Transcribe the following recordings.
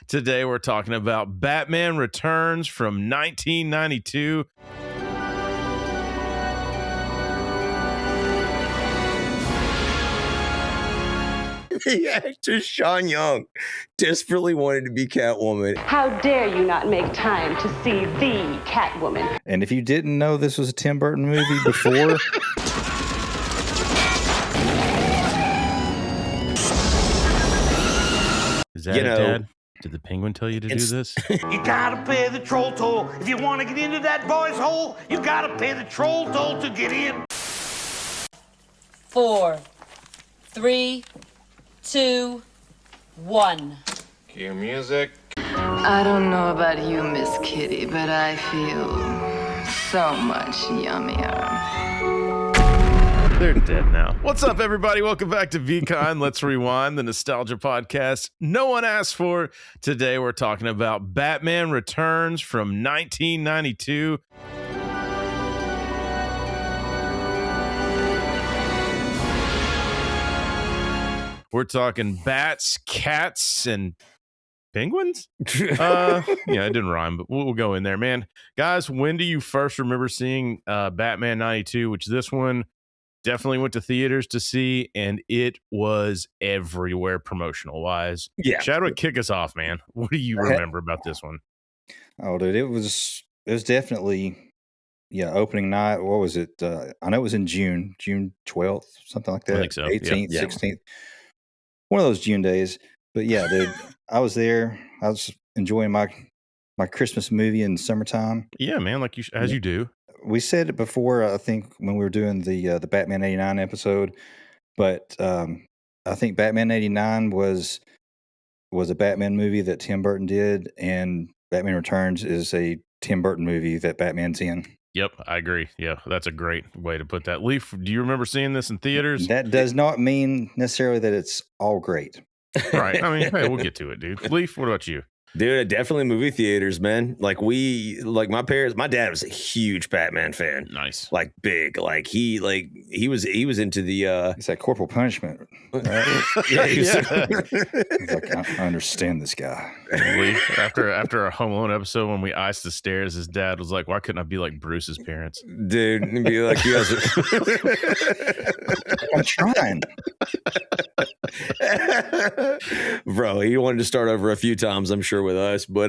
Today we're talking about Batman Returns from 1992. The actor Sean Young desperately wanted to be Catwoman. How dare you not make time to see the Catwoman? And if you didn't know this was a Tim Burton movie before... Is that it, Dad? Did the Penguin tell you to do this? You gotta pay the troll toll. If you want to get into that boy's hole, you gotta pay the troll toll to get in. 4, 3, 2, 1. Cue music. I don't know about you, Miss Kitty, but I feel so much yummier. They're dead now. What's up, everybody? Welcome back to VCon. Let's Rewind, the nostalgia podcast no one asked for. Today we're talking about Batman Returns from 1992. We're talking bats, cats, and penguins? Yeah, it didn't rhyme, but we'll go in there, man. Guys, when do you first remember seeing Batman 92, which this one definitely went to theaters to see, and it was everywhere promotional-wise. Yeah. Chadwick, kick us off, man. What do you remember about this one? Oh, dude, it was definitely, opening night. What was it? I know it was in June 12th, something like that. I think so. 18th, Yeah. 16th. One of those June days. But yeah, dude, I was there. I was enjoying my Christmas movie in summertime. Yeah, man, like you do. We said it before, I think, when we were doing the Batman 89 episode, but I think Batman 89 was a Batman movie that Tim Burton did, and Batman Returns is a Tim Burton movie that Batman's in. Yep, I agree. Yeah, that's a great way to put that. Leaf, do you remember seeing this in theaters? That does not mean necessarily that it's all great. Right. I mean, hey, we'll get to it, dude. Leaf, what about you? Dude, definitely movie theaters, man. Like my parents, my dad was a huge Batman fan. Nice. Like big. He was into the It's that corporal punishment. Right? yeah, He's like, I understand this guy. Leaf, after our Home Alone episode when we iced the stairs, his dad was like, "Why couldn't I be like Bruce's parents?" Dude, and be like, you guys I'm trying. Bro, he wanted to start over a few times, I'm sure, with us, but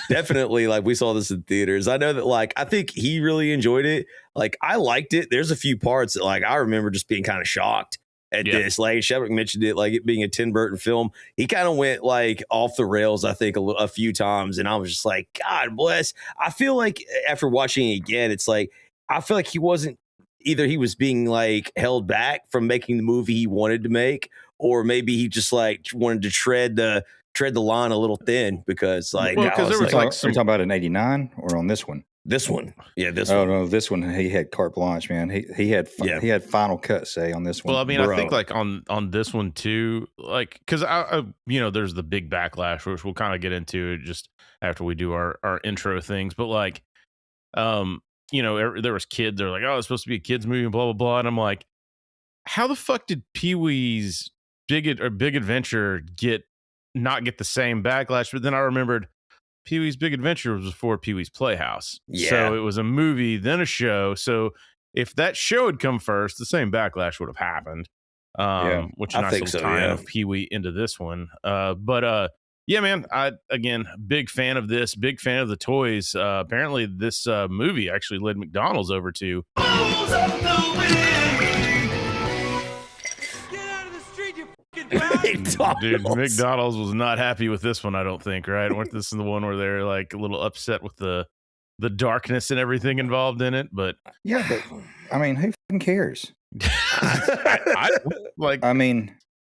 definitely, like, we saw this in theaters. I know that, like, I think he really enjoyed it. Like, I liked it. There's a few parts that, like, I remember just being kind of shocked at this. Like, Shepard mentioned it, like, it being a Tim Burton film. He kind of went, like, off the rails, I think, a few times, and I was just like, God bless. I feel like after watching it again, it's like, I feel like he wasn't, either he was being, like, held back from making the movie he wanted to make, or maybe he just, like, wanted to tread the line a little thin, because, like, because there was like some... Are you talking about an 89 or on this one? This one. Yeah, this one. Oh, no, this one, he had carte blanche, man. He had final cut say on this one. Well, I mean, I think, like, on this one, too, like, because, I there's the big backlash, which we'll kind of get into just after we do our intro things, but, like, there was kids, they're like, oh, it's supposed to be a kid's movie, and blah, blah, blah, and I'm like, how the fuck did Pee-wee's Big Adventure not get the same backlash? But then I remembered Pee-wee's Big Adventure was before Pee-wee's Playhouse. Yeah. So it was a movie, then a show. So if that show had come first, the same backlash would have happened. Which is a nice little tie of Pee-wee into this one. Yeah, man, again, big fan of this, big fan of the toys. Apparently this movie actually led McDonald's over to... Dude, McDonald's was not happy with this one, I don't think, right? Weren't this the one where they're like a little upset with the darkness and everything involved in it? But yeah, but I mean, who fucking cares? I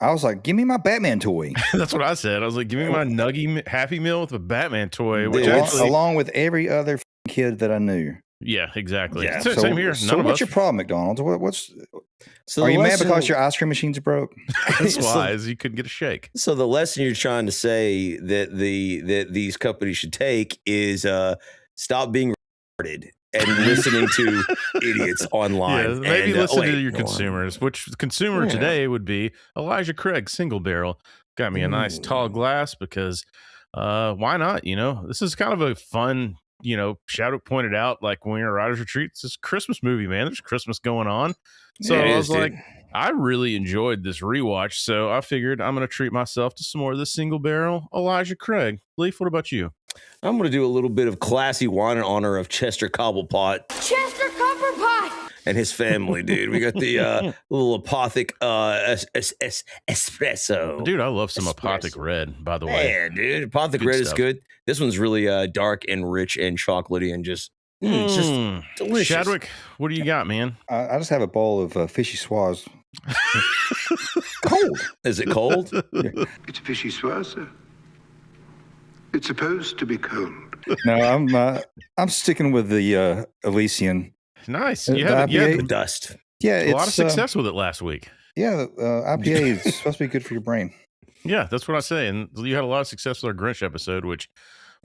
was like, give me my Batman toy. That's what I said. I was like, give me my Nuggy Happy Meal with a Batman toy, which along with every other kid that I knew. Yeah, exactly. Yeah. Same here. So what's your problem, McDonald's? Are you mad because your ice cream machines broke? That's why you couldn't get a shake. So the lesson you're trying to say that these companies should take is stop being retarded and listening to idiots online. Yeah, maybe listen to your consumers, which the consumer today would be Elijah Craig, single barrel. Got me a nice tall glass because why not? This is kind of a fun, Shadwick pointed out, like when you're a writer's retreat, it's this Christmas movie, man. There's Christmas going on. So Yeah, it I is, was like, dude. I really enjoyed this rewatch. So I figured I'm going to treat myself to some more of this single barrel Elijah Craig. Leaf, what about you? I'm going to do a little bit of classy wine in honor of Chester Cobblepot Chester Copperpot! and his family, dude. We got the little apothic espresso. Dude, I love some Espresso. Apothic Red, by the way. Man, dude, apothic Good red is stuff. good. This one's really dark and rich and chocolatey and just, it's just delicious. Shadwick, what do you got, man? I just have a bowl of fishy swaz. Cold. Is it cold? It's fishy swaz, sir. It's supposed to be cold. No, I'm sticking with the Elysian. Nice. The You had IPA? The dust. Yeah, a lot of success with it last week. Yeah, IPA is supposed to be good for your brain. Yeah, that's what I say. And you had a lot of success with our Grinch episode, which,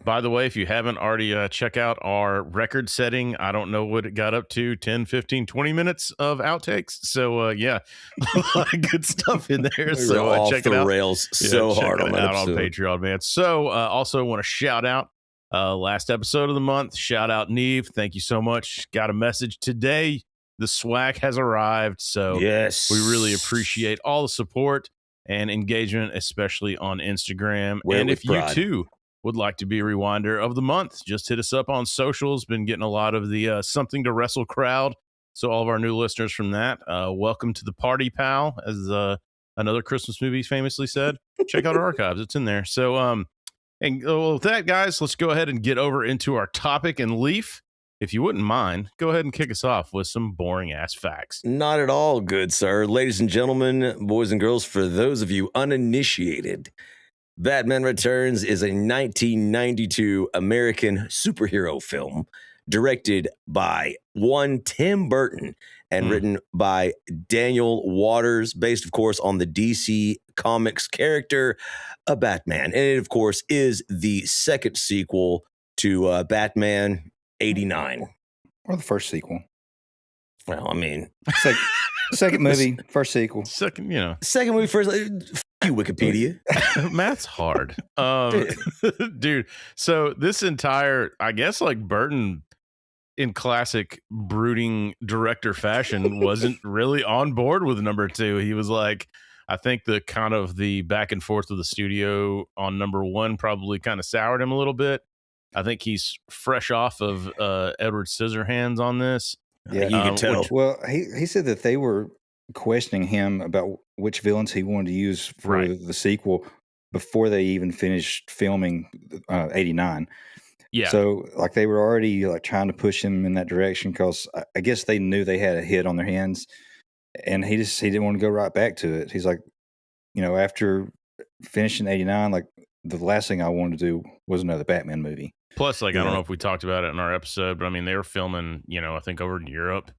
by the way, if you haven't already check out our record setting, I don't know what it got up to, 10, 15, 20 minutes of outtakes. So, yeah, a lot of good stuff in there. We So were off check the it out. rails Yeah, so check hard it on that out episode. on Patreon, man. So, also want to shout out last episode of the month. Shout out Neve. Thank you so much. Got a message today. The swag has arrived. So, Yes. we really appreciate all the support and engagement, especially on Instagram. Wear it and with if you pride. too would like to be a rewinder of the month, just hit us up on socials. Been getting a lot of the Something to Wrestle crowd. So all of our new listeners from that, welcome to the party, pal, as another Christmas movie famously said. Check out our archives. It's in there. So, and with that, guys, let's go ahead and get over into our topic. And Leaf, if you wouldn't mind, go ahead and kick us off with some boring ass facts. Not at all good, sir. Ladies and gentlemen, boys and girls, for those of you uninitiated, Batman Returns is a 1992 American superhero film directed by one Tim Burton and written by Daniel Waters, based, of course, on the DC Comics character, Batman. And it, of course, is the second sequel to Batman 89. Or the first sequel. Well, I mean, Second movie, first sequel. Second, second movie, first. F you, Wikipedia. math's hard. Dude. So this entire, I guess, like Burton in classic brooding director fashion wasn't really on board with number 2. He was like, I think the kind of the back and forth with the studio on number 1 probably kind of soured him a little bit. I think he's fresh off of Edward Scissorhands on this. Yeah, you can tell. Well, he said that they were questioning him about which villains he wanted to use for the sequel before they even finished filming 89. Yeah. So like they were already like trying to push him in that direction because I guess they knew they had a hit on their hands, and he didn't want to go right back to it. He's like, after finishing 89, like the last thing I wanted to do was another Batman movie. Plus, like, I don't know if we talked about it in our episode, but I mean, they were filming, I think over in Europe.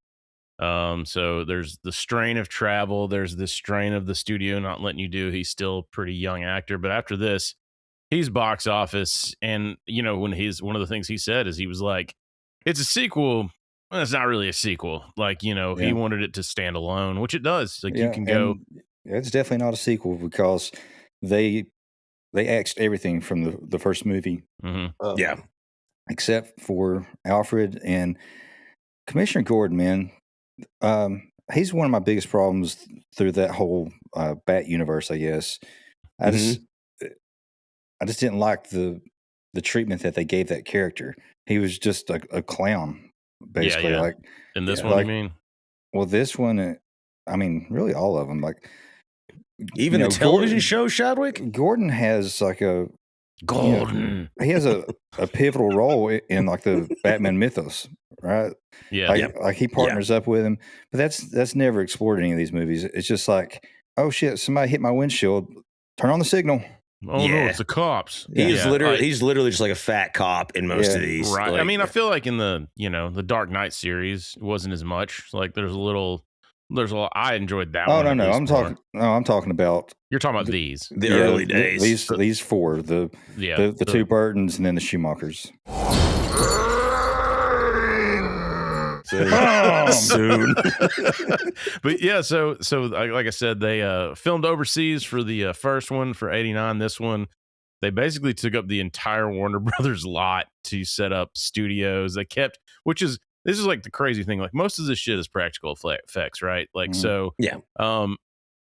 So there's the strain of travel. There's the strain of the studio not letting you do. He's still a pretty young actor. But after this, he's box office. And, when one of the things he said is he was like, it's a sequel. Well, it's not really a sequel. Like, he wanted it to stand alone, which it does. Like, you can go. It's definitely not a sequel because they axed everything from the first movie. Mm-hmm. Yeah. Except for Alfred and Commissioner Gordon, man. He's one of my biggest problems through that whole Bat universe, I guess. I just didn't like the treatment that they gave that character. He was just a clown, basically. Yeah. Like, and this one, you mean? Well, this one, I mean, really all of them. Like, even the television show, Shadwick? Gordon has like a Gordon. he has a pivotal role in like the Batman mythos, right? Yeah. Like he partners up with him, but that's never explored in any of these movies. It's just like, oh shit, somebody hit my windshield. Turn on the signal. Oh no, it's the cops. He's literally just like a fat cop in most of these. Right. Like, I mean, I feel like in the the Dark Knight series, it wasn't as much. Like there's a lot. I enjoyed that one. No, I'm talking about. You're talking about these. The early days. These four, the two Burtons and then the Schumachers. Soon. But yeah, so like I said, they filmed overseas for the first one for 89. This one, they basically took up the entire Warner Brothers lot to set up studios. They kept, this is like the crazy thing. Like most of this shit is practical effects, right? Like, so,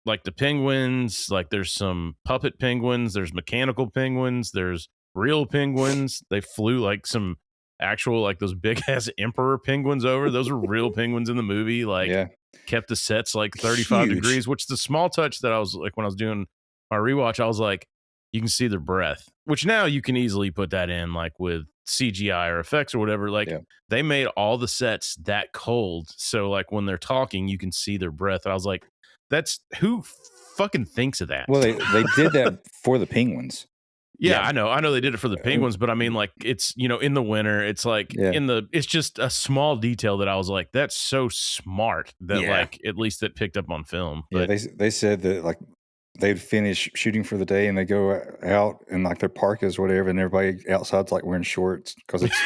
like the penguins, like there's some puppet penguins, there's mechanical penguins, there's real penguins. They flew like some actual, like those big ass emperor penguins over. Those were real penguins in the movie. Like, kept the sets like 35 degrees, which the small touch that I was like, when I was doing my rewatch, I was like, you can see their breath, which now you can easily put that in like with CGI or effects or whatever. Like they made all the sets that cold. So like when they're talking, you can see their breath. And I was like, that's who fucking thinks of that? Well, they did that for the penguins. Yeah, I know they did it for the penguins, but I mean, like, it's, you know, in the winter, it's like it's just a small detail that I was like, that's so smart that like, at least that picked up on film. But they said that like they'd finish shooting for the day and they go out and like their parkas or whatever, and everybody outside's like wearing shorts because it's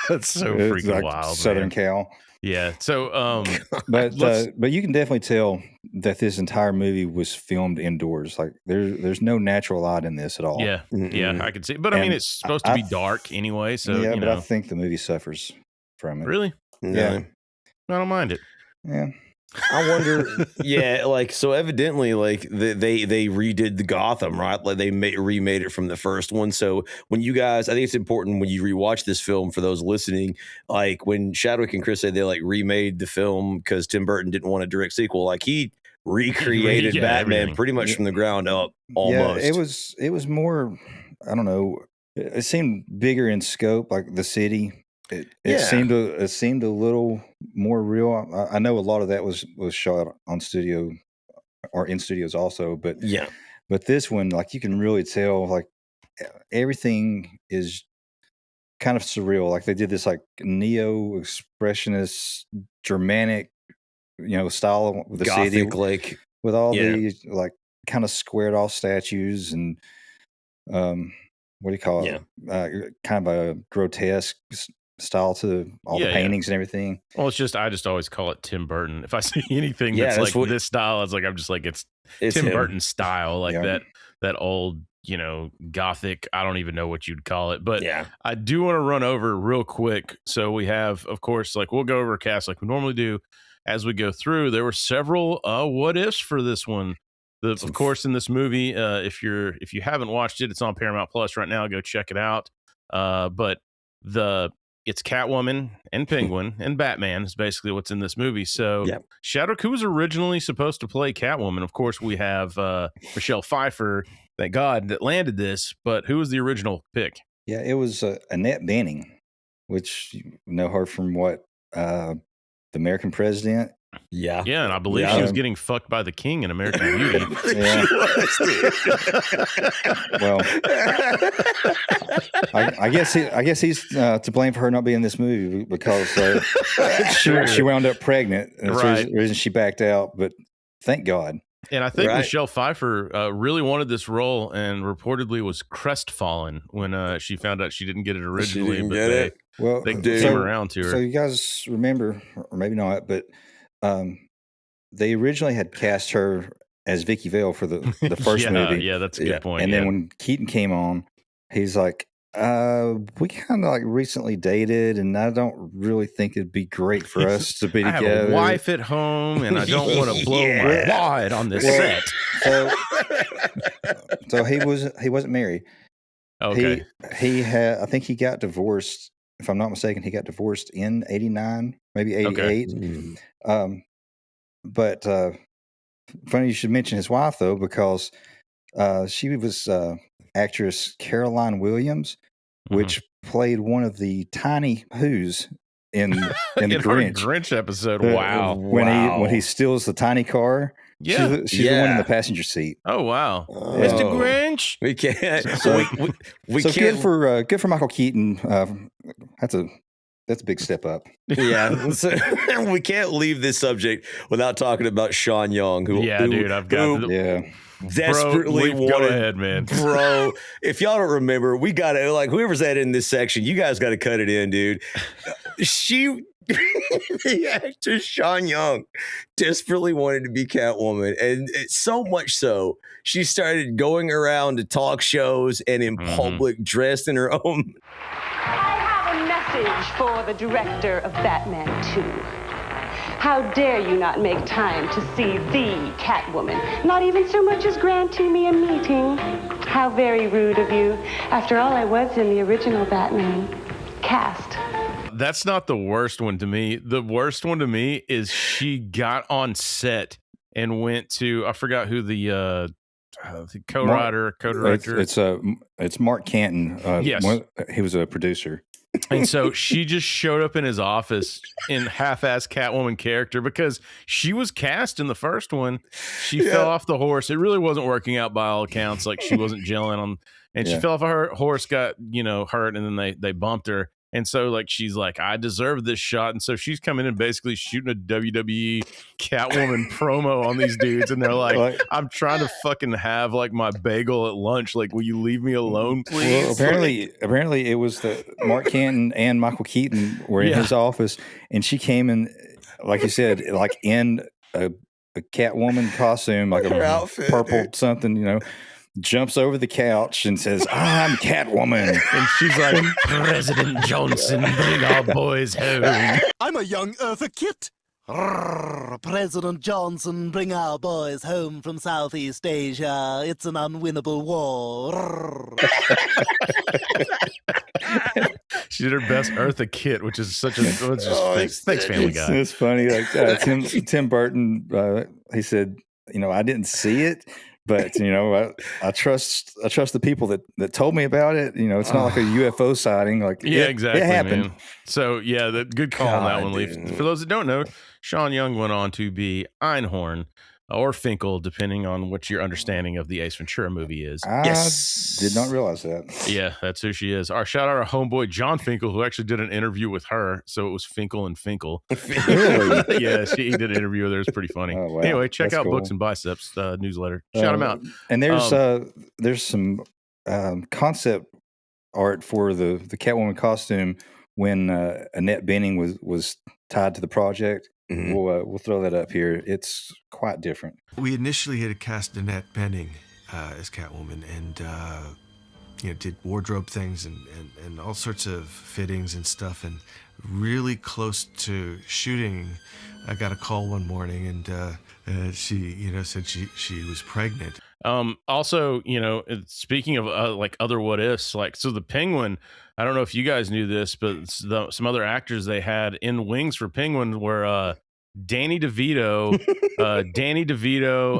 that's so freaking like wild, Southern man. Cal. Yeah. So, but you can definitely tell that this entire movie was filmed indoors. Like there's no natural light in this at all. Yeah. Yeah. I can see it. But I mean, it's supposed to be dark anyway. So, yeah, you but know. I think the movie suffers from it. Really? Yeah. I don't mind it. Yeah. I wonder, like, so evidently, like, they redid the Gotham, right? Like, they remade it from the first one. So when you guys, I think it's important when you rewatch this film for those listening, like, when Chadwick and Chris said they, like, remade the film because Tim Burton didn't want a direct sequel, like, he recreated Batman everything. Pretty much from the ground up, almost. Yeah, it was more, I don't know, it seemed bigger in scope, like the city. It seemed a little more real. I know a lot of that was shot on studio or in studios also, but this one, like, you can really tell, like, everything is kind of surreal. Like they did this like neo expressionist Germanic, you know, style of the Gothic, city, like, with all these like kind of squared off statues and what do you call it? Kind of a grotesque style to all the paintings and everything. Well, it's just, I just always call it Tim Burton. If I see anything that's like this style, it's like, I'm just like, it's Tim Burton style, like that old, you know, Gothic. I don't even know what you'd call it, but I do want to run over real quick. So we have, of course, like we'll go over a cast like we normally do as we go through. There were several what ifs for this one. Of course, in this movie, if you haven't watched it, it's on Paramount Plus right now. Go check it out. But it's Catwoman and Penguin and Batman is basically what's in this movie. So Shadowk, who was originally supposed to play Catwoman? Of course, we have Michelle Pfeiffer. Thank God that landed this. But who was the original pick? Yeah, it was Annette Bening, which you know her from what? The American President. Yeah, and I believe she was getting fucked by the king in American Beauty. Well, I guess he's to blame for her not being in this movie because she wound up pregnant. And that's the reason she backed out. But thank God. And I think Michelle Pfeiffer really wanted this role and reportedly was crestfallen when she found out she didn't get it originally. They came around to her. So you guys remember, or maybe not, but they originally had cast her as Vicky Vale for the first movie. Yeah, that's a good point. And then when Keaton came on, he's like, we kind of like recently dated, and I don't really think it'd be great for us to be together. I have a wife at home, and I don't want to blow my wad on this set. So he wasn't married. Okay. He had, I think he got divorced. If I'm not mistaken, he got divorced in 89, maybe 88. Okay. But funny you should mention his wife, though, because she was actress Caroline Williams, which played one of the tiny Who's in the Grinch episode. Wow. When he steals the tiny car. Yeah. She's the one in the passenger seat. Oh, wow. Mr. Grinch. We can't. We can't. Good for Michael Keaton. That's a big step up. Yeah. So, we can't leave this subject without talking about Sean Young. I've got desperately wanted. Go ahead, man. Bro, if y'all don't remember, we got to, like, whoever's that in this section, you guys got to cut it in, dude. The actor Sean Young desperately wanted to be Catwoman, and so much so she started going around to talk shows and in public dressed in her own. I have a message for the director of Batman 2. How dare you not make time to see the Catwoman, not even so much as granting me a meeting. How very rude of you. After all, I was in the original Batman cast. That's not the worst one to me. The worst one to me is she got on set and went to, I forgot who the co-writer, co-director. It's Mark Canton. Yes. He was a producer. And so she just showed up in his office in half-ass Catwoman character because she was cast in the first one. She fell off the horse. It really wasn't working out by all accounts. Like she wasn't gelling on, and she fell off her horse, got, hurt, and then they bumped her. And so, like, she's like, I deserve this shot. And so she's coming in basically shooting a WWE Catwoman promo on these dudes. And they're like, I'm trying to fucking have, like, my bagel at lunch. Like, will you leave me alone, please? Well, apparently it was the Mark Canton and Michael Keaton were in his office. And she came in, like you said, like in a Catwoman costume, like a outfit, purple something, jumps over the couch and says, I'm Catwoman. And she's like, President Johnson, bring our boys home. I'm a young Eartha Kitt. President Johnson, bring our boys home from Southeast Asia. It's an unwinnable war. She did her best Eartha Kitt, which is such a thanks, Family Guy. It's funny. Like Tim Burton, he said, I didn't see it. But I trust the people that told me about it. It's not like a UFO sighting. Like exactly, it happened. Man. So the good call on that one, Leaf. For those that don't know, Sean Young went on to be Einhorn or Finkel, depending on what your understanding of the Ace Ventura movie is. I did not realize that. Yeah, that's who she is. Our shout out our homeboy John Finkel, who actually did an interview with her. So it was Finkel and Finkel. Really? Yeah, he did an interview with her. It's pretty funny. Oh, wow. Anyway, check That's out cool. Books and Biceps newsletter. Shout him out. And there's some concept art for the Catwoman costume when Annette Bening was tied to the project. Mm-hmm. We'll throw that up here. It's quite different. We initially had cast Annette Bening as Catwoman, and did wardrobe things and all sorts of fittings and stuff. And really close to shooting, I got a call one morning, and she said she was pregnant. Also, speaking of like other what ifs, like so the Penguin. I don't know if you guys knew this, but some other actors they had in wings for Penguin were Danny DeVito,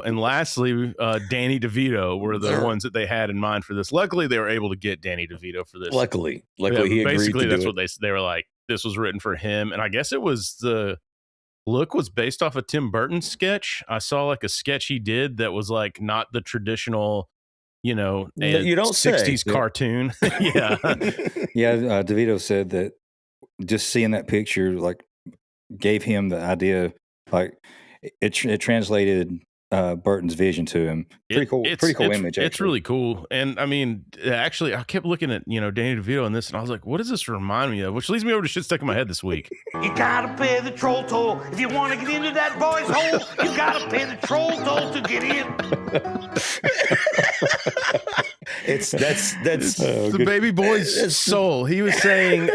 and lastly, Danny DeVito were the ones that they had in mind for this. Luckily, they were able to get Danny DeVito for this. Luckily, he agreed basically to that's do what they were like. This was written for him, and I guess it was the look was based off a Tim Burton sketch. I saw like a sketch he did that was like not the traditional. You don't 60s say. cartoon. Yeah. DeVito said that just seeing that picture like gave him the idea, like it translated Burton's vision to him. Pretty cool image. It's really cool. And I mean, actually, I kept looking at, Danny DeVito and this, and I was like, what does this remind me of? Which leads me over to shit stuck in my head this week. You gotta pay the troll toll. If you want to get into that boy's hole, you gotta pay the troll toll to get in. That's the baby boy's soul. He was saying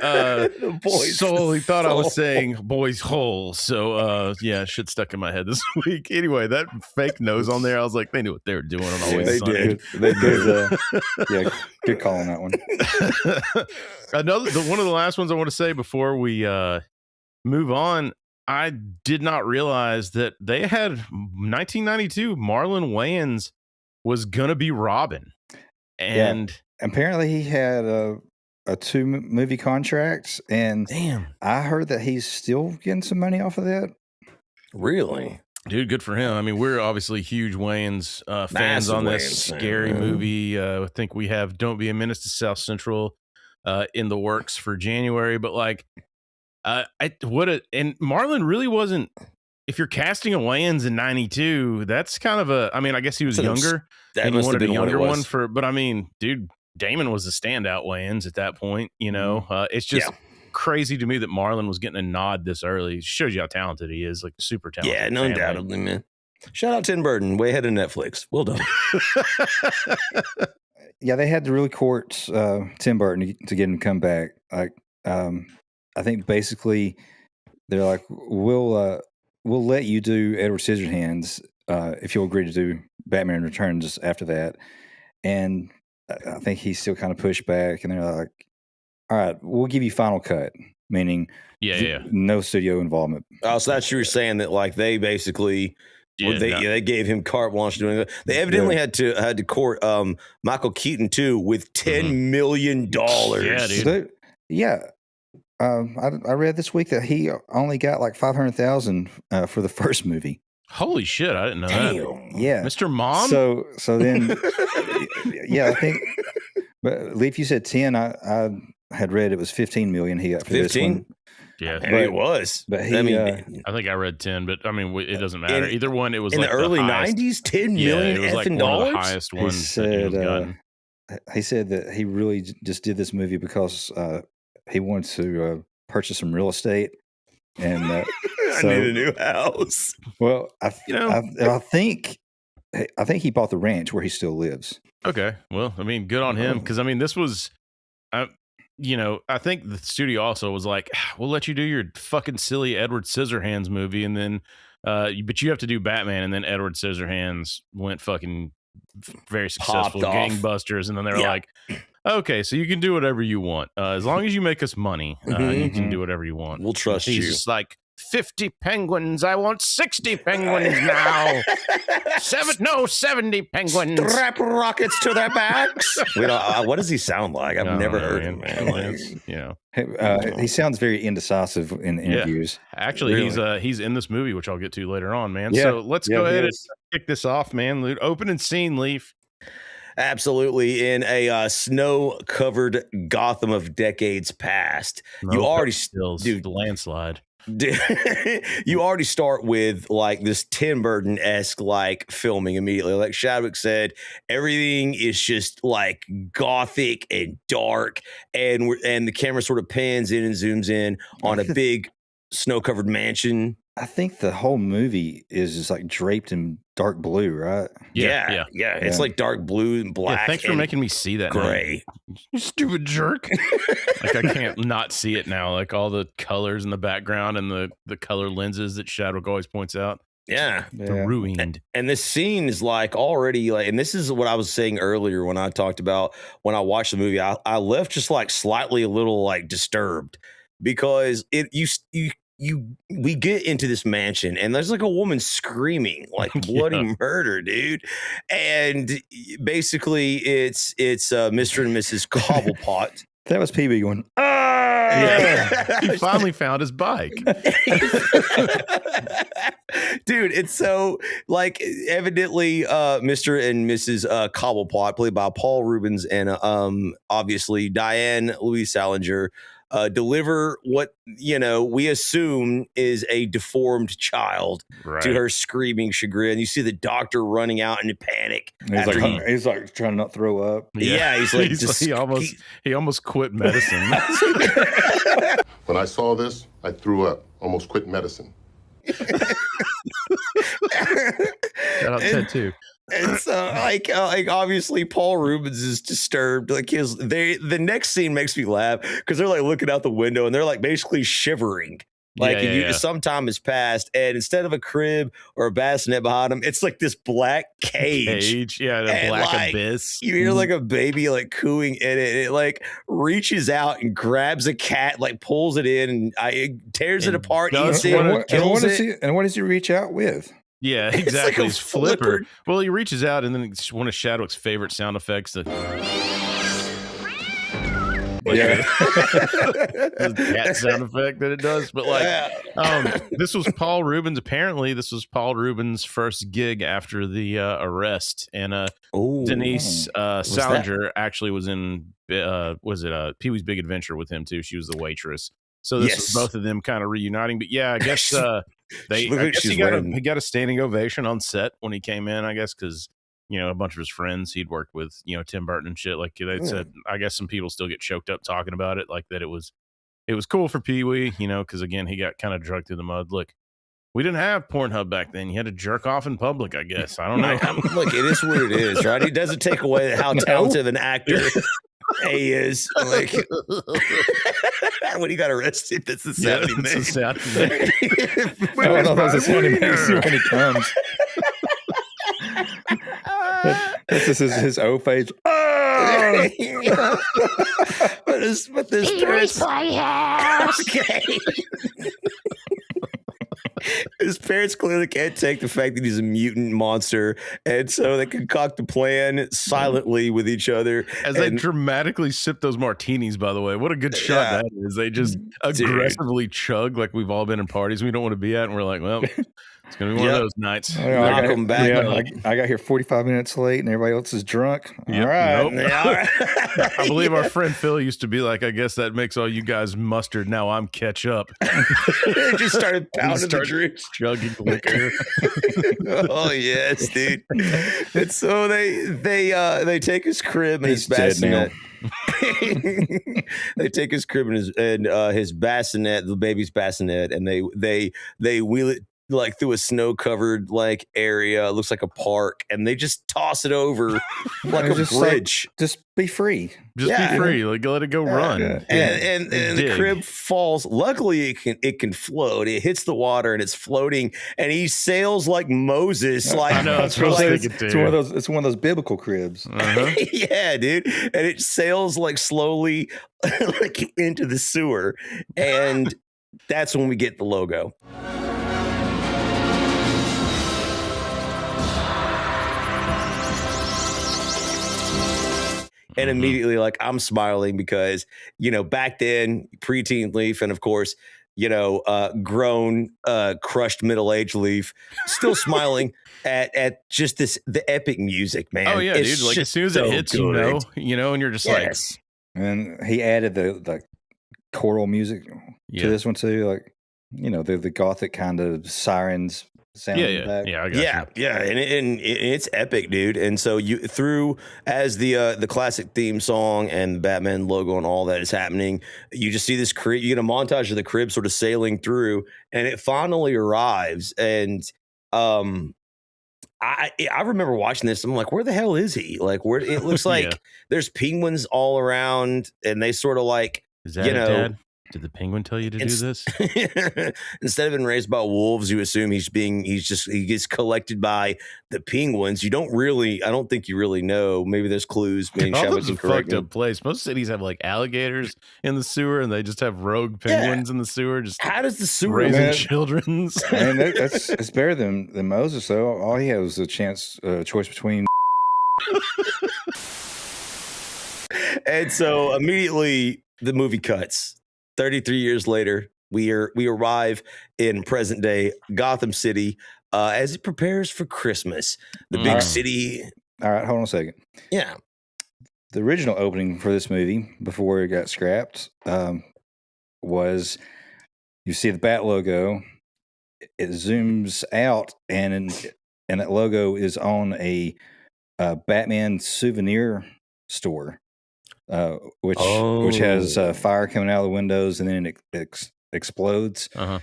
soul. He thought I was saying boy's hole. So shit stuck in my head this week. Anyway, that fake nose on there, I was like, they knew what they were doing on Always Sunny. They did. Good call on that one. One of the last ones I want to say before we move on. I did not realize that they had 1992 Marlon Wayans was gonna be Robin, and apparently he had a 2 movie contract, and damn, I heard that he's still getting some money off of that. Really? Dude, good for him. I mean, we're obviously huge Wayans fans on this scary movie. I think we have Don't Be a Menace to South Central in the works for January, but like and Marlon really wasn't. If you're casting a Wayans in 92, that's kind of I mean, I guess he was younger. That must have been a younger one but I mean, dude, Damon was the standout Wayans at that point. It's just crazy to me that Marlon was getting a nod this early. It shows you how talented he is, like super talented. Yeah, no, undoubtedly, man. Shout out Tim Burton, way ahead of Netflix. Well done. Yeah, they had to really court Tim Burton to get him to come back. Like, I think basically they're like, we'll let you do Edward Scissorhands if you'll agree to do Batman Returns after that. And I think he still kind of pushed back, and they're like, all right, we'll give you final cut, meaning no studio involvement. Oh, so that's you were saying that like they basically they gave him carte blanche doing it. They evidently had to court Michael Keaton too with $10 million. Yeah, dude. I read this week that he only got like 500,000 for the first movie. Holy shit, I didn't know that. Yeah, Mr. Mom. So then, I think. But Leaf, you said 10. I had read it was 15 million he got for 15. Yeah, but it was. But he, I think I read 10, but I mean, it doesn't matter. Either one, it was in like the early highest, 90s, 10 million. It was like one of the highest ones. He said that he really just did this movie because he wanted to purchase some real estate, and I need a new house. Well, I think he bought the ranch where he still lives. Okay, well, I mean, good on him, because I mean, this was, I think the studio also was like, we'll let you do your fucking silly Edward Scissorhands movie, and then, but you have to do Batman, and then Edward Scissorhands went fucking very successful, gangbusters, and then they were like, okay, so you can do whatever you want, as long as you make us money, you can do whatever you want. We'll trust you. He's just like, 50 penguins. I want 60 penguins now. 70 penguins. Strap rockets to their backs. What does he sound like? I've never heard him, man. He sounds very indecisive in interviews. Actually, really? He's in this movie, which I'll get to later on, man. So let's go ahead and kick this off, man. Opening scene, Leaf. Absolutely. In a snow-covered Gotham of decades past. You already dude, the landslide. You already start with like this Tim Burton-esque like filming immediately. Like Chadwick said, everything is just like gothic and dark, and the camera sort of pans in and zooms in on a big snow-covered mansion. I think the whole movie is just like draped in dark blue, right? Yeah. It's like dark blue and black. Yeah, thanks for making me see that. Gray. You stupid jerk. Like I can't not see it now. Like all the colors in the background and the color lenses that Chadwick always points out. Yeah. They're ruined. And this scene is like already like, and this is what I was saying earlier when I talked about when I watched the movie, I left just like slightly a little like disturbed because we get into this mansion and there's like a woman screaming like bloody murder, dude. And basically it's Mr. and Mrs. Cobblepot. That was PB going, He finally found his bike. Dude, it's so like evidently Mr. and Mrs. Cobblepot, played by Paul Rubens and obviously Diane Louise Salinger, deliver what we assume is a deformed child to her screaming chagrin. You see the doctor running out in a panic. He's like trying to not throw up. Yeah, he's like he almost quit medicine. When I saw this, I threw up. Almost quit medicine. Shout out Ted too. And so, like obviously, Paul Rubens is disturbed. Like the next scene makes me laugh because they're like looking out the window and they're like basically shivering. Like some time has passed, and instead of a crib or a bassinet behind them, it's like this black cage. A black abyss. You hear like a baby like cooing in it. And it like reaches out and grabs a cat, like pulls it in, and it tears it apart, eats it, kills it. And what does he reach out with? Yeah, exactly. It's like flipper. Well, he reaches out, and then it's one of Chadwick's favorite sound effects. The cat sound effect that it does. But like, this was Paul Rubens. Apparently, this was Paul Rubens' first gig after the arrest, and Denise Salinger actually was in. Was it Pee-wee's Big Adventure with him too? She was the waitress. So this was both of them kind of reuniting. But yeah, I guess he got a standing ovation on set when he came in, I guess, because a bunch of his friends he'd worked with, Tim Burton and shit. Like they said, I guess some people still get choked up talking about it, like that it was it was cool for Pee Wee, because again, he got kind of drugged through the mud. Look, we didn't have Pornhub back then. You had to jerk off in public, I guess. I don't know. Look, it is what it is, right? It doesn't take away how talented an actor he is. Like when he got arrested, that's the sound he made. That's the sound he made. I don't know if that's the sound he makes when he comes. This is his O face. Oh! but this parents, okay. His parents clearly can't take the fact that he's a mutant monster, and so they concoct a plan silently with each other as they dramatically sip those martinis. By the way, what a good shot that is! They just aggressively chug like we've all been in parties we don't want to be at, and we're like, well, it's gonna be one of those nights. Knock them back. I got here 45 minutes late, and everybody else is drunk. Yep. All right. Nope. I believe our friend Phil used to be like, I guess that makes all you guys mustard. Now I'm ketchup. They just started pounding the drinks, chugging liquor. Oh yes, dude. And so they take his crib and his bassinet. They take his crib and his bassinet, the baby's bassinet, and they wheel it like through a snow-covered like area. It looks like a park, and they just toss it over like a bridge. Just be free. Just be free. Like let it go run. And the crib falls. Luckily, it can float. It hits the water and it's floating. And he sails like Moses. Like I know. It's one of those. It's one of those biblical cribs. Uh-huh. Yeah, dude. And it sails like slowly like into the sewer, and that's when we get the logo. And immediately, like, I'm smiling because, back then, preteen Leaf, and of course, grown, crushed middle-aged Leaf, still smiling at just the epic music, man. Oh yeah, dude! Like as soon as it hits, and you're just like, and he added the choral music to this one too, like the gothic kind of sirens. Sound yeah, I got you. And it's epic, dude. And so you as the classic theme song and the Batman logo and all that is happening, you just see this crib. You get a montage of the crib sort of sailing through, and it finally arrives. And I remember watching this. I'm like, where the hell is he? Like, where it looks like there's penguins all around, and they sort of like, is that Dad? Did the penguin tell you to do this? Instead of being raised by wolves, you assume he gets collected by the penguins. I don't think you really know. Maybe there's clues. Gotham's a fucked up place. Most cities have like alligators in the sewer, and they just have rogue penguins in the sewer. Just how does the sewer raising children? And it's better than Moses though. All he had was a choice between. And so immediately the movie cuts. 33 years later, we arrive in present day Gotham City as it prepares for Christmas. The big city. All right, hold on a second. Yeah. The original opening for this movie, before it got scrapped, was you see the Bat logo. It zooms out, and that logo is on a Batman souvenir store. Which has fire coming out of the windows, and then it explodes. Uh-huh.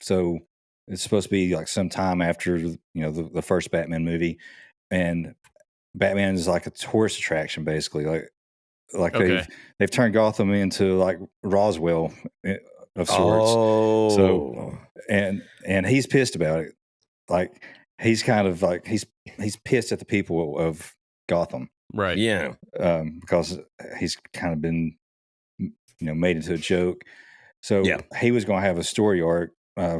So it's supposed to be like some time after the first Batman movie, and Batman is like a tourist attraction basically. Like they've turned Gotham into like Roswell of sorts. Oh. So and he's pissed about it. Like he's kind of like he's pissed at the people of Gotham. Right. Yeah. Because he's kind of been, made into a joke. So he was going to have a story arc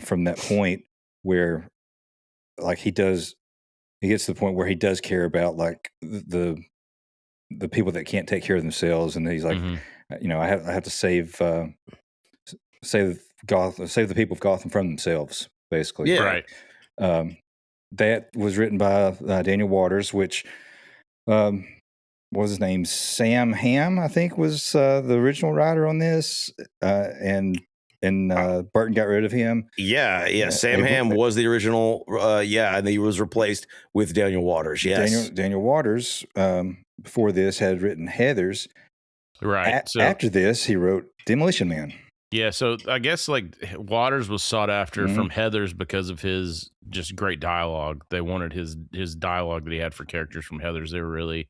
from that point where, like, he gets to the point where he does care about like the people that can't take care of themselves, and he's like, I have to save the people of Gotham from themselves, basically. Yeah. Right. That was written by Daniel Waters, which. What was his name? Sam Hamm, I think, was the original writer on this, and Burton got rid of him. Yeah. Sam Hamm was the original. And he was replaced with Daniel Waters. Yes, Daniel Waters before this had written Heathers, Right. So after this, he wrote Demolition Man. yeah, so I guess like Waters was sought after from Heathers because of his just great dialogue. They wanted his dialogue that he had for characters from Heathers. They were really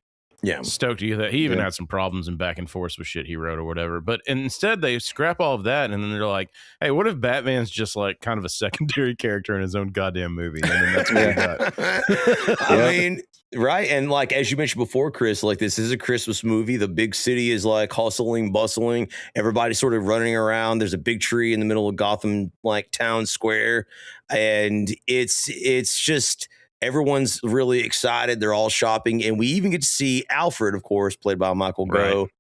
stoked to get that. He even had some problems and back and forth with shit he wrote or whatever. But instead they scrap all of that and then they're like, hey, what if Batman's just like kind of a secondary character in his own goddamn movie? And then that's what we got. I mean, right. And like, as you mentioned before, Chris, like this is a Christmas movie. The big city is like hustling, bustling. Everybody's sort of running around. There's a big tree in the middle of Gotham, like town square. And it's just, everyone's really excited. They're all shopping. And we even get to see Alfred, of course, played by Michael Gough,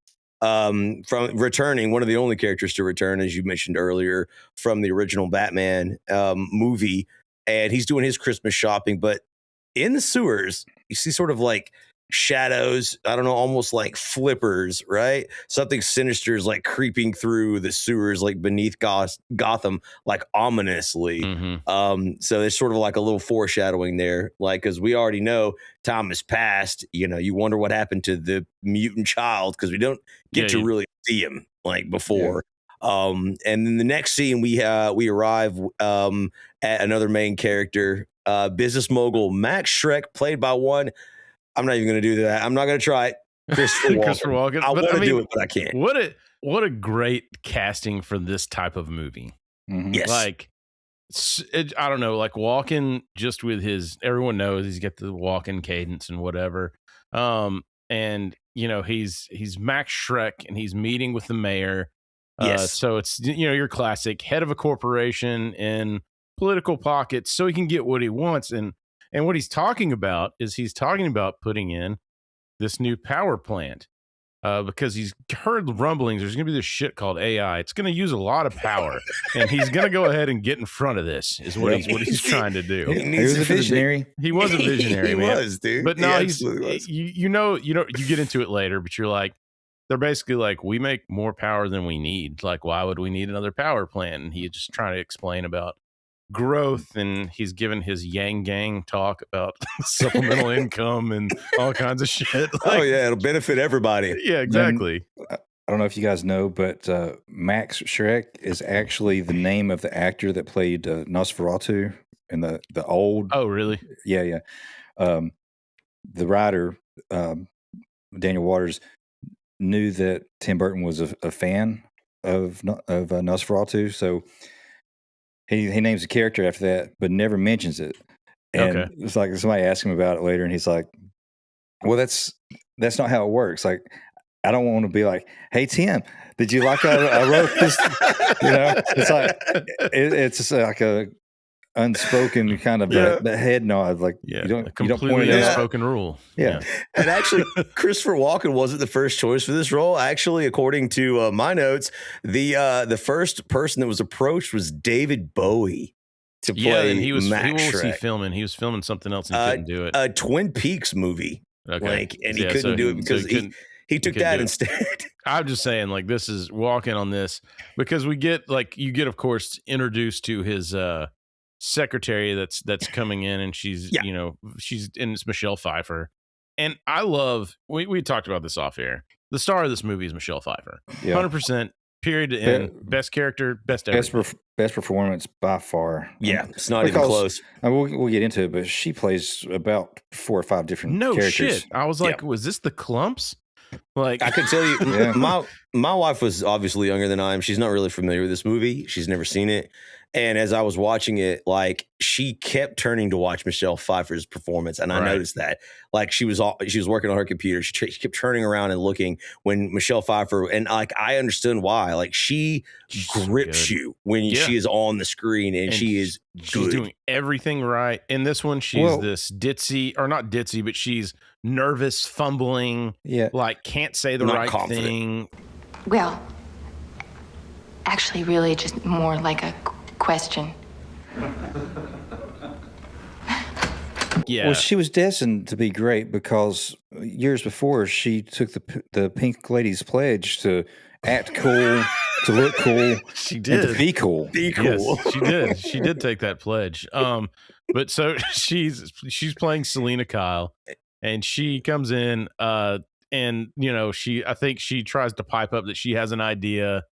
from returning, one of the only characters to return, as you mentioned earlier, from the original Batman movie. And he's doing his Christmas shopping. But in the sewers, you see sort of like shadows, I don't know, almost like flippers, right? Something sinister is like creeping through the sewers, like beneath Gotham, like ominously. So there's sort of like a little foreshadowing there, like, because we already know time has passed. You know, you wonder what happened to the mutant child because we don't get to really see him like before. And then the next scene, we arrive at another main character, business mogul Max Shreck, played by one. I'm not even going to do that. I'm not going to try it. Christopher Walken. I want to do it, but I can't. What a great casting for this type of movie. Yes. Like, I don't know, like Walken, just with his, everyone knows he's got the Walken cadence and whatever. And you know, he's Max Shreck and he's meeting with the mayor. So it's, you know, your classic head of a corporation in political pockets so he can get what he wants. And what he's talking about is putting in this new power plant because he's heard rumblings. There's going to be this shit called AI. It's going to use a lot of power, and he's going to go ahead and get in front of this. Is what he's trying to do. He was a visionary. He was a visionary. He man. was, dude. But no, was. You get into it later, but you're like, they're basically like, we make more power than we need. Like, why would we need another power plant? And he's just trying to explain about growth, and he's given his Yang Gang talk about supplemental income and all kinds of shit. Like, it'll benefit everybody. Yeah, exactly. I don't know if you guys know, but Max Shreck is actually the name of the actor that played Nosferatu in the old. Oh, really? Yeah. The writer, Daniel Waters, knew that Tim Burton was a fan of Nosferatu, so he names a character after that, but never mentions it. And it's like somebody asked him about it later, and he's like, "Well, that's not how it works. Like, I don't want to be like, hey Tim, did you like I wrote this? You know, it's like it's just like a unspoken kind of a head nod. Like you don't point it out. Unspoken rule. Yeah. And actually, Christopher Walken wasn't the first choice for this role. Actually, according to my notes, the first person that was approached was David Bowie to play. And he was Max filming. He was filming something else and he couldn't do it. A Twin Peaks movie. Okay. And he couldn't do it because he took that instead. I'm just saying, like, this is walking on this because you get, of course, introduced to his secretary that's coming in, and she's and it's Michelle Pfeiffer. And I love, we talked about this off air. The star of this movie is Michelle Pfeiffer. 100%, period to end. Best character, best performance by far. Yeah, it's not even close. We'll get into it, but she plays about 4 or 5 different characters. Shit. I was like, was this the Clumps? Like, I could tell you, my wife was obviously younger than I am. She's not really familiar with this movie. She's never seen it. And as I was watching it, like, she kept turning to watch Michelle Pfeiffer's performance, and I noticed that, like, she was working on her computer. She kept turning around and looking when Michelle Pfeiffer, and like, I understand why. Like, she's grips you when she is on the screen, and she is she's doing everything right. In this one, she's this ditzy, or not ditzy, but she's nervous, fumbling, like can't say the right thing. Well, actually, really, just more like a question. Well, she was destined to be great because years before she took the Pink Ladies pledge to act cool, to look cool. She did. And to be cool. Be cool. Yes, she did. She did take that pledge. But so she's playing Selina Kyle, and she comes in. and I think she tries to pipe up that she has an idea,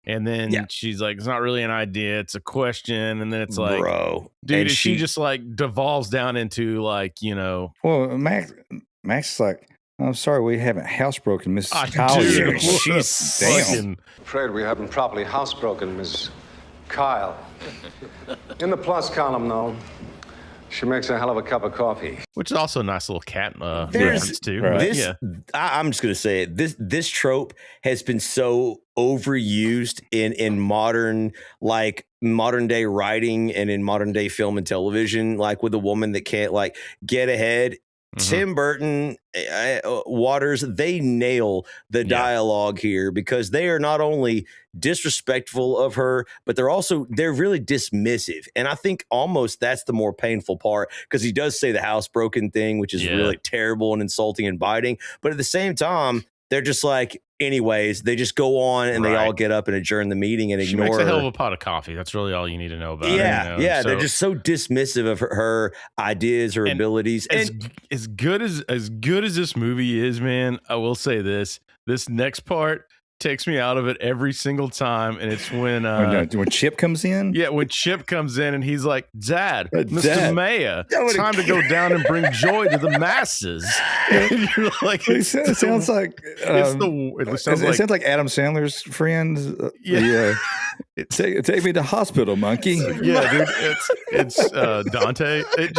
and then she's like, it's not really an idea, it's a question, and then it's like, bro, dude, and she just like devolves down into like, Well, Max is like, I'm sorry, we haven't housebroken Mrs. Kyle dude, yet. she's Damn. Afraid we haven't properly housebroken Miss Kyle. In the plus column, though, she makes a hell of a cup of coffee. Which is also a nice little cat reference too. Right. I'm just gonna say it. This trope has been so overused in modern day writing and in modern day film and television, like with a woman that can't like get ahead. Tim Burton, Waters, they nail the dialogue here because they are not only disrespectful of her, but they're really dismissive. And I think almost that's the more painful part, because he does say the housebroken thing, which is really terrible and insulting and biting. But at the same time, they're just like, anyways, they just go on and they all get up and adjourn the meeting and ignore She makes a hell of her. a pot of coffee. That's really all you need to know about her. Yeah, they're just so dismissive of her ideas, her abilities. As good as this movie is, man, I will say this next part takes me out of it every single time, and it's when Chip comes in. Yeah, when Chip comes in and he's like, Dad, Mr. Dad. Mayor, time to go down and bring joy to the masses. And you're like, It sounds like it sounds like Adam Sandler's friend. Take me to hospital, monkey. Yeah, dude, it's Dante. It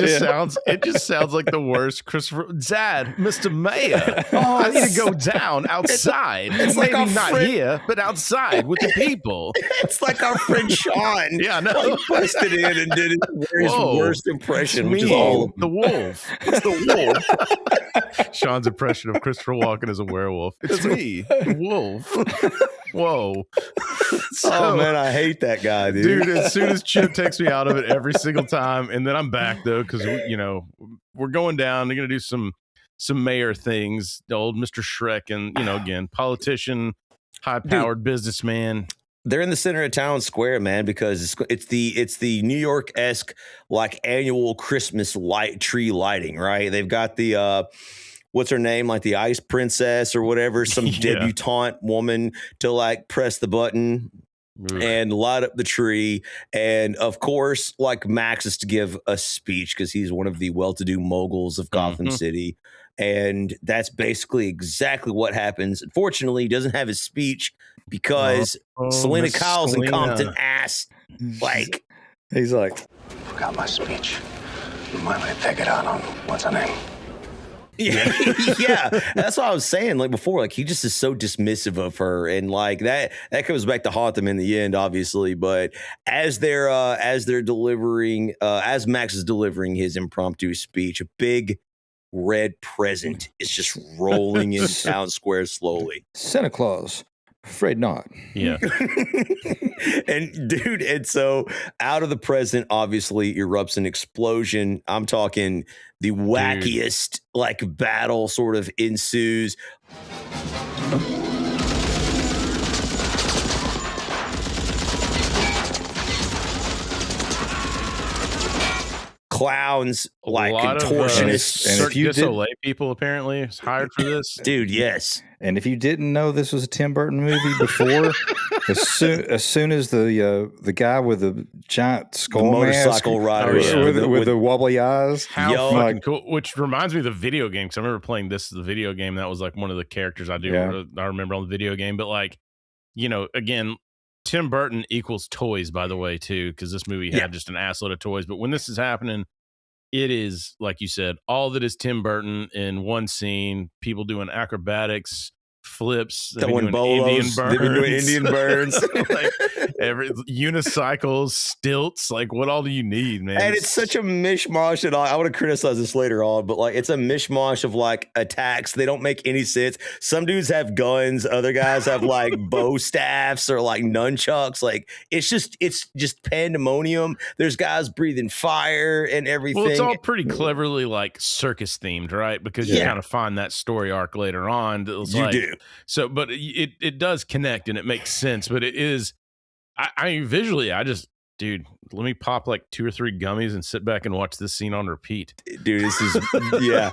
just sounds like the worst. Christopher, Dad, Mr. Mayor, I need to go down outside. It's like maybe our not here, but outside with the people. It's like our friend Sean. Yeah, I know. Like, busted in and did his worst impression, which is all the wolf. It's the wolf. Sean's impression of Christopher Walken as a werewolf. It's me, wolf. Whoa. Oh man, I hate that guy, dude. As soon as Chip takes me out of it every single time, and then I'm back though, because we're going down. They're gonna do some mayor things. The old Mr. Shrek, and again, politician, high-powered businessman. They're in the center of town square, man, because it's the New York-esque like annual Christmas tree lighting, right? They've got the what's her name, like the Ice Princess or whatever, some debutante woman to like press the button and light up the tree. And of course, like Max is to give a speech because he's one of the well-to-do moguls of Gotham City. And that's basically exactly what happens. Unfortunately, he doesn't have his speech because Selina Kyle's in Compton ass. Like, he's like, Forgot my speech. You might want to take it out on what's her name. Yeah, that's what I was saying. Like before, like he just is so dismissive of her, and like that comes back to haunt them in the end, obviously. But as they're delivering, as Max is delivering his impromptu speech, a big red present is just rolling in town square slowly. Santa Claus, afraid not. Yeah. And so out of the present obviously erupts an explosion. I'm talking the wackiest like battle sort of ensues. Clowns, like contortionists, and if you Soleil people apparently is hired for this, dude. Yes, and if you didn't know this was a Tim Burton movie before, as soon as the guy with the giant skull, the motorcycle rider with the wobbly eyes, how fucking cool! Which reminds me of the video game, because I remember playing the video game. That was like one of the characters I remember on the video game. But like, again, Tim Burton equals toys, by the way, too, because this movie had just an assload of toys. But when this is happening, it is, like you said, all that is Tim Burton in one scene. People doing acrobatics, flips, throwing bolos, Indian burns, like unicycles, stilts. Like, what all do you need, man? And it's such a mishmash. And I want to criticize this later on, but like, it's a mishmash of like attacks. They don't make any sense. Some dudes have guns, other guys have like bow staffs or like nunchucks. Like, it's just pandemonium. There's guys breathing fire and everything. Well, it's all pretty cleverly like circus themed, right? Because you kind of find that story arc later on. You do. So, but it does connect and it makes sense. But it is, I mean, visually, I dude, let me pop like 2 or 3 gummies and sit back and watch this scene on repeat. Dude, this is yeah,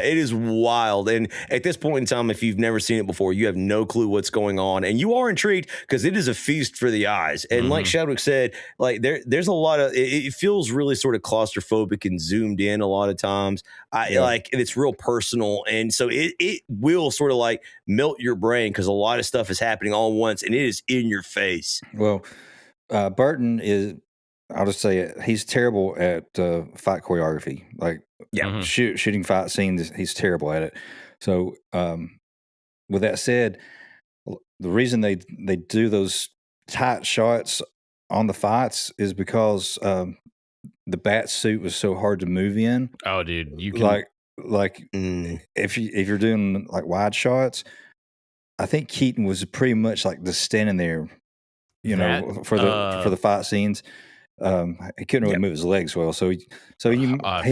it is wild. And at this point in time, if you've never seen it before, you have no clue what's going on, and you are intrigued because it is a feast for the eyes. And like Shadwick said, like there's a lot of it feels really sort of claustrophobic and zoomed in a lot of times. Like, and it's real personal, and so it will sort of like melt your brain because a lot of stuff is happening all at once, and it is in your face. Well, Burton is, I'll just say it, he's terrible at fight choreography. Like, shooting fight scenes, he's terrible at it. So, with that said, the reason they do those tight shots on the fights is because the bat suit was so hard to move in. Oh, dude, you can if you're doing like wide shots, I think Keaton was pretty much like just standing there, you know, for the fight scenes. He couldn't really move his legs well, so he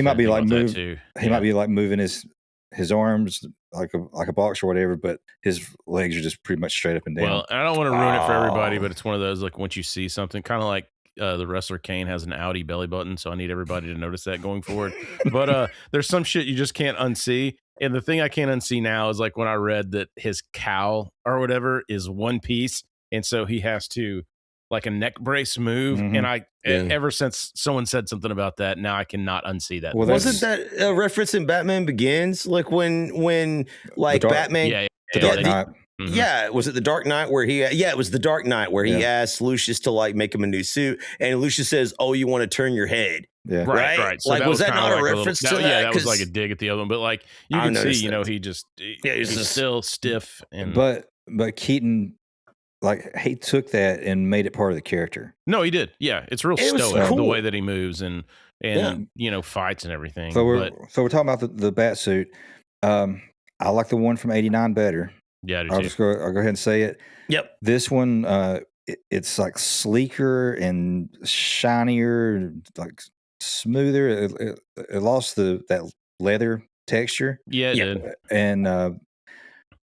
might be like moving his arms like a boxer or whatever, but his legs are just pretty much straight up and down. Well, I don't want to ruin it for everybody, but it's one of those, like, once you see something, kind of like the wrestler Kane has an Audi belly button, so I need everybody to notice that going forward. But there's some shit you just can't unsee. And the thing I can't unsee now is like when I read that his cowl or whatever is one piece, and so he has to like a neck brace move. And ever since someone said something about that, now I cannot unsee that. Well, wasn't that a reference in Batman Begins? Like when like Batman, the Dark Knight. Yeah, was it the Dark Knight where he? Yeah, it was the Dark Knight where he asked Lucius to like make him a new suit, and Lucius says, "Oh, you want to turn your head?" Yeah, right. So like, that was that not like a reference to that? Yeah, that was like a dig at the other one. But like you can see, you know, he's still stiff. And but Keaton, like, he took that and made it part of the character. No, he did. Yeah, it's real stoic the way that he moves and you know, fights and everything. So we're talking about the bat suit. I like the one from '89 better. Yeah, I'll go ahead and say it. Yep. This one, it's like sleeker and shinier, like smoother. It lost that leather texture. Yeah, it did. And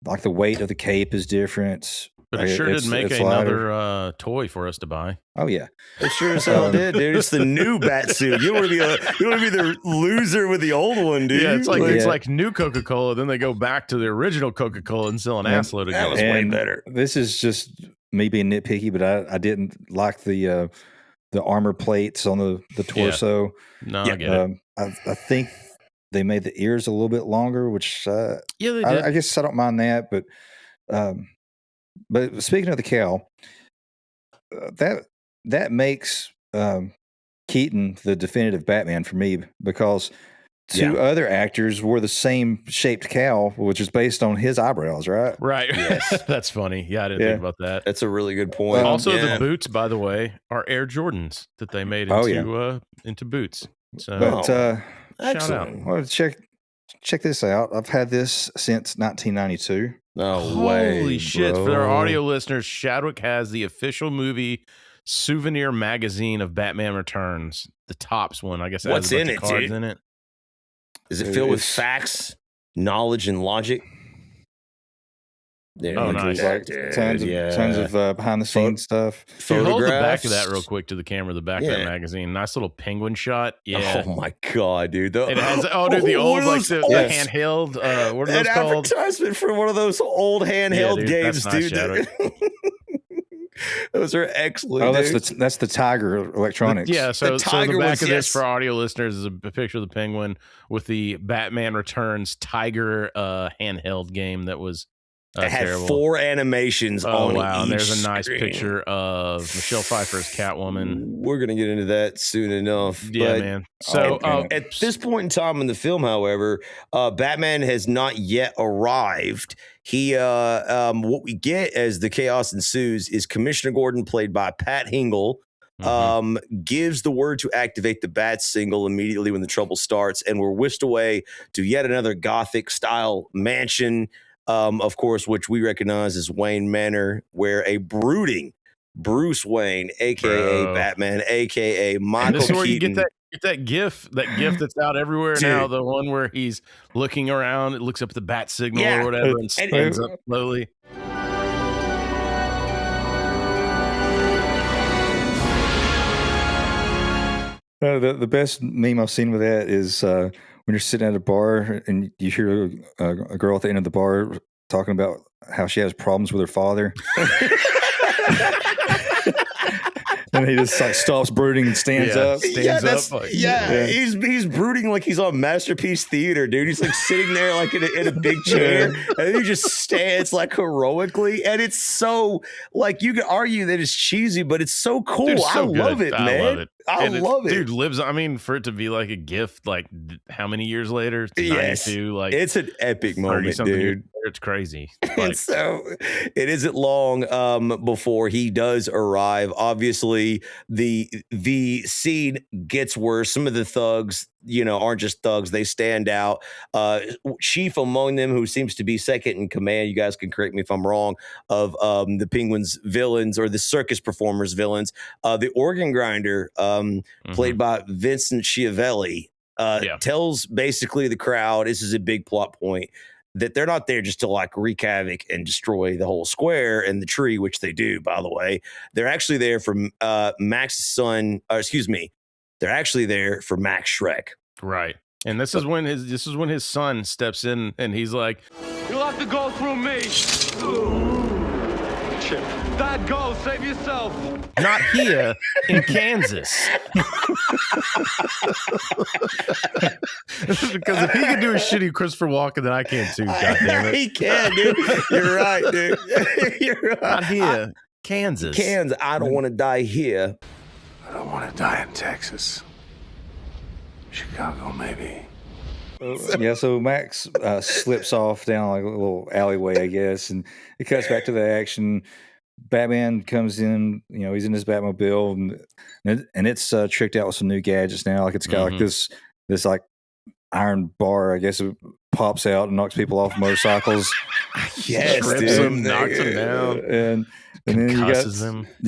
like the weight of the cape is different. But it sure did make another toy for us to buy. Oh yeah, it sure as hell did, dude. It's the new bat suit. You don't want to be the loser with the old one, dude. Yeah, it's like new Coca-Cola. Then they go back to the original Coca-Cola and sell an assload again. That was way better. This is just me being nitpicky, but I didn't like the armor plates on the torso. Yeah. No, I get it. I think they made the ears a little bit longer, which they did. I guess I don't mind that, but. But speaking of the cowl, that makes Keaton the definitive Batman for me, because two other actors wore the same shaped cowl, which is based on his eyebrows, right? Right. Yes. That's funny. Yeah, I didn't think about that. That's a really good point. Also, the boots, by the way, are Air Jordans that they made into boots. So, but excellent. Well, check this out. I've had this since 1992. No way. Holy shit. Bro. For our audio listeners, Shadwick has the official movie souvenir magazine of Batman Returns. The Topps one. I guess it what's has a in bunch it, of cards dude? in it. Is it filled with facts, knowledge, and logic? Yeah, oh, nice. Like tons of behind the scenes stuff. Dude, hold the back of that real quick to the camera, the back of that magazine. Nice little penguin shot. Yeah. Oh my God, dude. It has the old like the handheld what are those called? Advertisement for one of those old handheld games, nice, dude. Those are excellent. Oh, that's the Tiger Electronics. Yeah, so the back of this for audio listeners is a picture of the penguin with the Batman Returns Tiger handheld game that was it had terrible. 4 animations on each and there's a nice screen. Picture of Michelle Pfeiffer as Catwoman. We're going to get into that soon enough. Yeah, but man. So at this point in time in the film, however, Batman has not yet arrived. He what we get as the chaos ensues is Commissioner Gordon, played by Pat Hingle, gives the word to activate the bat signal immediately when the trouble starts, and we're whisked away to yet another Gothic style mansion. Of course, which we recognize as Wayne Manor, where a brooding Bruce Wayne, aka Batman, aka Michael Keaton. This is where you get that gif that's out everywhere now. The one where he's looking around, it looks up at the bat signal or whatever, and stands up slowly. The best meme I've seen with that is when you're sitting at a bar and you hear a girl at the end of the bar talking about how she has problems with her father. And he just like stops brooding and stands up. He's brooding like he's on Masterpiece Theater, dude. He's like sitting there like in a big chair, and he just stands like heroically. And it's so like you could argue that it's cheesy, but it's so cool. Dude, it's so I love good. it, man. I love it, dude. Lives. I mean, for it to be like a gift, like how many years later? Yes, 92, like it's an epic moment, dude. It's crazy. Like, so it isn't long before he does arrive. Obviously, the scene gets worse. Some of the thugs, aren't just thugs. They stand out. Chief among them, who seems to be second in command, you guys can correct me if I'm wrong, of the Penguins villains or the circus performers villains. The organ grinder, played by Vincent Schiavelli, tells basically the crowd, this is a big plot point, that they're not there just to like wreak havoc and destroy the whole square and the tree, which they do, by the way. They're actually there for Max's son. They're actually there for Max Shreck. Right. And this is when his son steps in and he's like, "You'll have to go through me." Chip, Dad, go save yourself. Not here in Kansas. Because if he can do a shitty Christopher Walken, then I can too. Goddammit. He can, dude. You're right, dude. You're right. Not here, Kansas. I don't want to die here. I don't want to die in Texas. Chicago, maybe. Yeah, so Max slips off down like a little alleyway, I guess, and it cuts back to the action. Batman comes in, he's in his Batmobile, and it's tricked out with some new gadgets now. Like it's got like this like iron bar, I guess it pops out and knocks people off motorcycles. Yes, strips them, knocks them down, and then you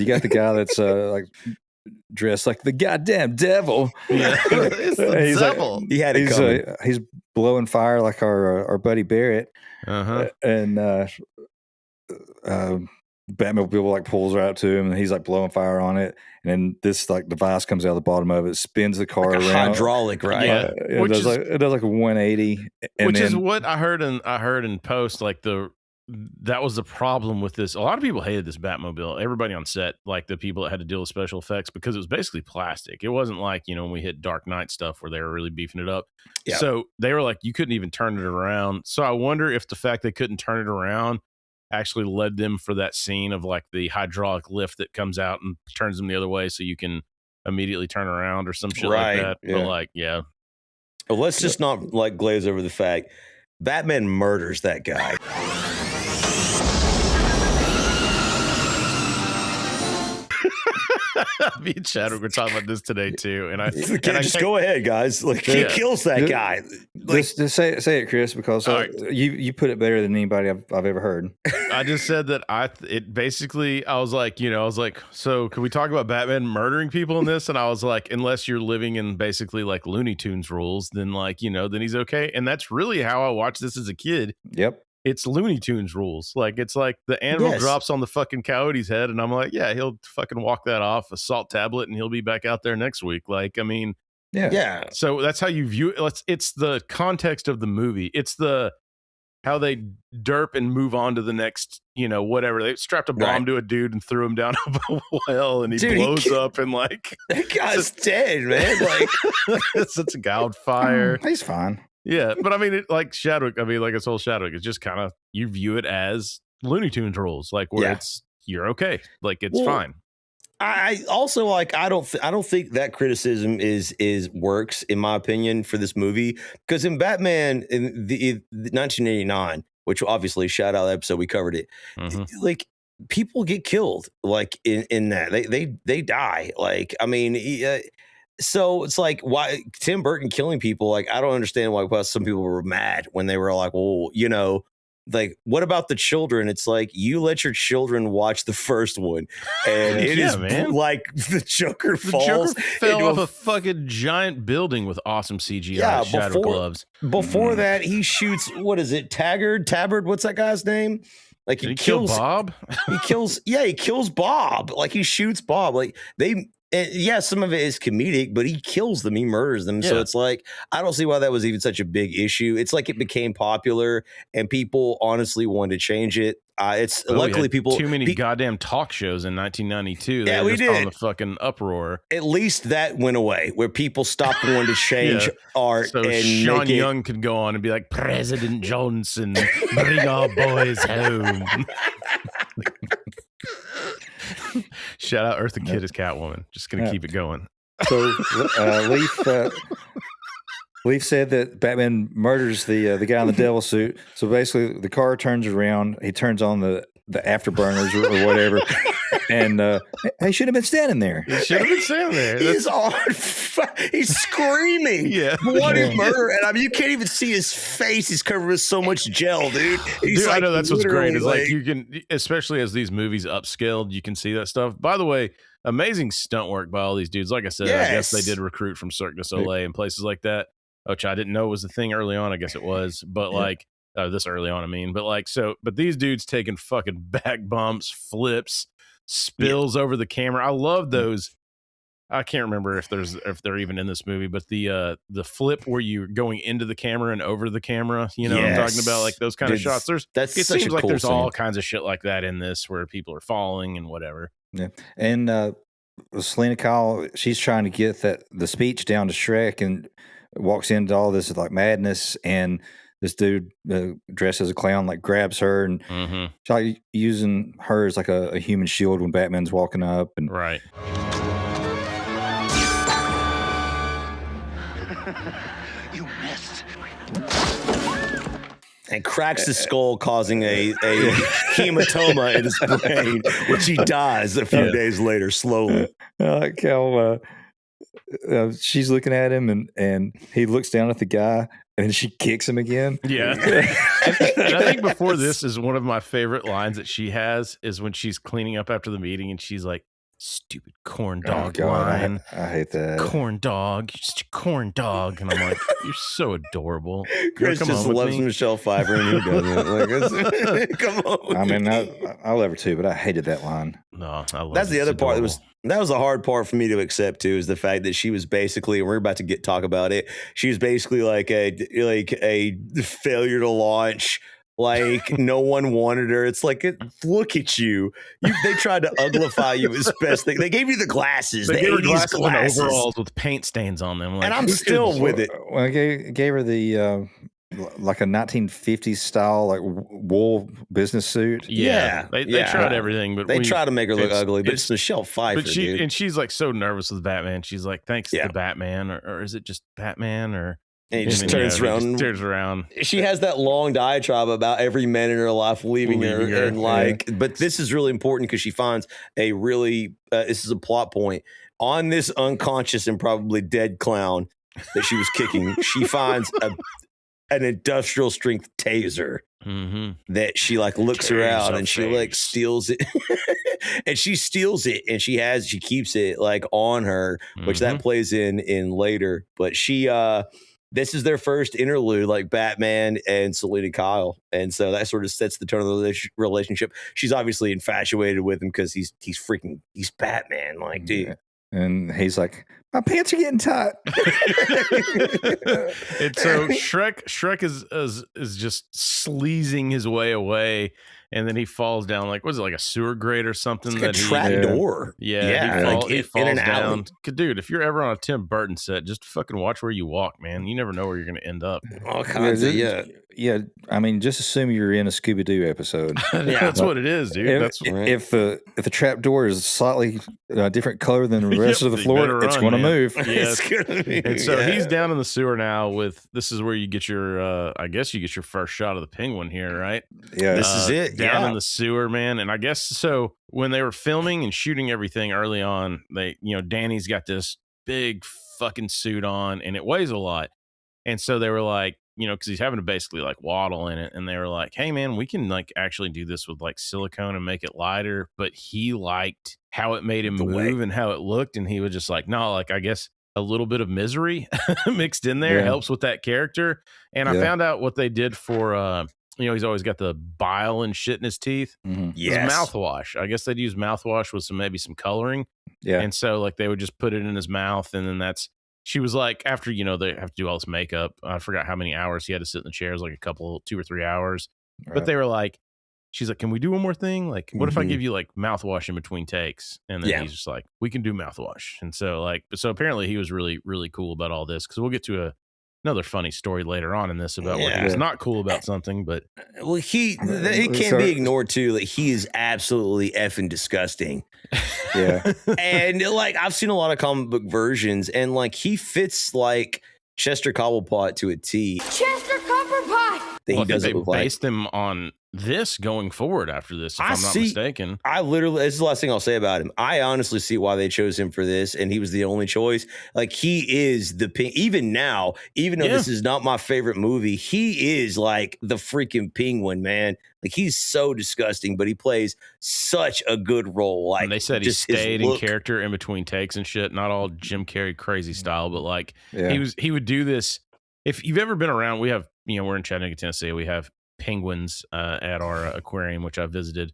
got the guy that's like dressed like the goddamn devil. Yeah, it's the devil. He had it coming. He's blowing fire like our buddy Barrett, and Batmobile like pulls right up to him, and he's like blowing fire on it, and then this like device comes out of the bottom of it, spins the car like around, hydraulic, right? Yeah, it does like a 180, which is what I heard in post. Like that was the problem with this. A lot of people hated this Batmobile. Everybody on set, like the people that had to deal with special effects, because it was basically plastic. It wasn't like, when we hit Dark Knight stuff where they were really beefing it up. Yeah. So they were like, you couldn't even turn it around. So I wonder if the fact they couldn't turn it around actually led them for that scene of like the hydraulic lift that comes out and turns them the other way so you can immediately turn around or some shit like that. Yeah. But like, yeah. Well, let's just not like glaze over the fact Batman murders that guy. Me and Chadwick were talking about this today too, and I go ahead, guys. Like he kills that guy. Like, just say it, Chris, because you put it better than anybody I've ever heard. I just said that I was like, so can we talk about Batman murdering people in this? And I was like, unless you're living in basically like Looney Tunes rules, then like then he's okay. And that's really how I watched this as a kid. Yep. It's Looney Tunes rules. Like, it's like the animal drops on the fucking coyote's head, and I'm like, yeah, he'll fucking walk that off, a salt tablet, and he'll be back out there next week. Like, I mean, yeah. So that's how you view it. It's the context of the movie. It's how they derp and move on to the next, whatever. They strapped a bomb to a dude and threw him down a well, and he blows up, and like that guy's dead, man. Like it's a guy on fire. He's fine. Yeah, but I mean, like Chadwick, like it's old Chadwick. It's just kind of, you view it as Looney Tunes rules, like where you're okay, like it's fine. I also like I don't think that criticism is works in my opinion for this movie, because in Batman in the 1989, which obviously shout out episode we covered it, like people get killed like in that they die, like I mean. So it's like, why Tim Burton killing people? Like, I don't understand why some people were mad when they were like, well, like, what about the children? It's like, you let your children watch the first one, and it is like the Joker falls. The Joker fell off a fucking giant building with awesome CGI. Shadow gloves. Before that, he shoots, what is it? Tabbert? What's that guy's name? Like he kills Bob. He kills Bob. Like he shoots Bob. Like some of it is comedic, but he kills them, he murders them. So it's like, I don't see why that was even such a big issue. It's like it became popular and people honestly wanted to change it. It's luckily people too many goddamn talk shows in 1992. Yeah, we did on the fucking uproar. At least that went away, where people stopped wanting to change art. So and Sean Young could go on and be like, President Johnson, bring our boys home. Shout out Eartha Kitt as Catwoman. Just gonna keep it going. So Leaf said that Batman murders the guy in the devil suit. So basically, the car turns around. He turns on the afterburners or whatever, and he should have been standing there. He should have been standing there. He's on. He's screaming. Yeah, bloody murder, and I mean, you can't even see his face. He's covered with so much gel, dude. He's I know that's what's great. Is like you can, especially as these movies upscaled, you can see that stuff. By the way, amazing stunt work by all these dudes. Like I said, I guess they did recruit from Cirque du Soleil and places like that, which I didn't know was the thing early on. I guess it was, but like this early on, I mean, but like but these dudes taking fucking back bumps, flips, spills over the camera. I love those. I can't remember if they're even in this movie, but the flip where you're going into the camera and over the camera, you know what I'm talking about, like those kind of shots. It seems like there's all kinds of shit like that in this where people are falling and whatever. Yeah, and Selina Kyle, she's trying to get the speech down to Shrek and walks into all this like madness, and this dude dressed as a clown like grabs her and she's like using her as like a human shield when Batman's walking up and right. You missed. And cracks his skull, causing a hematoma in his brain, which he dies a few days later, slowly. I like how she's looking at him, and he looks down at the guy, and then she kicks him again. Yeah. And I think before this is one of my favorite lines that she has is when she's cleaning up after the meeting, and she's like, stupid corn dog line. I hate that. Corn dog. You're just a corn dog. And I'm like, you're so adorable. Chris just loves Michelle Pfeiffer and he doesn't. Like, come on. I mean, I love her too, but I hated that line. No, I love That's the other part that was the hard part for me to accept too, is the fact that she was basically, and we're about to talk about it, she was basically like a failure to launch. Like no one wanted her. It's like, look at you. They tried to uglify you as best they gave you the glasses, they the gave 80s glasses. And overalls with paint stains on them. Like, and I'm still with it. Well, I gave her the like a 1950s style like wool business suit. Yeah. They tried everything, but they try to make her look ugly. But it's Michelle Pfeiffer, dude. And she's like so nervous with Batman. She's like, thanks to Batman, or is it just Batman, or? And he just turns around. She has that long diatribe about every man in her life leaving her. And but this is really important because she finds a really, this is a plot point. On this unconscious and probably dead clown that she was kicking, she finds an industrial strength taser that she like looks around and she like steals it. And she steals it and she keeps it like on her, which that plays in later. But this is their first interlude, like Batman and Selina Kyle. And so that sort of sets the tone of the relationship. She's obviously infatuated with him because he's Batman. Like, dude. And he's like, my pants are getting tight. And so Shrek is just sleazing his way away. And then he falls down, like, was it like a sewer grate or something? It's like a trap door. Yeah. He falls down. Dude, if you're ever on a Tim Burton set, just fucking watch where you walk, man. You never know where you're going to end up. All kinds of, Yeah, I mean, just assume you're in a Scooby-Doo episode. That's what it is, dude. If the trap door is slightly different color than the rest of the floor, it's going to move. Yes. And so he's down in the sewer now this is where you get your, I guess you get your first shot of the penguin here, right? Yeah. This is it. Down in the sewer, man. And I guess so when they were filming and shooting everything early on, Danny's got this big fucking suit on and it weighs a lot. And so they were like, because he's having to basically like waddle in it. And they were like, hey man, we can like actually do this with like silicone and make it lighter. But he liked how it made him move and how it looked. And he was just like, no, like, I guess a little bit of misery mixed in there helps with that character. And I found out what they did for, he's always got the bile and shit in his teeth. Yes. Mouthwash. I guess they'd use mouthwash with maybe some coloring. Yeah. And so like they would just put it in his mouth, and then she was like, after, you know, they have to do all this makeup. I forgot how many hours he had to sit in the chairs, like 2 or 3 hours. Right. But they were like, she's like, can we do one more thing? Like, what if I give you like mouthwash in between takes? And then he's just like, we can do mouthwash. And so apparently he was really, really cool about all this, because we'll get to another funny story later on in this about where he was not cool about something. But it can't be ignored too. Like, he is absolutely effing disgusting. Yeah. And like, I've seen a lot of comic book versions, and like, he fits like Chester Cobblepot to a T. Chester Copperpot! He doesn't they look like. based him on this going forward after this, if I'm not mistaken. This is the last thing I'll say about him. I honestly see why they chose him for this, and he was the only choice. Like, he is even now, even though this is not my favorite movie, he is like the freaking Penguin, man. Like, he's so disgusting, but he plays such a good role. Like, and they said he stayed in character in between takes and shit, not all Jim Carrey crazy style, but like he would do this. If you've ever been around, we have, you know, we're in Chattanooga, Tennessee. We have penguins at our aquarium, which I visited,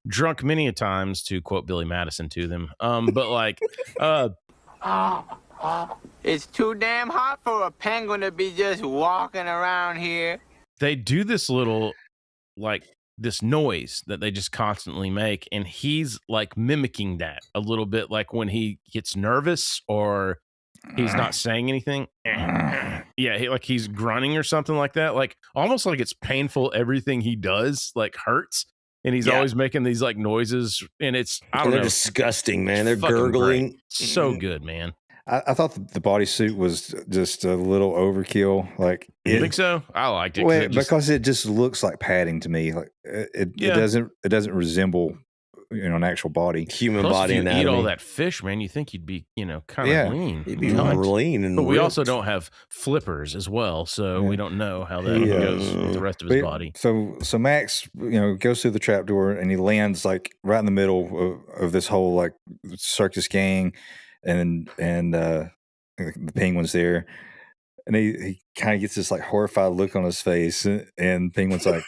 drunk many a times, to quote Billy Madison to them. But like, it's too damn hot for a penguin to be just walking around here. They do this little, like, this noise that they just constantly make, and he's like mimicking that a little bit, like when he gets nervous or he's not saying anything. He's grunting or something like that, like almost like it's painful. Everything he does like hurts, and he's always making these like noises, and they're disgusting, man. They're gurgling. Great. So good, man. I thought the bodysuit was just a little overkill. Like, you think so? I liked it, because it just looks like padding to me. Like it doesn't resemble, you know, an actual body, human Plus, body. If you anatomy. eat all that fish, man, you think you'd be, you know, kind of lean. You'd be lean, but we also don't have flippers as well, so we don't know how that goes with the rest of his body. So Max, you know, goes through the trapdoor and he lands like right in the middle of this whole like circus gang, and the Penguin's there, and he kind of gets this like horrified look on his face, and Penguin's like,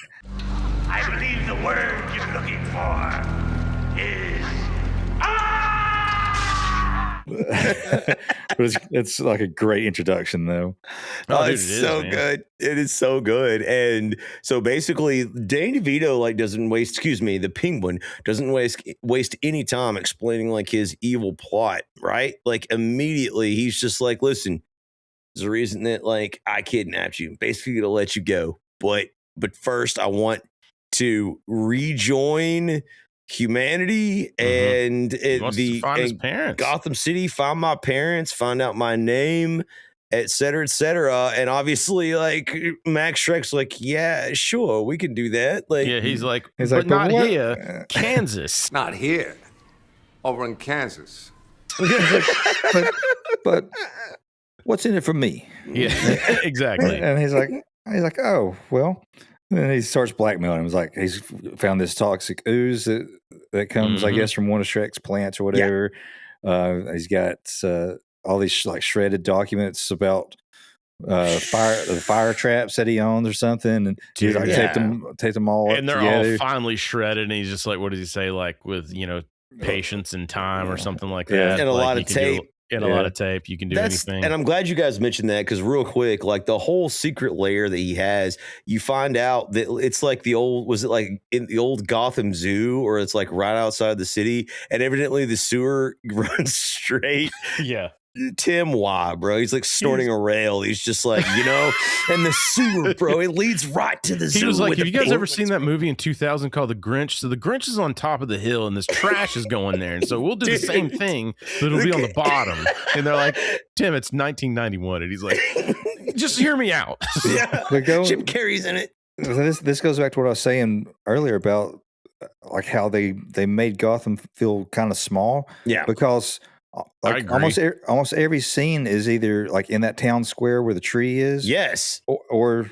I believe the word you're looking for is but it's like a great introduction though. It's so good. It is so good. And so basically Danny DeVito the Penguin doesn't waste any time explaining like his evil plot, right? Like, immediately he's just like, listen, there's a reason that like I kidnapped you, basically to let you go, but first I want to rejoin humanity and find his parents. Gotham City, find my parents, find out my name, et cetera, and obviously like Max Shreck's like, yeah, sure, we can do that. Like, he's like, but not here, Kansas. Not here, over in Kansas. but what's in it for me? Yeah, exactly. And he's like, oh well. And he starts blackmailing him. He's like, he's found this toxic ooze that comes, I guess, from one of Shrek's plants or whatever. Yeah. He's got all these like shredded documents about fire traps that he owns or something, and he's like, take them all, and they're together. all finely shredded. And he's just like, what does he say? Like, with, you know, patience and time or something like that, and a like lot of tape. A lot of tape, you can do anything. And I'm glad you guys mentioned that, because real quick, like the whole secret lair that he has, you find out that it's like was it like in the old Gotham Zoo, or it's like right outside the city, and evidently the sewer runs straight. Yeah. Tim, why, bro? He's like snorting a rail. He's just like, you know, and the sewer, bro, it leads right to the zoo. He was like, have you guys ever seen that movie in 2000 called The Grinch? So the Grinch is on top of the hill and this trash is going there. And so we'll do the same thing, but it'll be on the bottom. And they're like, Tim, it's 1991. And he's like, just hear me out. Yeah. Jim Carrey's in it. This goes back to what I was saying earlier about like how they made Gotham feel kind of small. Yeah. Because like almost every scene is either like in that town square where the tree is, yes, or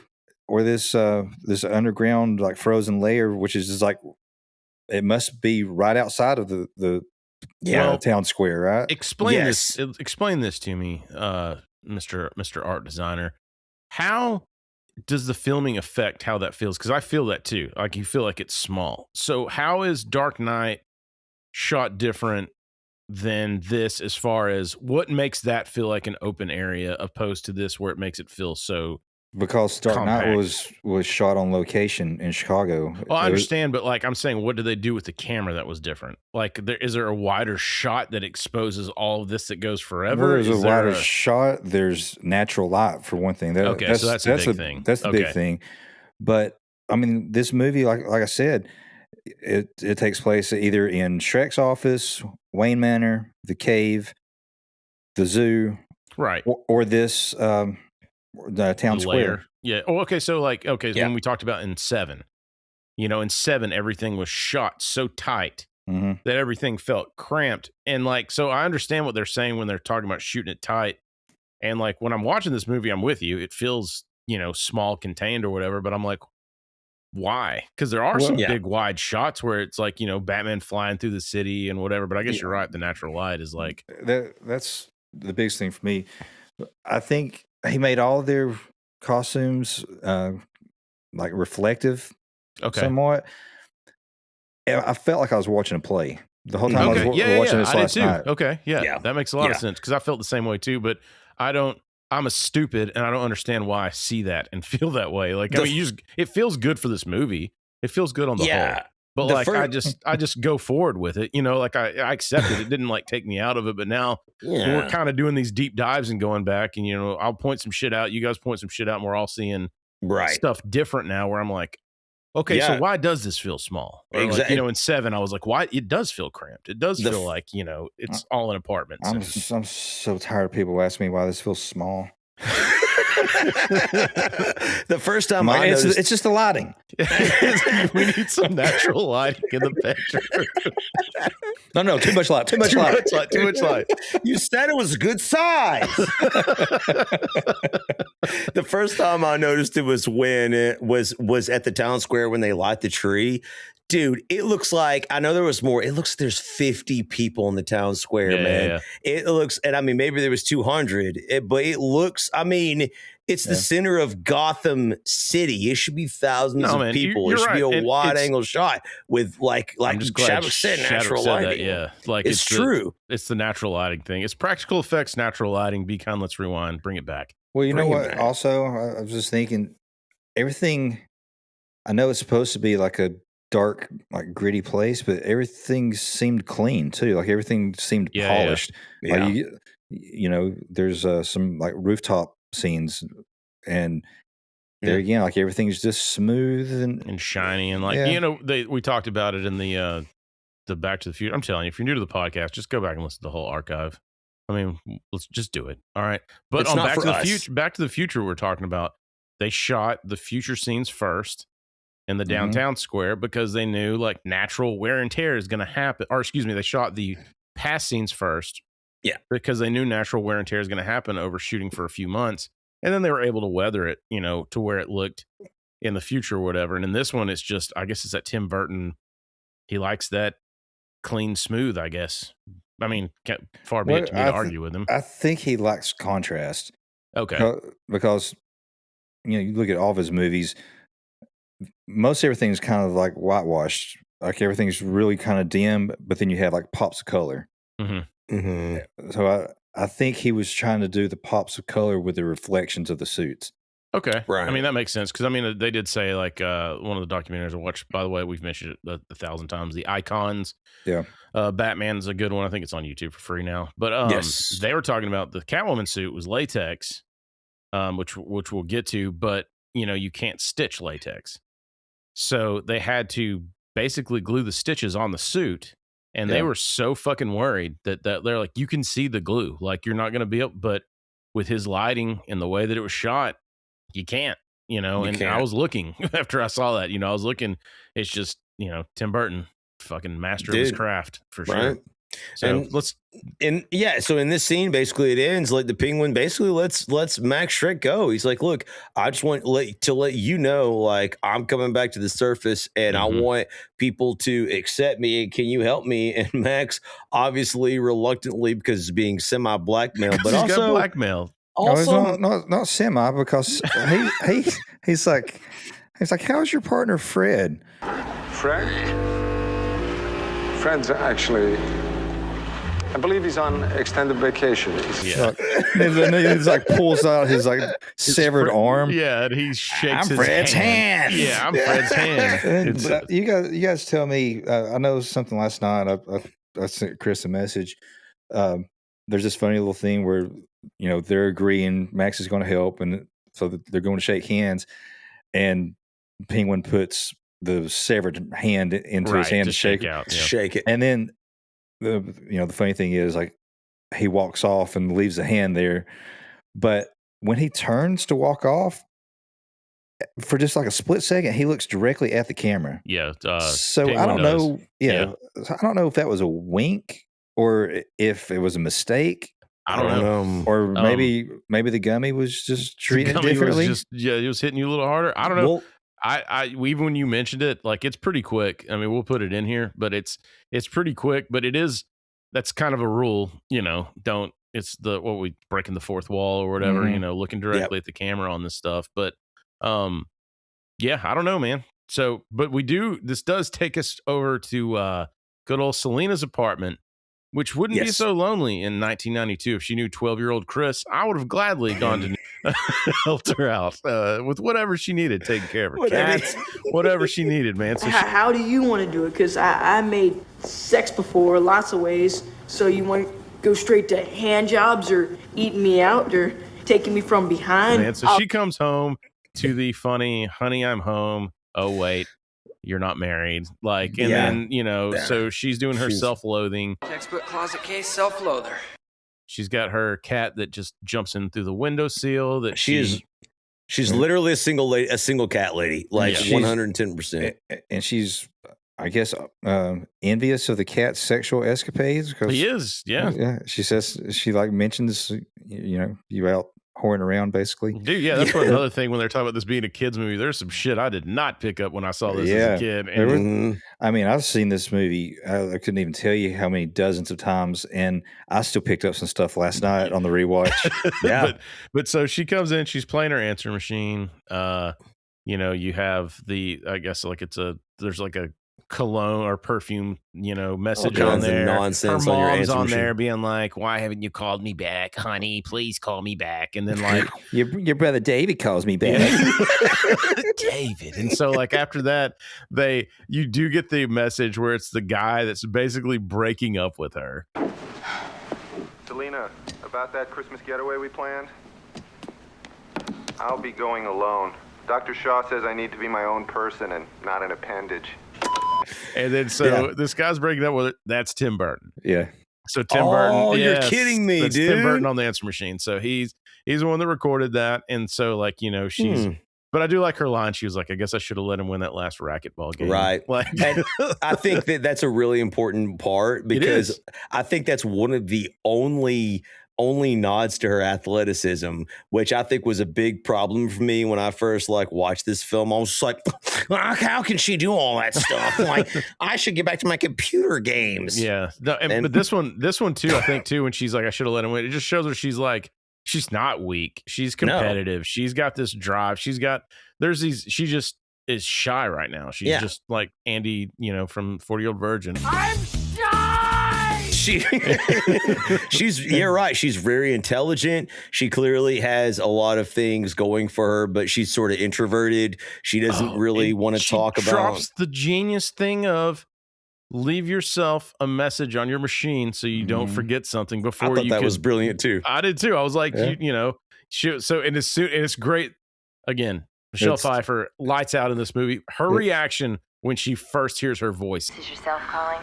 this underground like frozen lair, which is just like it must be right outside of the town square, right? Explain this to me, Mr. Art Designer. How does the filming affect how that feels? Because I feel that too. Like, you feel like it's small. So how is Dark Knight shot different than this as far as what makes that feel like an open area opposed to this where it makes it feel so Because Dark Knight compact. was shot on location in Chicago. Well, I understand, but like I'm saying, what did they do with the camera that was different? Like, is there a wider shot that exposes all of this that goes forever? Well, there's a wider shot. There's natural light for one thing. Okay, so that's a big thing. That's the big thing. But I mean, this movie, like I said, it takes place either in Shrek's office, Wayne Manor, the cave, the zoo, right, or this the town square. Yeah. Oh, okay. So like, okay, when we talked about in 7, in 7 everything was shot so tight that everything felt cramped, and like, so I understand what they're saying when they're talking about shooting it tight, and like when I'm watching this movie, I'm with you. It feels small, contained, or whatever, but I'm like, why? Because there are some big wide shots where it's like Batman flying through the city and whatever. But I guess you're right. The natural light is like that's the biggest thing for me. I think he made all of their costumes like reflective, somewhat. I felt like I was watching a play the whole time. I was watching this last night. Okay, that makes a lot of sense because I felt the same way too. But I'm a stupid, and I don't understand why I see that and feel that way. Like, I mean, it feels good for this movie. It feels good on the whole. But like, I just go forward with it. Like I accept it. It didn't like take me out of it. But now we're kind of doing these deep dives and going back, and I'll point some shit out. You guys point some shit out, and we're all seeing stuff different now. Where I'm like, okay, so why does this feel small? Or exactly. Like, in 7, I was like, why? It does feel cramped. It does feel like it's all in apartments. I'm so tired of people asking me why this feels small. The first time it's just the lighting. We need some natural lighting in the picture. No, too much light. Too much light. You said it was a good size. The first time I noticed it was when it was at the town square when they light the tree. Dude, it looks like, I know there was more. It looks like there's 50 people in the town square, man. Yeah. It looks, and I mean, maybe there was 200, but it looks, I mean, it's the center of Gotham City. It should be thousands of people. It should be a wide angle shot with like Shabbat said, natural lighting. Like it's true. It's the natural lighting thing. It's practical effects, natural lighting. Be kind, let's rewind, bring it back. Well, you know what? Also, I was just thinking, everything, I know it's supposed to be like a dark, like gritty place, but everything seemed clean too. Like everything seemed polished. Yeah. Like there's some like rooftop scenes, and there again, like everything's just smooth and shiny, and like we talked about it in the Back to the Future. I'm telling you, if you're new to the podcast, just go back and listen to the whole archive. I mean, let's just do it. All right, but on Back to the Future, we're talking about they shot the future scenes first in the downtown square because they knew like natural wear and tear is going to happen. Or excuse me, they shot the past scenes first. Yeah. Because they knew natural wear and tear is going to happen over shooting for a few months. And then they were able to weather it, to where it looked in the future or whatever. And in this one, it's just, I guess it's that Tim Burton. He likes that clean, smooth, I guess. I mean, far be it to me to argue with him. I think he likes contrast. Okay. Because, you look at all of his movies, most everything's kind of like whitewashed. Like everything's really kind of dim, but then you have like pops of color. So I think he was trying to do the pops of color with the reflections of the suits. Okay. Right. I mean, that makes sense. Because, I mean, they did say, like, one of the documentaries I watched, by the way, we've mentioned it 1,000 times, the Icons. Yeah. Batman's a good one. I think it's on YouTube for free now. But they were talking about the Catwoman suit was latex, which we'll get to. But, you can't stitch latex. So they had to basically glue the stitches on the suit. And they were so fucking worried that they're like, you can see the glue. Like, you're not going to be able, but with his lighting and the way that it was shot, you can't, I was looking after I saw that, I was looking, it's just, Tim Burton, fucking master of his craft for sure. Right. So so in this scene, basically it ends like the Penguin basically lets Max Shreck go. He's like, look, I just want to let you know, like, I'm coming back to the surface and I want people to accept me. And can you help me? And Max, obviously reluctantly, because it's being semi-blackmailed, but he's also got blackmail. Also, not semi, because he's like, how's your partner Fred? Fred's actually I believe he's on extended vacation. Yeah. He's like pulls out his like severed arm. Yeah, and he shakes I'm his Fred's hand. Yeah, I'm Fred's hand. But you guys tell me. I know something last night. I sent Chris a message. There's this funny little thing where they're agreeing Max is going to help, and so they're going to shake hands, and Penguin puts the severed hand into his hand to shake out, shake it, and then the funny thing is like he walks off and leaves the hand there, but when he turns to walk off, for just like a split second, he looks directly at the camera. Yeah. So Penguin I don't does. know. Yeah, I don't know if that was a wink or if it was a mistake. I don't know. Or maybe the gummy was just treated differently. It was hitting you a little harder. I don't know. Well, I even when you mentioned it, like it's pretty quick. I mean, we'll put it in here, but it's pretty quick. But that's kind of a rule, Don't. It's what we breaking the fourth wall or whatever. Mm-hmm. Looking directly at the camera on this stuff. But yeah, I don't know, man. So, but this does take us over to good old Selina's apartment, which wouldn't be so lonely in 1992 if she knew 12-year-old Chris. I would have gladly gone to helped her out with whatever she needed, taking care of her cats, whatever she needed, man. So how do you want to do it? Because I made sex before lots of ways. So you want to go straight to hand jobs or eating me out or taking me from behind? Man, so she comes home to the funny, honey, I'm home. Oh, wait. You're not married. Then, so she's doing her self-loathing. Textbook closet case self-loather. She's got her cat that just jumps in through the windowsill. That she's literally a single cat lady, 110%. And she's, I guess, envious of the cat's sexual escapades. He is, yeah. She says she mentions, you out whoring around, basically. Dude, yeah, that's another thing when they're talking about this being a kid's movie. There's some shit I did not pick up when I saw this as a kid. And I've seen this movie. I couldn't even tell you how many dozens of times, and I still picked up some stuff last night on the rewatch. Yeah. But so she comes in, she's playing her answering machine. You have I guess there's like a cologne or perfume, message on there. Nonsense her on your mom's answer on machine. there being like, "Why haven't you called me back, honey? Please call me back." And then your brother David calls me back. David. And so after that, you do get the message where it's the guy that's basically breaking up with her. Selina, about that Christmas getaway we planned? I'll be going alone. Dr. Shaw says I need to be my own person and not an appendage. And then this guy's breaking up with it. That's Tim Burton. Yeah. So Tim Burton. Oh, you're kidding me, that's dude. Tim Burton on the answer machine. So he's the one that recorded that. And so she's but I do like her line. She was like, I guess I should have let him win that last racquetball game. Right. And I think that's a really important part because I think that's one of the only nods to her athleticism, which I think was a big problem for me when I first watched this film. I was just like, how can she do all that stuff? I should get back to my computer games. Yeah. No, but this one too, I think too, when she's like, I should have let him win. It just shows her she's not weak. She's competitive. No. She's got this drive. She just is shy right now. She's just like Andy, from 40-Year-Old Virgin. I'm shy! You're right. She's very intelligent. She clearly has a lot of things going for her, but she's sort of introverted. She doesn't really want to talk about. She drops the genius thing of leave yourself a message on your machine so you don't forget something before I thought that was brilliant too. I did too. I was like, and it's great. Again, Michelle Pfeiffer lights out in this movie. Her reaction when she first hears her voice. This is yourself calling.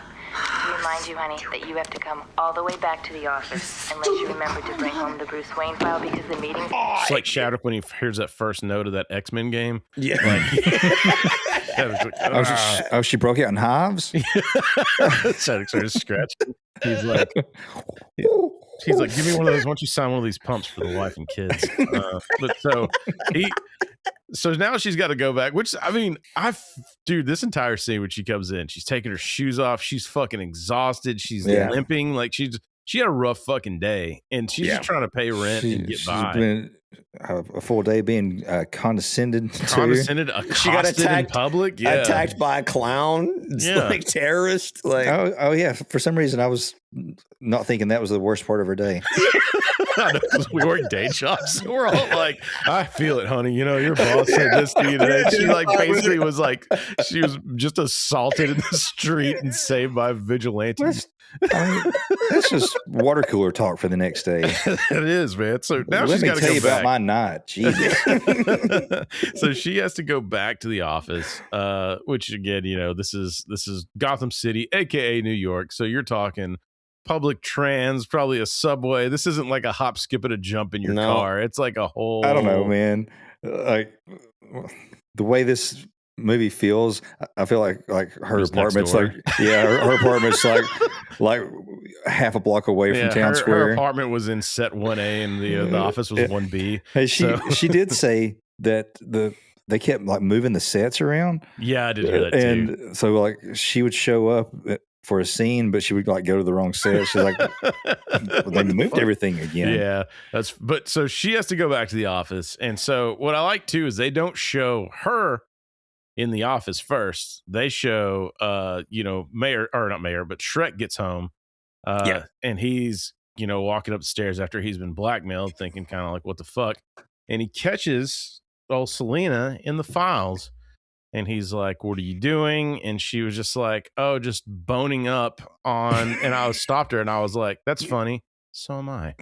To remind you, honey, that you have to come all the way back to the office unless you remember to bring home the Bruce Wayne file because the meeting. It's like Shattuck when he hears that first note of that X-Men game. Yeah. She broke out in hives. Shattuck started scratching. He's like, give me one of those. Why don't you sign one of these pumps for the wife and kids? So now she's got to go back, which dude, this entire scene when she comes in, she's taking her shoes off. She's fucking exhausted. She's limping. She had a rough fucking day and she's just trying to pay rent and get by. a full day being condescended to. Accosted She got attacked in public. Yeah. attacked by a clown. It's like terrorist. Like oh yeah. For some reason, I was not thinking that was the worst part of her day. I know, 'cause we work day jobs. So we're all like, I feel it, honey. You know, your boss said this to you today. She like basically was like, she was just assaulted in the street and saved by vigilantes. That's just water cooler talk for the next day. It is, man. So now Let she's me got to tell go you back. about my night. Jesus. So she has to go back to the office, which again, you know, this is Gotham City, aka New York. So you're talking public trans, probably a subway. This isn't like a hop, skip, and a jump in your car. It's like a whole. I don't know, man. Like the way this movie feels, I feel like her Just next apartment's door. like her apartment's like half a block away from town her square. apartment was in set 1A and the office was 1B. Hey, So- she did say that they kept like moving the sets around. Yeah, I did hear that too. And so like she would show up for a scene, but she would like go to the wrong set. She's like, they moved everything again. Yeah, but so she has to go back to the office. And so what I like too is they don't show her in the office first. They show not Mayor, but Shrek gets home. And he's, walking up the stairs after he's been blackmailed, thinking kind of like, what the fuck? And he catches old Selina in the files. And he's like, what are you doing? And she was just like, oh, just boning up on. And I stopped her and I was like, that's funny. So am I.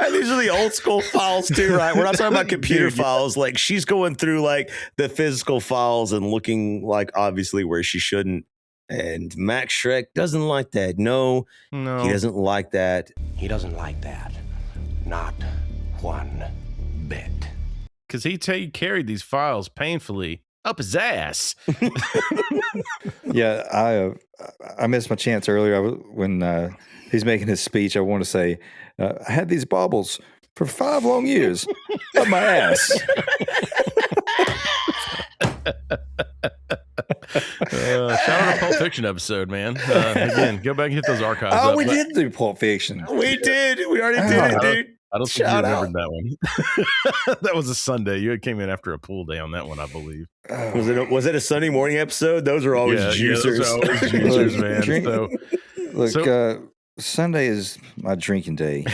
And these are the old school files too, right? We're not talking about computer files. Like she's going through like the physical files and looking like obviously where she shouldn't. And Max Shreck doesn't like that. No, he doesn't like that. He doesn't like that. Not one bit. Because he carried these files painfully up his ass. Yeah, I missed my chance earlier when he's making his speech. I want to say, I had these baubles for 5 long years up my ass. Shout out to Pulp Fiction episode, man. Again, go back and hit those archives. Oh, up. we did do Pulp Fiction. We did. We already did it, dude. I don't think Shout you out. remembered that one. That was a Sunday. You came in after a pool day on that one, I believe. Was it a Sunday morning episode? Those are always juicers. Those are always juicers, man. Sunday is my drinking day.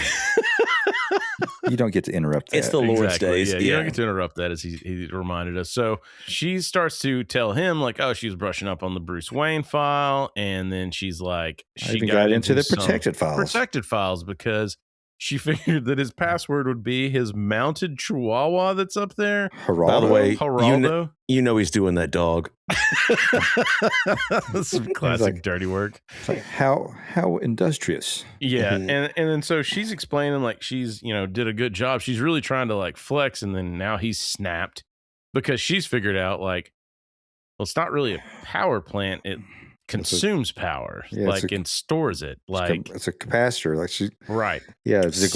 You don't get to interrupt that. It's the Lord's days. Yeah, you don't get to interrupt that, as he reminded us. So she starts to tell him, like, oh, she was brushing up on the Bruce Wayne file. And then she's like, she even got into the protected files. Protected files because she figured that his password would be his mounted chihuahua that's up there. Geraldo. By the way, Geraldo. you know he's doing that dog. That's some classic dirty work. Like, how industrious. Yeah, and then so she's explaining like she's did a good job. She's really trying to like flex, and then now he's snapped because she's figured out like, well, it's not really a power plant. It consumes power, and stores it. Like It's a capacitor. Like she, right? Yeah, it's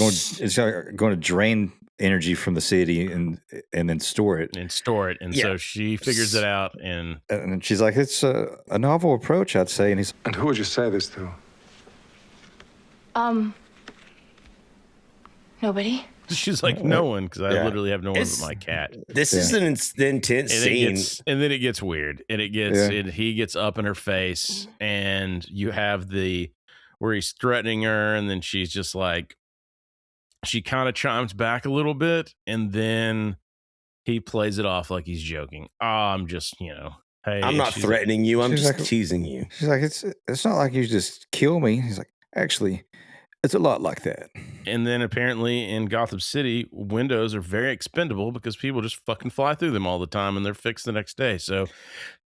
going to drain energy from the city and then store it. And so she figures it out, and she's like, it's a novel approach, I'd say. And And who would you say this to? Nobody. she's like, no one, because I literally have no one but my cat. This is an intense scene. And then it gets weird, and he gets up in her face, and you have where he's threatening her, and then she's just like, she kind of chimes back a little bit, and then he plays it off like he's joking. Oh, I'm just, hey, I'm not threatening you. I'm just teasing you. She's like, it's not like you just kill me. He's like, actually, it's a lot like that. And then apparently in Gotham City, windows are very expendable because people just fucking fly through them all the time, and they're fixed the next day. So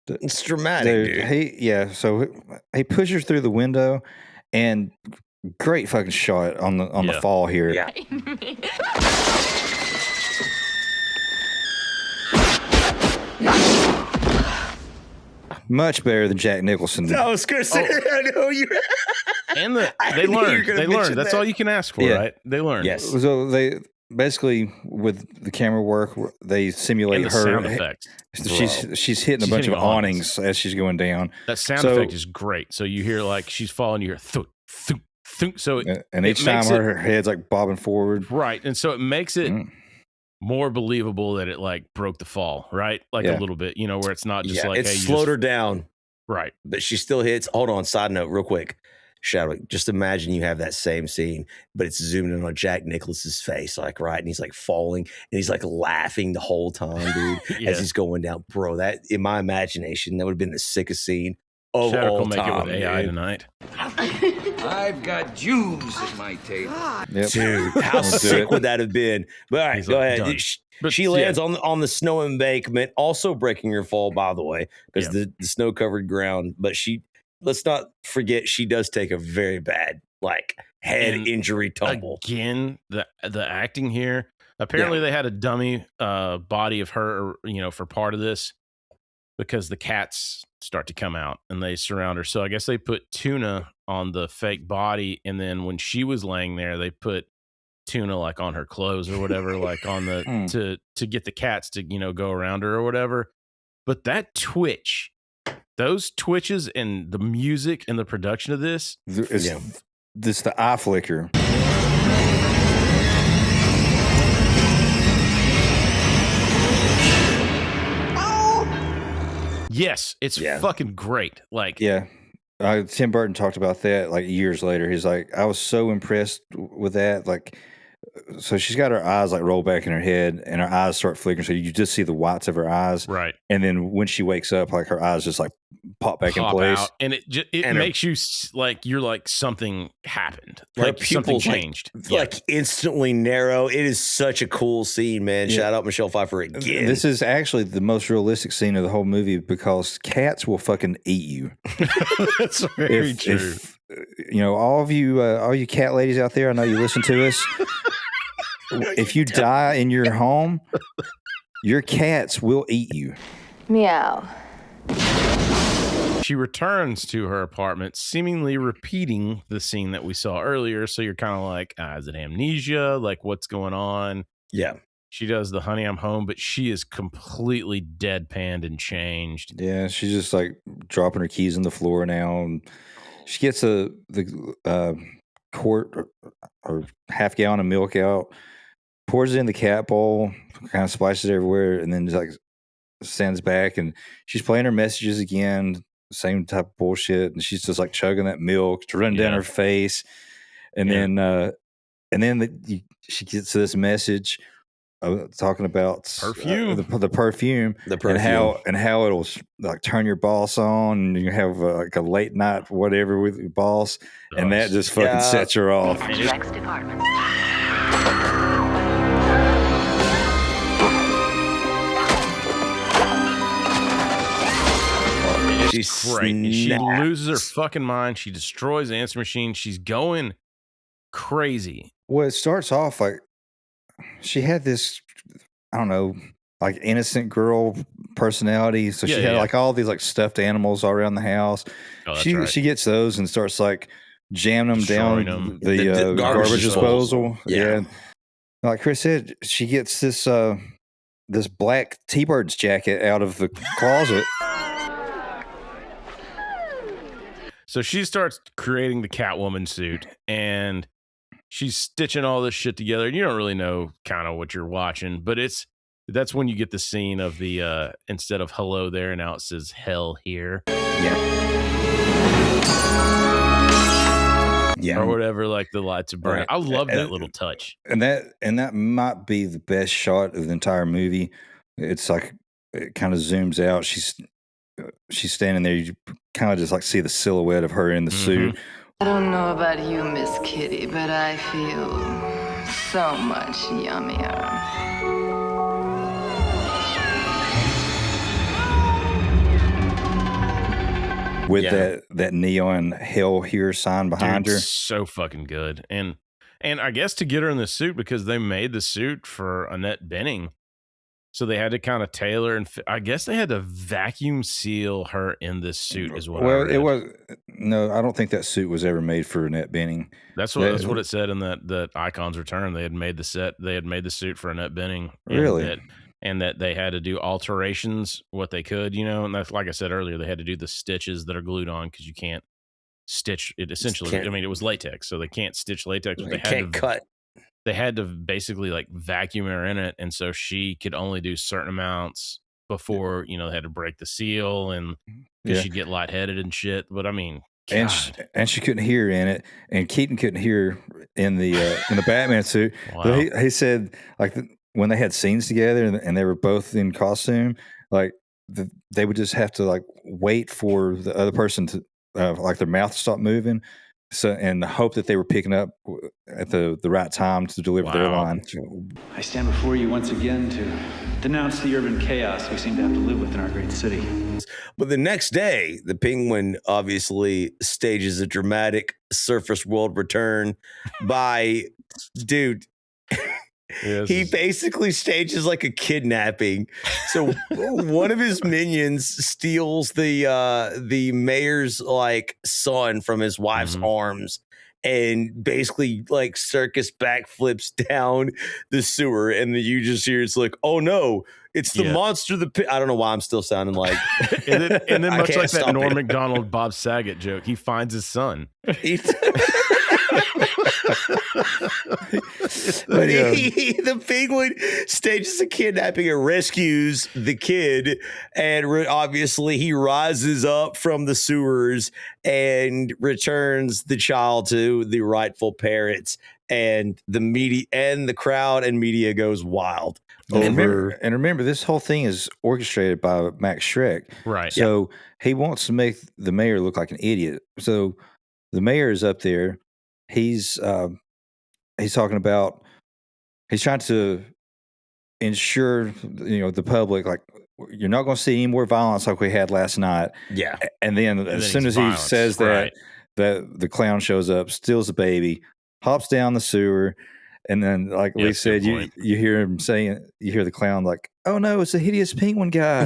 it's dramatic, dude. So he pushes through the window, and great fucking shot on the fall here. Yeah. Much better than Jack Nicholson. I was gonna say, I know you. And they learn. That's all you can ask for, right? They learn. Yes. So they basically, with the camera work, they simulate And the her sound effects. She's hitting a bunch of awnings as she's going down. That sound effect is great. So you hear like she's falling, you hear thud, thud, and each time her head's like bobbing forward, right? And so it makes it more believable that it like broke the fall, right? Like a little bit, where it's not just like it slowed her down, right? But she still hits. Hold on, side note, real quick. Shadowing. Just imagine you have that same scene, but it's zoomed in on Jack Nicklaus's face, like right, and he's like falling, and he's like laughing the whole time, dude, as he's going down. Bro, that in my imagination, that would have been the sickest scene of Shadow all will make time. it with AI tonight. I've got Jews at my table. Dude, how sick would that have been? But all right, go ahead. She lands on the snow embankment, also breaking her fall, by the way, because the snow covered ground. But let's not forget, she does take a very bad head injury tumble. Again, the acting here. Apparently, they had a dummy body of her, for part of this, because the cats start to come out and they surround her. So I guess they put Tuna on the fake body, and then when she was laying there, they put Tuna like on her clothes or whatever, like on the to get the cats to go around her or whatever. But that twitch. Those twitches and the music and the production of this. This the eye flicker. Yes, it's fucking great. Tim Burton talked about that years later. He's like, I was so impressed with that. So she's got her eyes roll back in her head, and her eyes start flickering. So you just see the whites of her eyes, right? And then when she wakes up, her eyes just pop back in place, out, and it makes you you're something happened, something changed, instantly narrow. It is such a cool scene, man. Shout out Michelle Pfeiffer again. This is actually the most realistic scene of the whole movie because cats will fucking eat you. That's very true. All you cat ladies out there, I know you listen to us. If you die in your home, your cats will eat you. Meow. She returns to her apartment, seemingly repeating the scene that we saw earlier. So you're kind of like, is it amnesia? What's going on? Yeah. She does the honey, I'm home, but she is completely deadpanned and changed. Yeah, she's just dropping her keys on the floor now. And she gets the quart or half gallon of milk out, pours it in the cat bowl, kind of splashes it everywhere, and then just stands back, and she's playing her messages again, same type of bullshit, and she's just chugging that milk to run down her face, and then she gets this message talking about perfume, the perfume, and how it'll turn your boss on, and you have a late night whatever with your boss, and that just fucking sets her off. Shrek's department. She's great. And she loses her fucking mind. She destroys the answer machine. She's going crazy. Well, it starts off she had this, I don't know, innocent girl personality. So she had all these stuffed animals all around the house. Oh, she gets those and starts jamming them Destroying down them. the garbage disposal. Yeah. Like Chris said, she gets this this black T-Birds jacket out of the closet. So she starts creating the Catwoman suit, and she's stitching all this shit together. And you don't really know kind of what you're watching, but that's when you get the scene of the instead of hello there, and now it says hell here. Yeah. Or whatever, the lights are burning. I love that little touch. And that might be the best shot of the entire movie. It's it kind of zooms out. She's standing there. You kind of just see the silhouette of her in the suit. I don't know about you, Miss Kitty, but I feel so much yummier. With that neon hell here sign behind her. So fucking good. And I guess to get her in the suit, because they made the suit for Annette Bening. So they had to kind of tailor, and I guess they had to vacuum seal her in this suit as well. Well, I don't think that suit was ever made for Annette Bening. That's what it said in that Icon's Return. They had made the suit for Annette Bening. Really? And that they had to do alterations what they could, and that's, like I said earlier, they had to do the stitches that are glued on because you can't stitch it. Essentially, I mean, it was latex, so they can't stitch latex. But They can't cut. They had to basically like vacuum her in it, and so she could only do certain amounts before they had to break the seal, and because she'd get lightheaded and shit. But I mean, and she couldn't hear in it, and Keaton couldn't hear in the Batman suit. Wow. But he said like when they had scenes together and they were both in costume, like they would just have to like wait for the other person to like their mouth to stop moving. So, and hope that they were picking up at the right time to deliver their line. I stand before you once again to denounce the urban chaos we seem to have to live with in our great city. But the next day, the Penguin obviously stages a dramatic surface world return by, dude. He basically stages like a kidnapping. So one of his minions steals the mayor's like son from his wife's arms and basically like circus backflips down the sewer, and then you just hear it's like, oh no, it's the monster. I don't know why I'm still sounding like. and then much like that Norm Macdonald Bob Saget joke, he finds his son. But the Penguin stages a kidnapping and rescues the kid, and obviously he rises up from the sewers and returns the child to the rightful parents, and the media and the crowd and media goes wild. And remember, this whole thing is orchestrated by Max Shreck. Right. So he wants to make the mayor look like an idiot. So the mayor is up there. He's talking about, he's trying to ensure, the public, like, you're not going to see any more violence like we had last night. Yeah. And then as soon as he says that, that the clown shows up, steals the baby, hops down the sewer. And then, like Lee said, you hear him saying, you hear the clown like, "Oh no, it's a hideous penguin guy."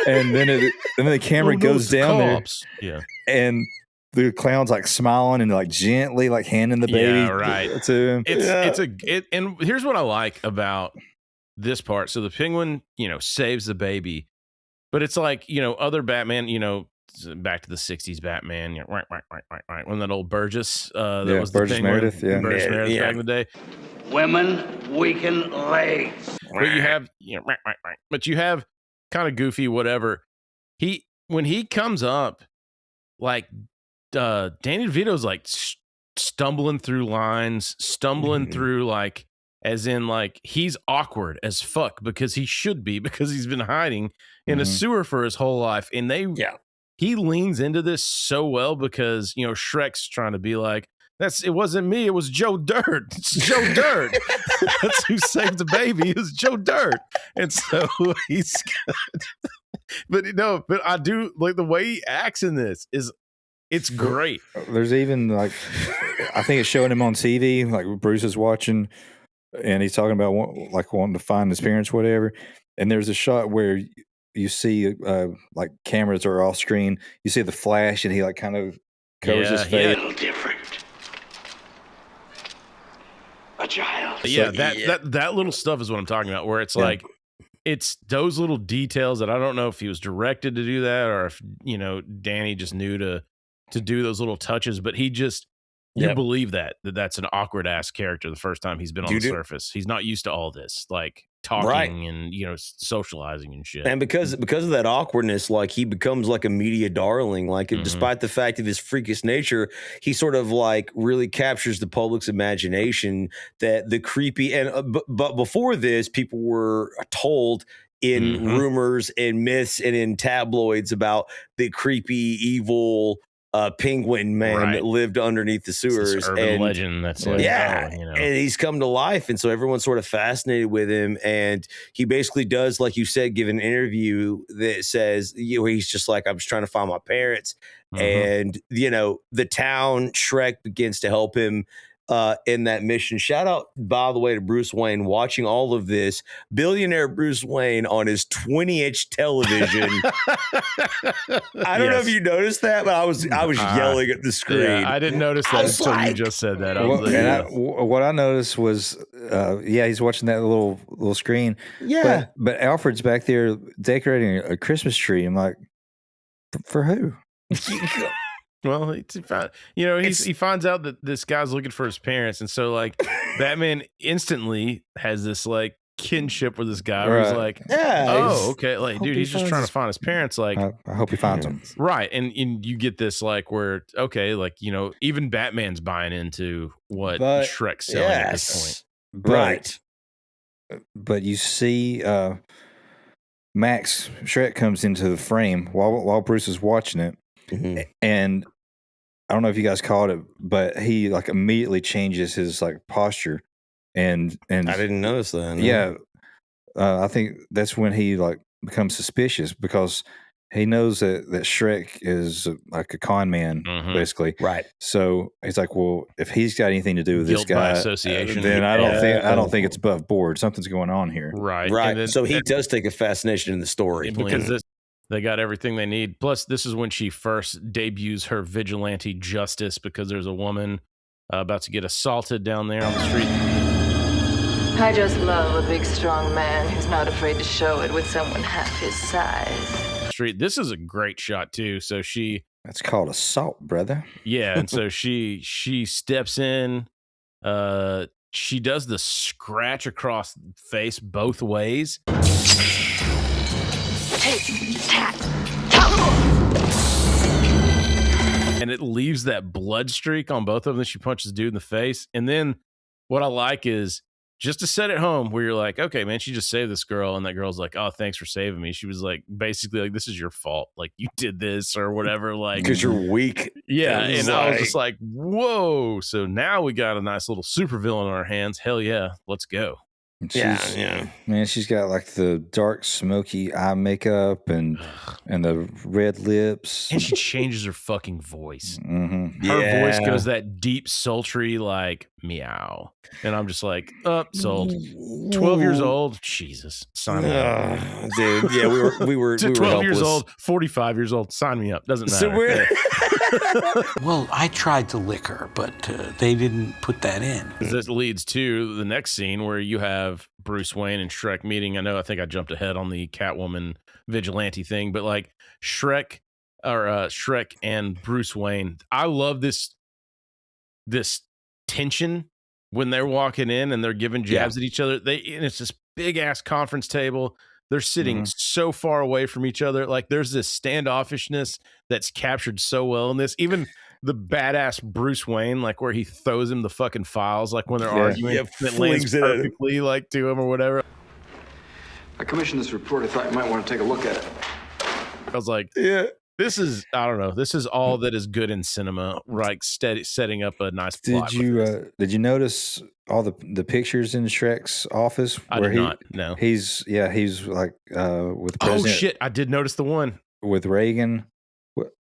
And then the camera goes down there, and the clown's like smiling and like gently like handing the baby to him. And here's what I like about this part. So the penguin, saves the baby, but it's like other Batman, back to the 60s Batman, right, when that old Burgess, that was Burgess the penguin, Meredith, Burgess Meredith back in the day. Women weaken legs. But you have, but you have kind of Goofy, whatever. When he comes up, like Danny DeVito's like stumbling through lines, through like, as in like he's awkward as fuck because he should be, because he's been hiding in a sewer for his whole life, and he leans into this so well because Shrek's trying to be like, it wasn't me, it was Joe Dirt. It's Joe Dirt. That's who saved the baby. It was Joe Dirt. And so he's good. But I do like the way he acts in this it's great. There's even like, I think it's showing him on TV, like Bruce is watching and he's talking about like wanting to find his parents, whatever. And there's a shot where you see like cameras are off screen. You see the flash and he like kind of covers his face. A little different. A child. Yeah, that little stuff is what I'm talking about, where it's like, it's those little details that I don't know if he was directed to do that or if, Danny just knew to do those little touches, but he just, you believe that's an awkward ass character the first time he's been on the surface. He's not used to all this, like talking and, socializing and shit. And because of that awkwardness, like he becomes like a media darling, like despite the fact of his freakish nature, he sort of like really captures the public's imagination, that the creepy but before this, people were told in rumors and myths and in tabloids about the creepy, evil penguin man that lived underneath the sewers. This urban legend that's like, and he's come to life, and so everyone's sort of fascinated with him, and he basically does, like you said, give an interview that says, where he's just like, I'm just trying to find my parents, and the town Shrek begins to help him in that mission. Shout out, by the way, to Bruce Wayne watching all of this. Billionaire Bruce Wayne on his 20-inch television. I don't know if you noticed that, but I was yelling at the screen. Yeah, I didn't notice that until you just said that. What I noticed was, he's watching that little screen. Yeah, but Alfred's back there decorating a Christmas tree. I'm like, for who? Well, he finds out that this guy's looking for his parents, and so like Batman instantly has this like kinship with this guy where he's like, oh, okay, like dude, he's just trying to find his parents. Like, I hope he finds them. Right, and you get this like where okay, like even Batman's buying into what Shrek's selling at this point. Right. But you see, Max Shreck comes into the frame while Bruce is watching it, and I don't know if you guys caught it, but he like immediately changes his like posture, and I didn't notice that. No. Yeah, I think that's when he like becomes suspicious because he knows that Shrek is like a con man, basically. Right. So he's like, well, if he's got anything to do with Guilt this guy, by association. then I don't think it's above board. Something's going on here. Right. Right. And then, so he does take a fascination in the story because they got everything they need. Plus, this is when she first debuts her vigilante justice because there's a woman about to get assaulted down there on the street. I just love a big, strong man who's not afraid to show it with someone half his size. Street. This is a great shot too. So that's called assault, brother. Yeah, and so she steps in. She does the scratch across the face both ways. And it leaves that blood streak on both of them. She punches the dude in the face. And then what I like is just to set it home where you're like, okay, man, she just saved this girl. And that girl's like, oh, thanks for saving me. She was like, basically like, this is your fault. Like you did this or whatever. Like, because you're weak. Yeah. And I was just like, whoa. So now we got a nice little supervillain on our hands. Hell yeah. Let's go. Yeah. Man, she's got like the dark, smoky eye makeup and the red lips, and she changes her fucking voice. Mm-hmm. Her voice goes that deep, sultry, like meow, and I'm just like, sold. 12 years old, Jesus, sign me up, dude. Yeah, we were 12 years old, 45 years old. Sign me up. Doesn't matter. Well, I tried to lick her, but they didn't put that in. This leads to the next scene where you have Bruce Wayne and Shrek meeting. I think I jumped ahead on the Catwoman vigilante thing, but like Shrek and Bruce Wayne, I love this tension when they're walking in and they're giving jabs at each other. And it's this big ass conference table. They're sitting so far away from each other. Like there's this standoffishness that's captured so well in this. Even the badass Bruce Wayne, like where he throws him the fucking files, like when they're arguing, it lands perfectly like to him or whatever. I commissioned this report. I thought you might want to take a look at it. I was like, this is, I don't know. This is all that is good in cinema, like setting up a nice plot. Did you notice all the pictures in Shrek's office? I did not. No. He's like with the president. Oh shit! I did notice the one with Reagan.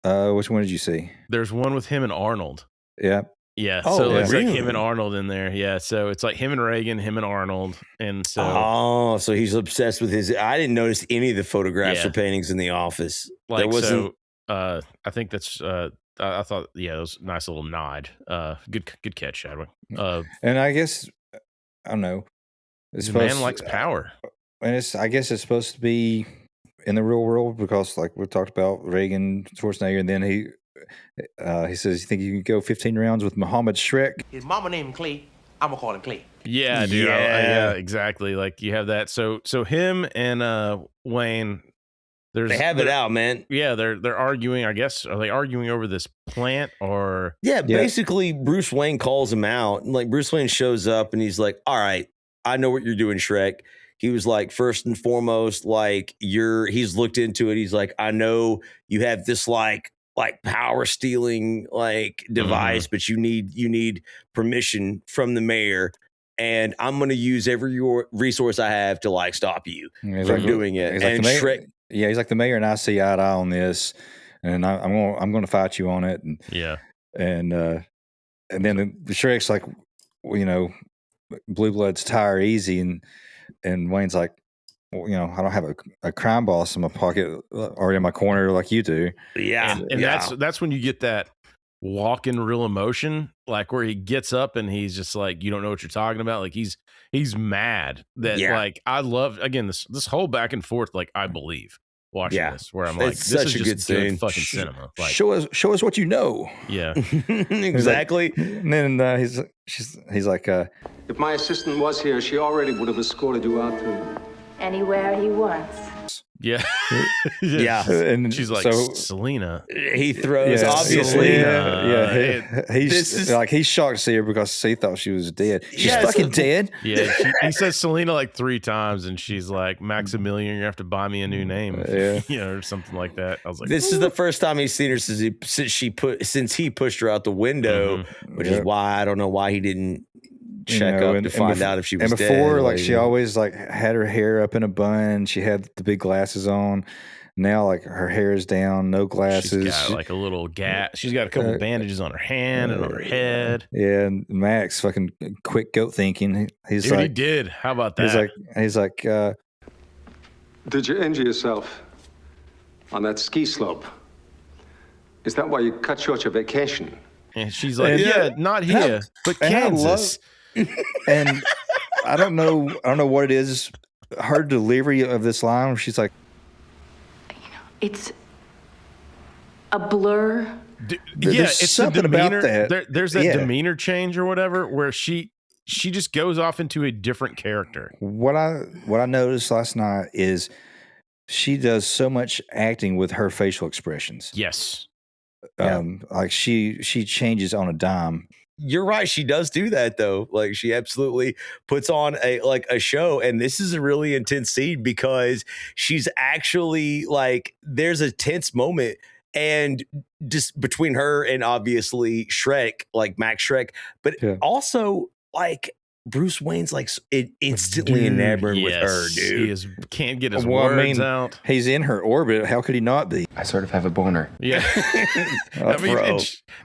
Which one did you see? There's one with him and Arnold. Yeah. Yeah. So it's like him and Arnold in there. Yeah. So it's like him and Reagan, him and Arnold. And so. So he's obsessed with his. I didn't notice any of the photographs or paintings in the office. Like, there wasn't. I think that's. I thought, it was a nice little nod. Good catch, Chadwick. And I guess I don't know. This man likes power, and I guess it's supposed to be in the real world because, like we talked about, Reagan, Schwarzenegger, and then he says, "You think you can go 15 rounds with Muhammad Shreck?" His mama named him Clay. I'm gonna call him Clay. Yeah, dude. Yeah, exactly. Like you have that. So him and Wayne. They have it out, man. Yeah, they're arguing. I guess are they arguing over this plant or? Yeah, basically, Bruce Wayne calls him out. Like Bruce Wayne shows up and he's like, "All right, I know what you're doing, Shrek." He was like, first and foremost, like he's looked into it. He's like, I know you have this like power stealing like device, but you need permission from the mayor. And I'm going to use every resource I have to like stop you from doing it. And Shrek. Yeah, he's like, the mayor and I see eye to eye on this, and I'm going to fight you on it. And and then the Shrek's like, blue bloods tire easy, and Wayne's like, well, I don't have a crime boss in my pocket or in my corner like you do. Yeah, and that's when you get that walk in real emotion, like where he gets up and he's just like, you don't know what you're talking about. Like he's mad that like I love again this whole back and forth. Like I believe watching this, where I'm like, It's this such is a just good scene. fucking cinema. Like, show us what you know. yeah, exactly. And then he's like, If my assistant was here, she already would have escorted you out to Anywhere he wants. yeah, Yeah. And she's like, so Selena. He throws obviously. He's shocked to see her because he thought she was dead. She's Yes. fucking dead. Yeah, he says Selena like 3 times, and she's like, Maximilian, you have to buy me a new name, or something like that. I was like, This is the first time he's seen her since he pushed her out the window, which is why I don't know why he didn't check up to find out if she was dead. And before, like she always like had her hair up in a bun. She had the big glasses on. Now, like her hair is down, no glasses. she's got like a little gap. She's got a couple bandages on her hand and on her head. Yeah, and Max fucking quick goat thinking. He's Dude, like, he did. How about that? He's like, Did you injure yourself on that ski slope? Is that why you cut short your vacation? And she's like, yeah, not here, but Kansas. And I don't know what it is. Her delivery of this line, she's like, It's a blur. It's something the demeanor. about that. There's that demeanor change or whatever, where she just goes off into a different character. What I noticed last night is she does so much acting with her facial expressions. Yes. Like she changes on a dime. You're right. She does do that though. Like she absolutely puts on a show, and this is a really intense scene because she's actually like there's a tense moment, and just between her and obviously Shrek, like Max Shreck, but also like Bruce Wayne's like instantly enamored with her, dude. He can't get his words out. He's in her orbit. How could he not be? I sort of have a boner. Yeah. I mean,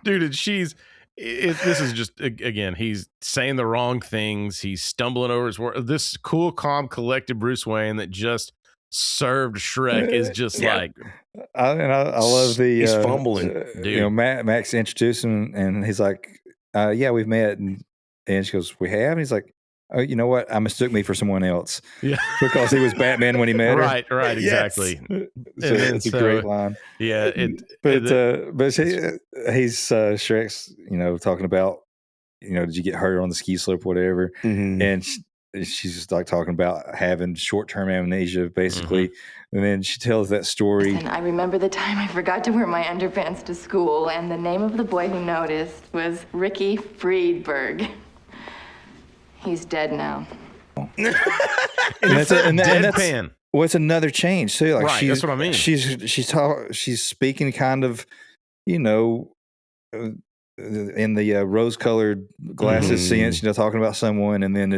dude, she's. This is just, again, he's saying the wrong things. He's stumbling over his word. This cool, calm, collected Bruce Wayne that just served Shrek is just like. I love the. He's fumbling. Dude. You know, Max introduced him, and he's like, "Yeah, we've met." And she goes, "We have." And he's like, "Oh, you know what? I mistook me for someone else." Yeah, because he was Batman when he met her. Right, exactly. So it's a great line. Yeah, he's Shrek's, talking about, did you get hurt on the ski slope, whatever, and she's just like talking about having short-term amnesia, basically, and then she tells that story. And I remember the time I forgot to wear my underpants to school, and the name of the boy who noticed was Ricky Friedberg. He's dead now. and that's deadpan. Well, it's another change too. Like right, that's what I mean. She's speaking kind of, in the rose-colored glasses sense, talking about someone, and then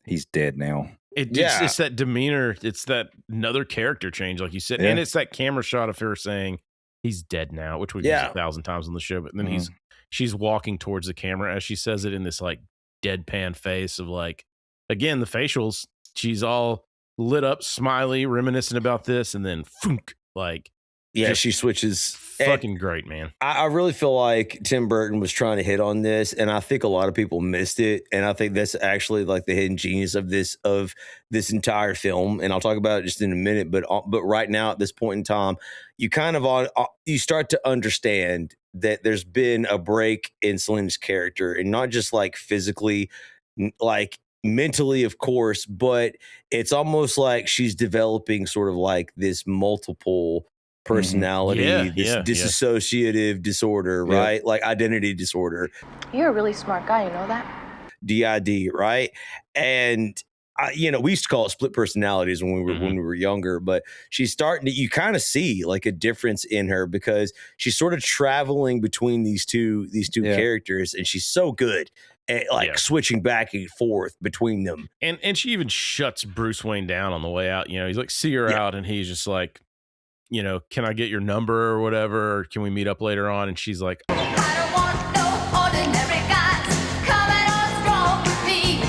he's dead now. It's that demeanor. It's that another character change, like you said, and it's that camera shot of her saying he's dead now, which we've used 1,000 times on the show. But then she's walking towards the camera as she says it in this like deadpan face of like, again, the facials. She's all lit up, smiley, reminiscent about this, and then funk, like. Yeah, she switches. Fucking great, man. I really feel like Tim Burton was trying to hit on this, and I think a lot of people missed it. And I think that's actually like the hidden genius of this entire film. And I'll talk about it just in a minute. But right now, at this point in time, you kind of you start to understand that there's been a break in Selina's character, and not just like physically, like mentally, of course, but it's almost like she's developing sort of like this multiple personality, dissociative disorder, right? Like identity disorder. You're a really smart guy, you know that? DID, right? And we used to call it split personalities when we were younger, but she's starting to, you kind of see like a difference in her because she's sort of traveling between these two characters, and she's so good at switching back and forth between them. And she even shuts Bruce Wayne down on the way out. He's like, see her out, and he's just like, can I get your number or whatever? Or can we meet up later on? And she's like, I don't want no ordinary guys coming on strong with me.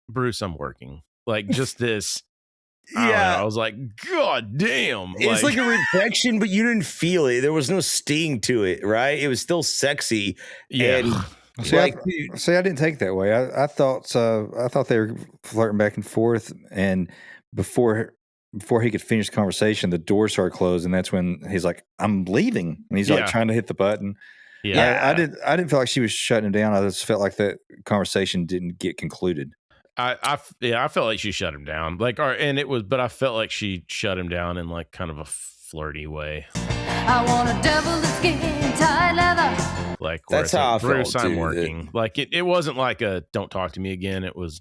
Bruce, I'm working. Like, just this. I was like, God damn. It's like a rejection, but you didn't feel it. There was no sting to it, right? It was still sexy. Yeah. And I didn't take it that way. I thought they were flirting back and forth, and before before he could finish the conversation, the door started closed, and that's when he's like, "I'm leaving," and he's like trying to hit the button. Yeah, I didn't feel like she was shutting him down. I just felt like that conversation didn't get concluded. I felt like she shut him down. Like, but I felt like she shut him down in like kind of a flirty way. I want a devil that's skin tight leather. Like, that's how I Bruce, felt I'm too. working. Like it wasn't like a "don't talk to me again." It was,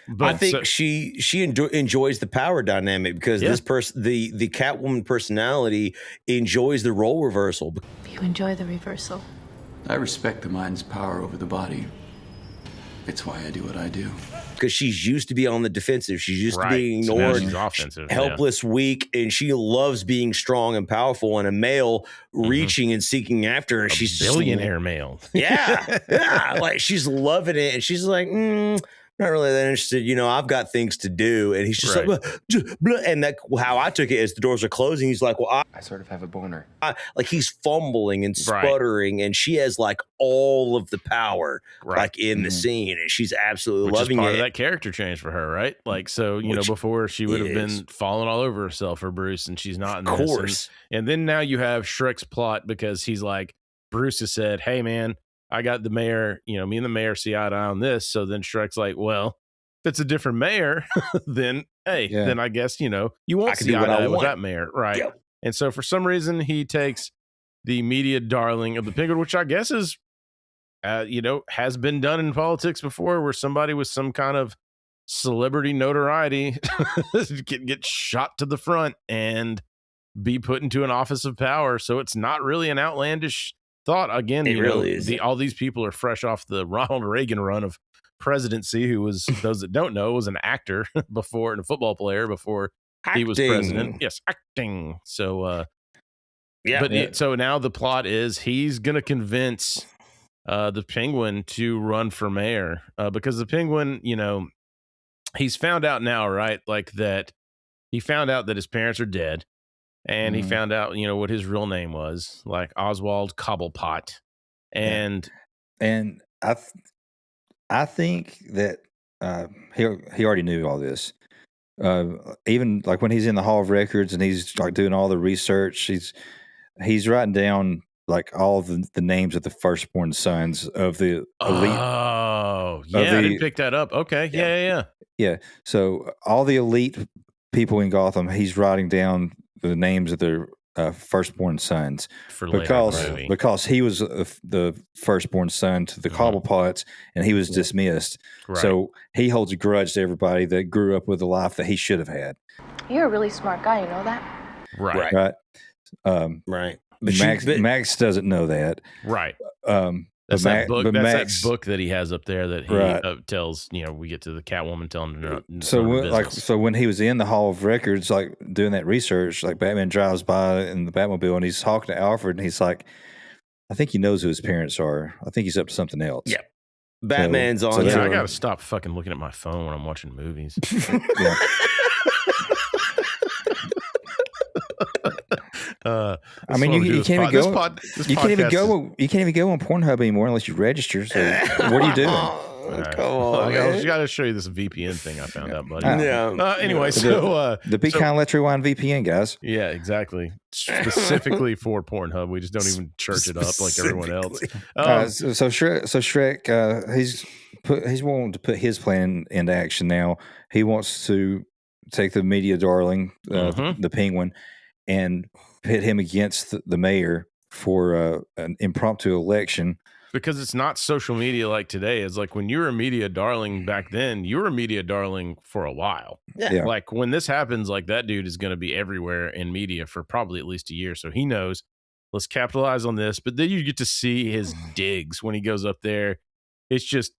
But I think she enjoys the power dynamic because this person, the Catwoman personality, enjoys the role reversal. You enjoy the reversal. I respect the mind's power over the body. It's why I do what I do. Because she's used to be on the defensive. She's used to being ignored, so she's offensive, helpless, weak, and she loves being strong and powerful. And a male reaching and seeking after her. She's billionaire male. Yeah. Like she's loving it. And she's like, not really that interested. I've got things to do. And he's just like, blah. And that how I took it is the doors are closing. He's like, well, I sort of have a boner. Like he's fumbling and sputtering, and she has like all of the power, like in the scene, and she's absolutely loving part it. Of that character change for her, right? Like, so before she would have been falling all over herself for Bruce, and she's not. In of this. course. And then now you have Shrek's plot because he's like, Bruce has said, "Hey, man, I got the mayor, me and the mayor see eye to eye on this." So then Shrek's like, well, if it's a different mayor, then, then I guess, you won't see eye to eye with that mayor. Right. Yep. And so for some reason, he takes the media darling of the Penguin, which I guess is, has been done in politics before, where somebody with some kind of celebrity notoriety get shot to the front and be put into an office of power. So it's not really an outlandish thought. Again, it really is. All these people are fresh off the Ronald Reagan run of presidency, who was, those that don't know, was an actor before and a football player before he was president. Yes, acting. So, so now the plot is he's going to convince the Penguin to run for mayor because the Penguin, he's found out now, right? Like that he found out that his parents are dead. And he found out, what his real name was, like Oswald Cobblepot. And I think that he already knew all this. Even like when he's in the Hall of Records and he's like doing all the research, he's writing down like all of the names of the firstborn sons of the elite. Oh, yeah, I didn't pick that up. Okay, yeah. So all the elite people in Gotham, he's writing down the names of their firstborn sons because he was the firstborn son to the Cobblepots, and he was dismissed. Right. So he holds a grudge to everybody that grew up with a life that he should have had. You're a really smart guy, you know that? Right. Right. But Max doesn't know that. Right. That's that book that he has up there that he tells, we get to the Catwoman telling him so when he was in the Hall of Records, like doing that research, like Batman drives by in the Batmobile and he's talking to Alfred and he's like, I think he knows who his parents are. I think he's up to something else. Yeah. Batman's on. I got to stop fucking looking at my phone when I'm watching movies. Yeah. I mean, you can't even go. You can't even go. You can't even go on Pornhub anymore unless you register. So, what are you doing? Come on, I got to show you this VPN thing I found out, buddy. Anyway, the Be Kind Let's Rewind VPN, guys. Yeah, exactly. Specifically for Pornhub, we just don't even church it up like everyone else. So Shrek, he's wanting to put his plan into action now. He wants to take the media darling, the Penguin, and pit him against the mayor for an impromptu election. Because it's not social media like today. It's like when you were a media darling back then, you were a media darling for a while. Yeah. Like when this happens, like that dude is going to be everywhere in media for probably at least a year. So he knows, let's capitalize on this. But then you get to see his digs when he goes up there. It's just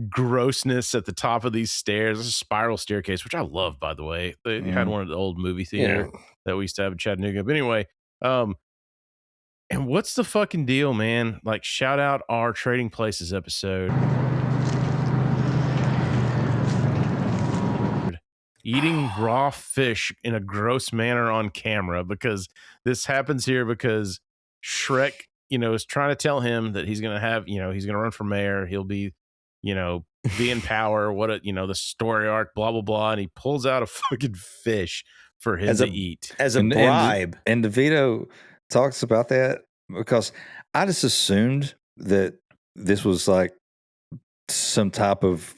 grossness at the top of these stairs. It's a spiral staircase, which I love, by the way. They had one at the old movie theater that we used to have in Chattanooga. But anyway, and what's the fucking deal, man? Like, shout out our Trading Places episode. Eating raw fish in a gross manner on camera, because this happens here because Shrek, is trying to tell him that he's going to have, he's going to run for mayor. He'll be, be in power, what the story arc, blah, blah, blah. And he pulls out a fucking fish for him to eat. As a bribe. And DeVito talks about that because I just assumed that this was like some type of,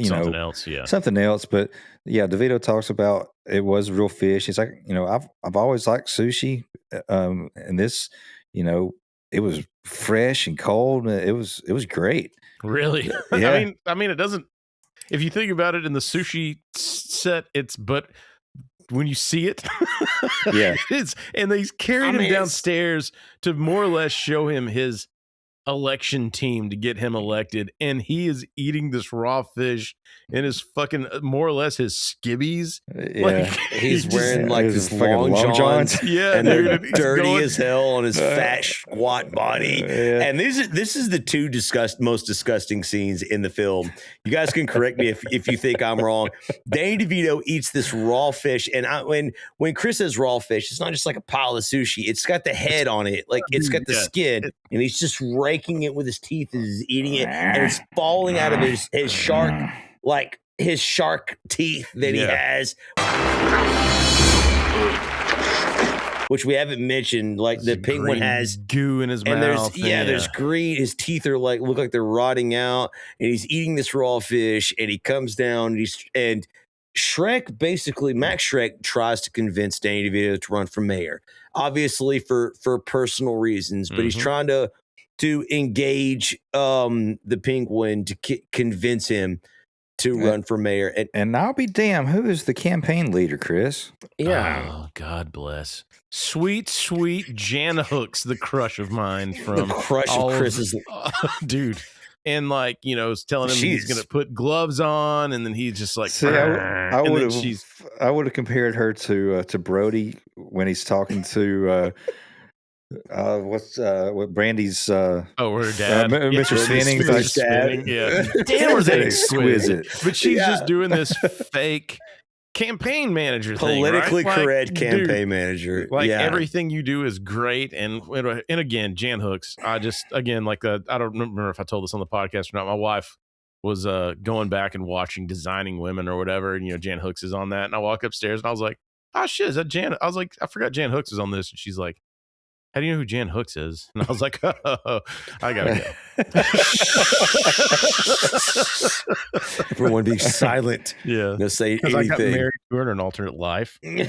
something else. Yeah. Something else. But yeah, DeVito talks about it was real fish. He's like, I've always liked sushi. And this, it was fresh and cold. It was great. Really? Yeah. I mean, it doesn't, if you think about it in the sushi set, but when you see it, yeah, and he's carried him downstairs to more or less show him his election team to get him elected, and he is eating this raw fish in his fucking more or less his skibbies. Yeah, he's wearing like his long johns. Yeah, and they're dirty as hell on his fat squat body. And this is the two most disgusting scenes in the film. You guys can correct me if you think I'm wrong. Danny DeVito eats this raw fish, and when Chris says raw fish, it's not just like a pile of sushi. It's got the head on it, like it's got the skin, and he's just raking it with his teeth as he's eating it, and it's falling out of his shark, like his shark teeth that he has, which we haven't mentioned. Like the penguin has goo in his and mouth. There's green. His teeth are look like they're rotting out, and he's eating this raw fish, and he comes down, and Shrek, basically Max Shreck, tries to convince Danny DeVito to run for mayor, obviously for personal reasons, but he's trying to engage the penguin to convince him to run for mayor. And I'll be damned, who is the campaign leader, Chris? Yeah. Oh, God bless. Sweet, sweet Jan Hooks, the crush of mine from the crush of Chris's dude. And telling him he's going to put gloves on, and then he's just like, see, I would have compared her to Brody when he's talking to what Brandy's her dad, Mr. Spinning, Spinning. Yeah, damn, was that exquisite. But she's just doing this fake campaign manager thing, politically right? correct campaign manager. Everything you do is great. And again, Jan Hooks, I don't remember if I told this on the podcast or not. My wife was going back and watching Designing Women or whatever, and Jan Hooks is on that. And I walk upstairs and I was like, oh shit, is that Jan? I was like, I forgot Jan Hooks was on this. And she's like, how do you know who Jan Hooks is? And I was like, oh, I gotta go. Everyone be silent. Yeah. No say anything. I got married to her in an alternate life. But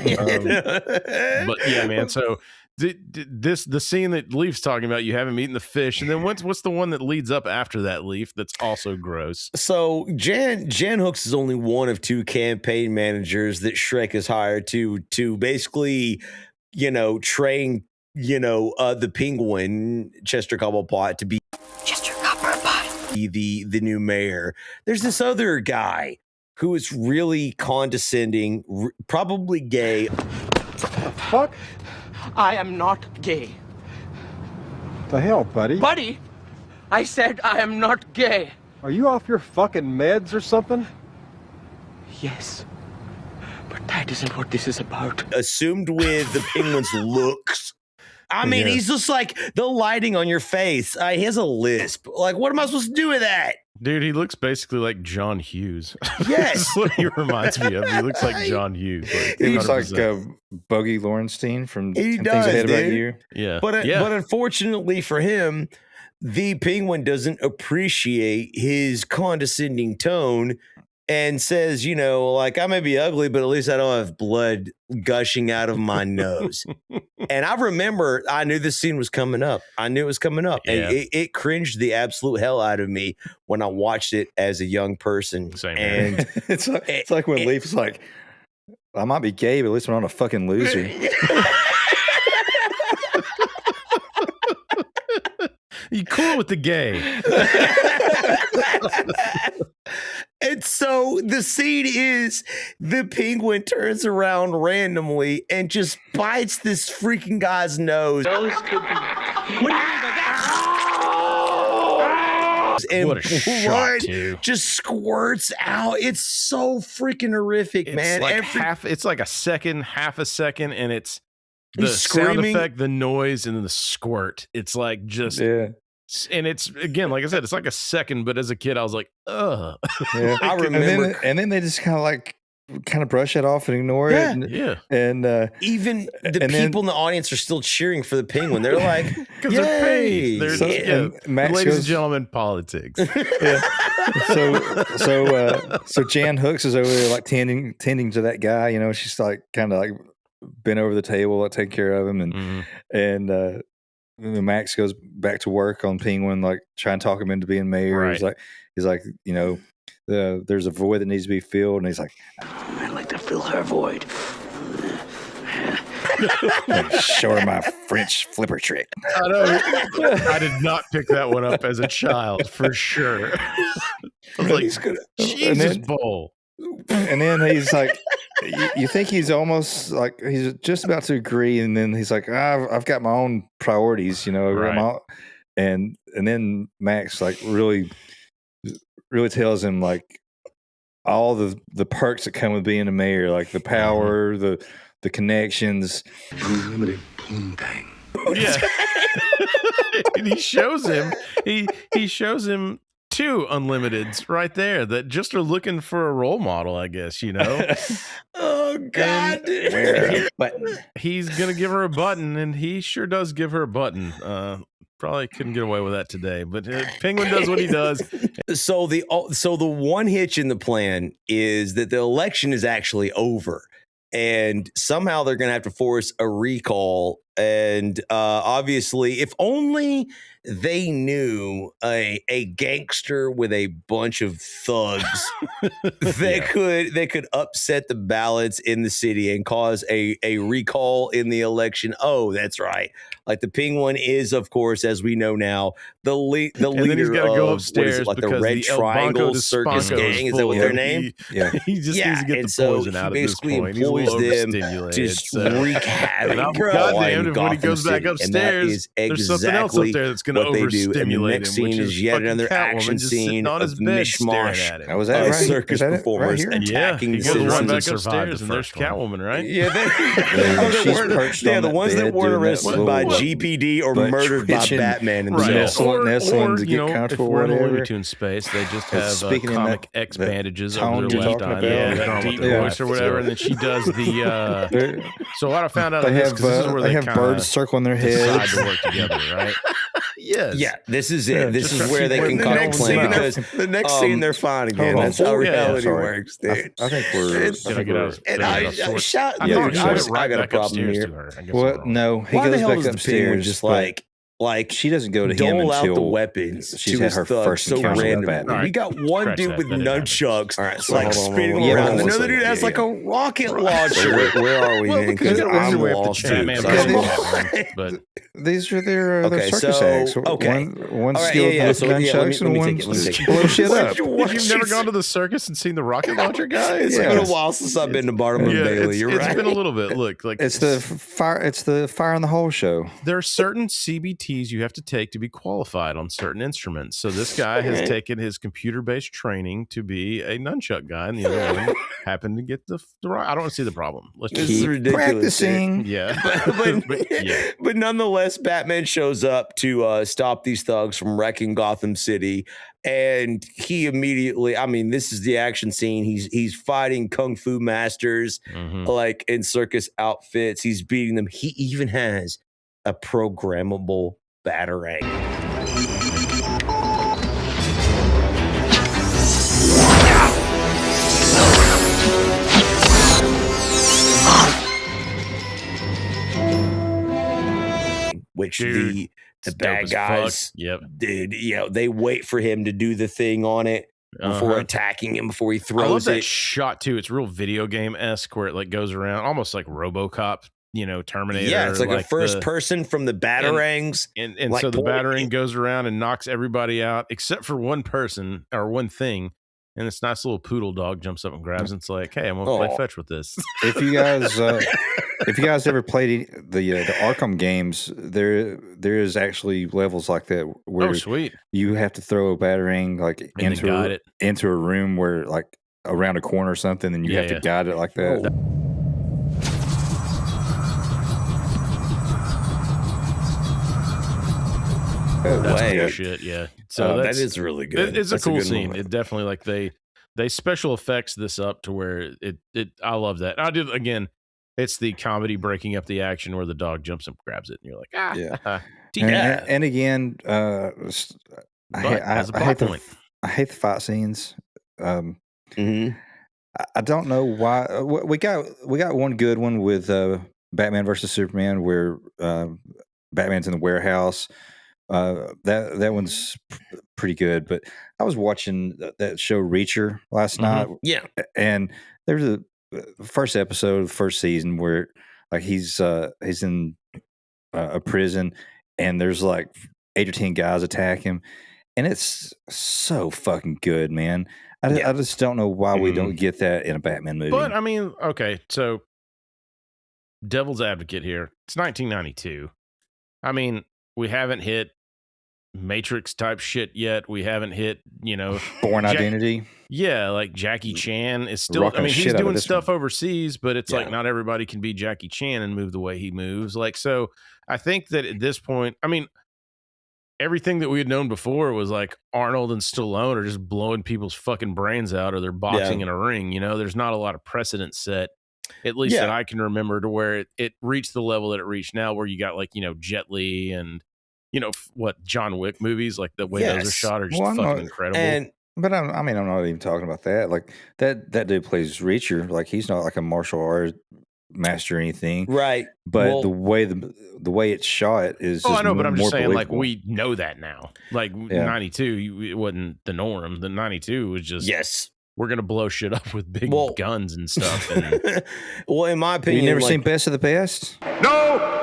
yeah, man. So the scene that Leaf's talking about, you have him eating the fish, and then what's the one that leads up after that, Leaf? That's also gross. So Jan Hooks is only one of two campaign managers that Shrek has hired to basically, train the penguin Chester Cobblepot to be the new mayor. There's this other guy who is really condescending, probably gay. Fuck, I am not gay. The hell, buddy? Buddy, I said I am not gay. Are you off your fucking meds or something? Yes. But that isn't what this is about. Assumed with the penguin's looks. I mean, he's just like the lighting on your face. He has a lisp. Like, what am I supposed to do with that? Dude, he looks basically like John Hughes. Yes. That's what he reminds me of. He looks like John Hughes. He looks like Bogey Lorenstein from 10 Things I Hate About You. Yeah. But unfortunately for him, the penguin doesn't appreciate his condescending tone and says, I may be ugly, but at least I don't have blood gushing out of my nose. And I knew this scene was coming up. I knew it was coming up. Yeah. And it cringed the absolute hell out of me when I watched it as a young person. Same and it's like when Leaf's like, I might be gay, but at least I'm not a fucking loser. You cool with the gay. And so the scene is the penguin turns around randomly and just bites this freaking guy's nose. Those could be. And what a blood shot, just squirts out. It's so freaking horrific, man. It's like half a second, and it's the He's sound screaming. effect, the noise, and then the squirt. It's like just And it's, again, like I said, it's like a second, but as a kid, I was like, ugh. Yeah. I remember. And then they just kind of brush it off and ignore Yeah. it. And even the and people in the audience are still cheering for the penguin. They're like, Because they're paid. "Yay!" They're, Max ladies goes- and gentlemen, politics. So Jan Hooks is over there like tending to that guy. You know, she's like kind of like bent over the table, like taking care of him, and Max goes back to work on Penguin, like trying to talk him into being mayor. Right. He's like, you know, there's a void that needs to be filled, and he's like, I'd like to fill her void. show her my French flipper trick. I know. I did not pick that one up as a child, for sure. I was like, Jesus, Bull. And then he's like, you think he's almost like he's just about to agree, and then he's like, I've got my own priorities, you know. Right. And then Max like really tells him like all the perks that come with being a mayor, like the power, the connections. Unlimited poontang. Yeah. And he shows him. He shows him 2 unlimiteds right there that just are looking for a role model, I guess, you know. Oh God! He's gonna give her a button, and he sure does give her a button. Probably couldn't get away with that today, but Penguin does what he does. So the one hitch in the plan is that the election is actually over, and somehow they're going to have to force a recall. And obviously, if only they knew a gangster with a bunch of thugs, they could upset the ballots in the city and cause a recall in the election. Oh, that's right. Like the Penguin is, of course, as we know now, the leader then he's gotta go of upstairs like the because Red the El Triangle Banco de Circus Spanko Gang. Is that full what of their them. name? He just needs to get the poison out at this point. He's a little overstimulated. Just wreak havoc. Goddamn, when he goes back upstairs, there's something else up there that's going to overstimulate next him, which scene is is yet another fucking action Catwoman just scene sitting on of his bed staring mishmash at him. Was that right? circus Is that it performers right here? attacking He the goes run citizens. back survived upstairs, the and there's first one. Catwoman, right? Yeah, She's perched on the that ones that bed weren't doing that arrested by little GPD or butt murdered by twitching, Batman in the Right. middle. Nestling to you get know, if comfortable, we're in whatever. Looney Tunes space, they just have Speaking in comic that- X that bandages tone over their you're left talking eye. about. Yeah, Yeah. that deep Yeah. voice or whatever, and then she does the. They're- So what I found out They of this, have 'cause this is where they they have kinda birds circling their decide heads. to work together, right? Yes. Yeah, this is Yeah, it. This just is where they keep can working concoct on plan that. because the next scene they're fine again. hold on. That's how Yeah, reality sorry. works, dude. I think we're. It's- Did I get out? And did I I get out short? shout. I Yeah, thought I she was- went I got a back problem upstairs here. to her. I guess What? I'm wrong. No, he Why the goes hell back does the upstairs. Penguin just but like she doesn't go to him dole out the until weapons she's to had his her thugs first so encounter with randomly? Batman. We got one Scratch dude that. with That didn't happen. nunchucks, All right, so like hold on, spinning hold on. around. Yeah, Another hold on. dude has Yeah, like yeah. a rocket So launcher. where are we? Well, then? because I'm we're lost too. Batman So- versus Okay. Catwoman, but These are their Okay, circus so- acts. okay. One's All right, skilled yeah, with so, yeah, let me- nunchucks let and me one's take it, let me take it. blow shit up. if you've never gone to the circus and seen the rocket launcher guy, It's Yeah. been a while since I've been to Barnum and Bailey. You're it's right. been a little bit. Look, like It's the fire. It's the fire in the hole show. there are certain CBTs you have to take to be qualified on certain instruments. So this guy has taken his computer-based training to be a nunchuck guy, and the other one happened to get the I don't see the problem. Let's This just is ridiculous. Practicing. yeah. But nonetheless, Batman shows up to stop these thugs from wrecking Gotham City, and he immediately. I mean, this is the action scene. He's fighting kung fu masters, like in circus outfits. He's beating them. He even has a programmable batarang. Which Dude, the it's dope bad as fuck. guys, Yep. dude, they wait for him to do the thing on it before Uh-huh. attacking him, before he I love throws that it. shot too. It's real video game esque where it like goes around almost like RoboCop, Terminator. Yeah, it's like a first the- person from the batarangs. And like so the pointing batarang it. goes around and knocks everybody out except for one person or one thing. And this nice little poodle dog jumps up and grabs it. It's like, hey, I'm gonna play Aw. fetch with this. If you guys ever played the Arkham games, there is actually levels like that where Oh, sweet. you have to throw a batarang like And then guide it. into a room where like around a corner or something, and you Yeah, have yeah. to guide it like that. That's way. cool shit. Yeah. So that is really good. It's That's a cool good scene. moment. It definitely like they special effects this up to where it I love that. I did again. It's the comedy breaking up the action where the dog jumps and grabs it, and you're like, Yeah. And again, I hate the fight scenes. I don't know why we got one good one with Batman versus Superman where Batman's in the warehouse. That one's pretty good. But I was watching that show Reacher last night. Yeah, and there's a first episode of the first season where like he's in a prison and there's like 8 or 10 guys attack him, and it's so fucking good, man. I just don't know why we don't get that in a Batman movie. But I mean, okay, so devil's advocate here. It's 1992. I mean, we haven't hit Matrix type shit yet. We haven't hit, Born Identity. Yeah, like Jackie Chan is still. Rocking I mean, the he's shit out of doing this stuff overseas, but it's like not everybody can be Jackie Chan and move the way he moves. Like, so I think that at this point, I mean, everything that we had known before was like Arnold and Stallone are just blowing people's fucking brains out, or they're boxing in a ring. There's not a lot of precedent set, at least that I can remember, to where it reached the level that it reached now, where you got like Jet Li and what John Wick movies, like the way those are shot are just fucking incredible. But I'm not even talking about that. Like that dude plays Reacher. Like he's not like a martial art master or anything, right? But the way it's shot is. Oh, I know, but I'm just saying, believable. like we know that now. Like 92, it wasn't the norm. The 92 was just we're gonna blow shit up with big guns and stuff. And, well, in my opinion, you never seen Best of the Best? No.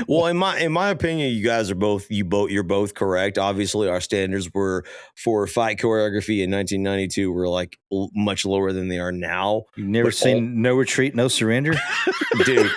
Well, in my opinion, you guys are you're both correct. Obviously, our standards were for fight choreography in 1992 were like much lower than they are now. You've never seen No Retreat, No Surrender, dude.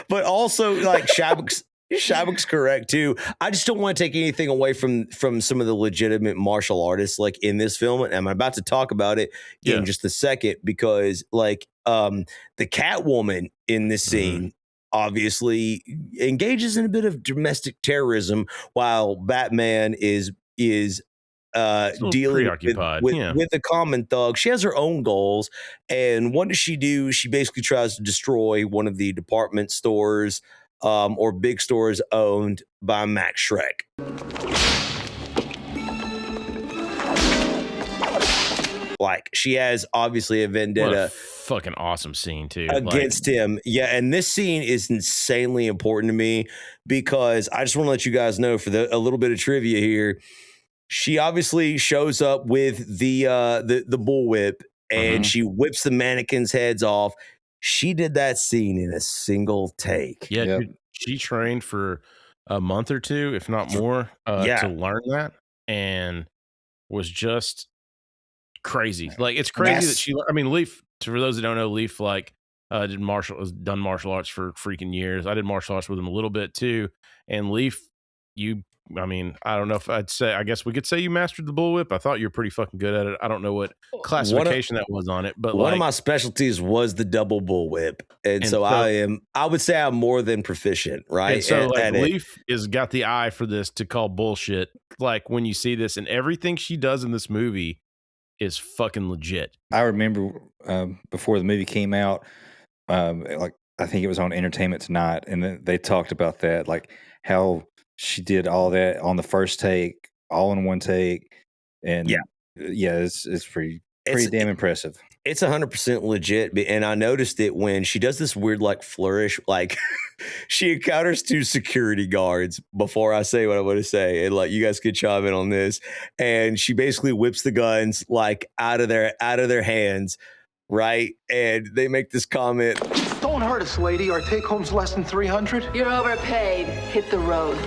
but also like Shabak's correct too. I just don't want to take anything away from some of the legitimate martial artists like in this film, and I'm about to talk about it in just a second, because like the Catwoman in this scene obviously engages in a bit of domestic terrorism while Batman is dealing with the common thug. She has her own goals, and what does she do? She basically tries to destroy one of the department stores or big stores owned by Max Shreck. Like, she has obviously a vendetta. What a fucking awesome scene too against him. Yeah, and this scene is insanely important to me because I just want to let you guys know, for a little bit of trivia here, she obviously shows up with the bullwhip and she whips the mannequins' heads off. She did that scene in a single take. Yeah, dude, she trained for a month or two, if not more, to learn that, and was just crazy. Like, it's crazy that she. I mean, Leaf. For those that don't know, Leaf like done martial arts for freaking years. I did martial arts with him a little bit too, and Leaf, I mean, I don't know if I'd say, I guess we could say you mastered the bullwhip. I thought you were pretty fucking good at it. I don't know what classification that was on it, but one of my specialties was the double bullwhip. And so I would say I'm more than proficient, right? And so Leaf has got the eye for this to call bullshit. Like when you see this, and everything she does in this movie is fucking legit. I remember before the movie came out, like I think it was on Entertainment Tonight, and they talked about that, like how she did all that on the first take, all in one take, and it's pretty damn impressive. It's 100% legit, and I noticed it when she does this weird like flourish, like she encounters 2 security guards before I say what I want to say, and like you guys could chime in on this, and she basically whips the guns like out of their hands, right? And they make this comment. Don't hurt us, lady. Our take home's less than 300. You're overpaid. Hit the road.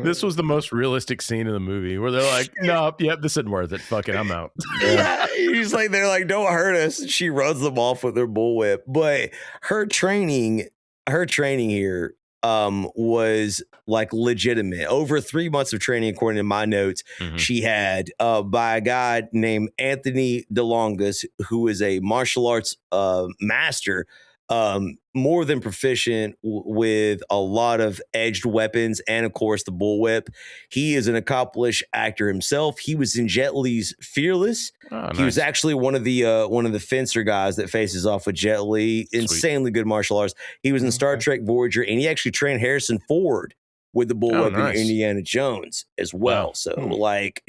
This was the most realistic scene in the movie where they're like, nope, this isn't worth it. Fuck it, I'm out. Yeah, they're like, don't hurt us. She runs them off with their bullwhip. But her training here was like legitimate. Over 3 months of training, according to my notes, she had by a guy named Anthony DeLongus, who is a martial arts master, more than proficient with a lot of edged weapons and, of course, the bullwhip. He is an accomplished actor himself. He was in Jet Li's Fearless. Oh, he was actually one of the fencer guys that faces off with Jet Li. Insanely good martial arts. He was in Star Trek Voyager, and he actually trained Harrison Ford with the bullwhip in Indiana Jones as well. Wow. So like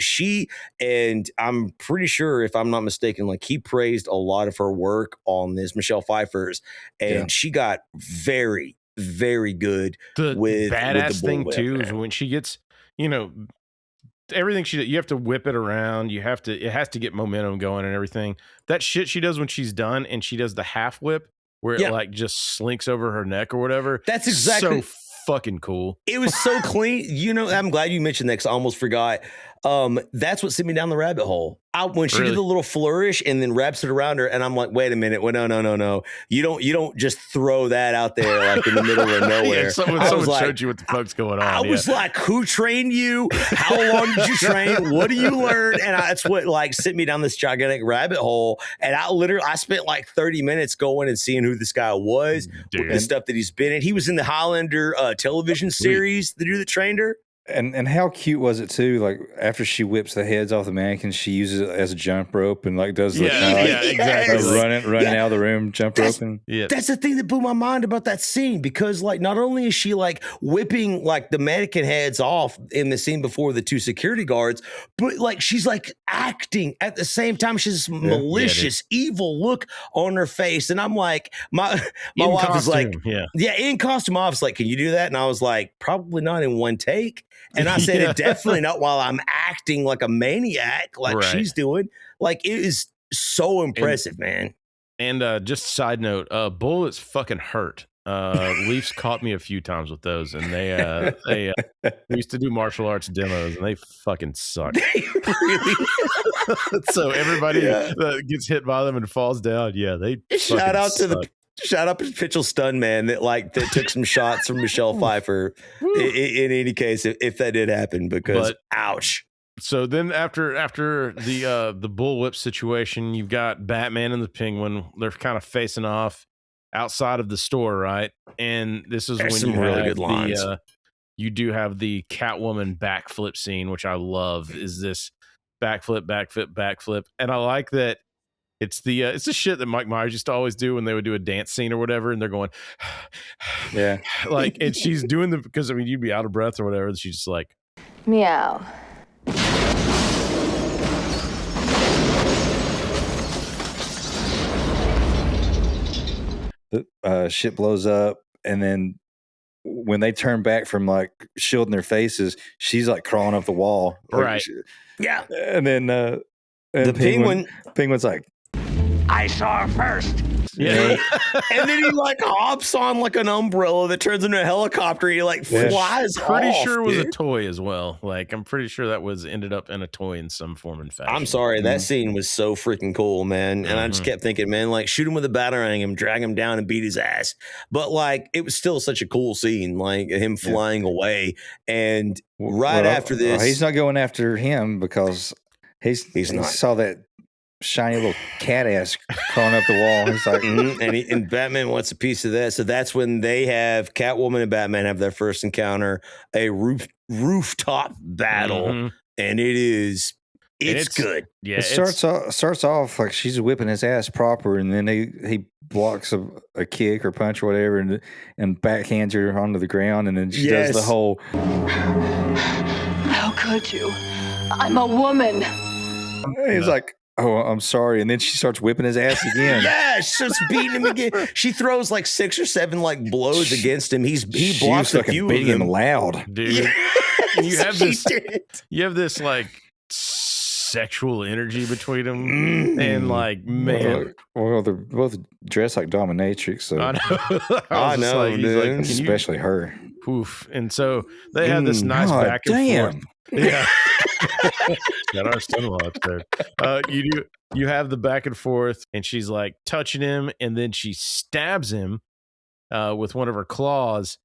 and I'm pretty sure, if I'm not mistaken, like he praised a lot of her work on this, Michelle Pfeiffer's, and she got very, very good with badass the thing bullwhip, too man. is when she gets, everything you have to whip it around. It has to get momentum going and everything. That shit she does when she's done and she does the half whip where it like just slinks over her neck or whatever. That's exactly so fucking cool. It was so clean. I'm glad you mentioned that because I almost forgot. That's what sent me down the rabbit hole. When she did the little flourish and then wraps it around her, and I'm like, wait a minute, well, no. You don't just throw that out there like in the middle of nowhere. Someone showed you what the fuck's going on. I was like, who trained you? How long did you train? What do you learn? And that's what like sent me down this gigantic rabbit hole. And I spent like 30 minutes going and seeing who this guy was, the stuff that he's been in. He was in the Highlander television series, the dude that trained her. And how cute was it too? Like after she whips the heads off the mannequins, she uses it as a jump rope and like does the exactly running out of the room, jump roping. Yeah, that's the thing that blew my mind about that scene, because like not only is she like whipping like the mannequin heads off in the scene before the two security guards, but like she's like acting at the same time. She's this malicious, evil look on her face, and I'm like, my wife was like, in costume. I was like, can you do that? And I was like, probably not in one take. And I said, it definitely not while I'm acting like a maniac, like she's doing. Like, it is so impressive, man. And just side note, bullets fucking hurt. Leafs caught me a few times with those, and they used to do martial arts demos, and they fucking suck. So everybody that gets hit by them and falls down, they shout out to Pitchell Stunman that took some shots from Michelle Pfeiffer. In any case, if that did happen, because ouch. So then after the bullwhip situation, you've got Batman and the Penguin. They're kind of facing off outside of the store, right? And this is when some you really have good lines. You do have the Catwoman backflip scene, which I love. Is this backflip, and I like that. It's the shit that Mike Myers used to always do when they would do a dance scene or whatever, and they're going, like, and she's doing because you'd be out of breath or whatever, and she's just like, meow. Shit blows up, and then when they turn back from like shielding their faces, she's like crawling up the wall, right? And then the Penguin's like, I saw her first. Yeah. And then he like hops on like an umbrella that turns into a helicopter. He like flies Pretty off, sure it was dude. a toy as well. Like, I'm pretty sure that ended up in a toy in some form and fashion. I'm sorry, that scene was so freaking cool, man. And I just kept thinking, man, like shoot him with a batarang and drag him down and beat his ass. But like it was still such a cool scene, like him flying away. And after this, he's not going after him because he not. saw that shiny little cat ass crawling up the wall. He's like, and Batman wants a piece of that. So that's when they have Catwoman and Batman have their first encounter, a rooftop battle, and it's good. Yeah, it starts off like she's whipping his ass proper, and then he blocks a kick or punch or whatever, and backhands her onto the ground, and then she does the whole. How could you? I'm a woman. He's like, oh, I'm sorry. And then she starts whipping his ass again. She starts beating him again. She throws like 6 or 7 like blows against him. He blocks a few beating of them. him loud, dude. You have this like sexual energy between them, and like, man, well, they're both dressed like dominatrix, so I know. I know, like, dude. Especially her. Poof. And so they have this nice back and forth. Yeah. Got our son-in-law upstairs. You have the back and forth, and she's like touching him, and then she stabs him with one of her claws,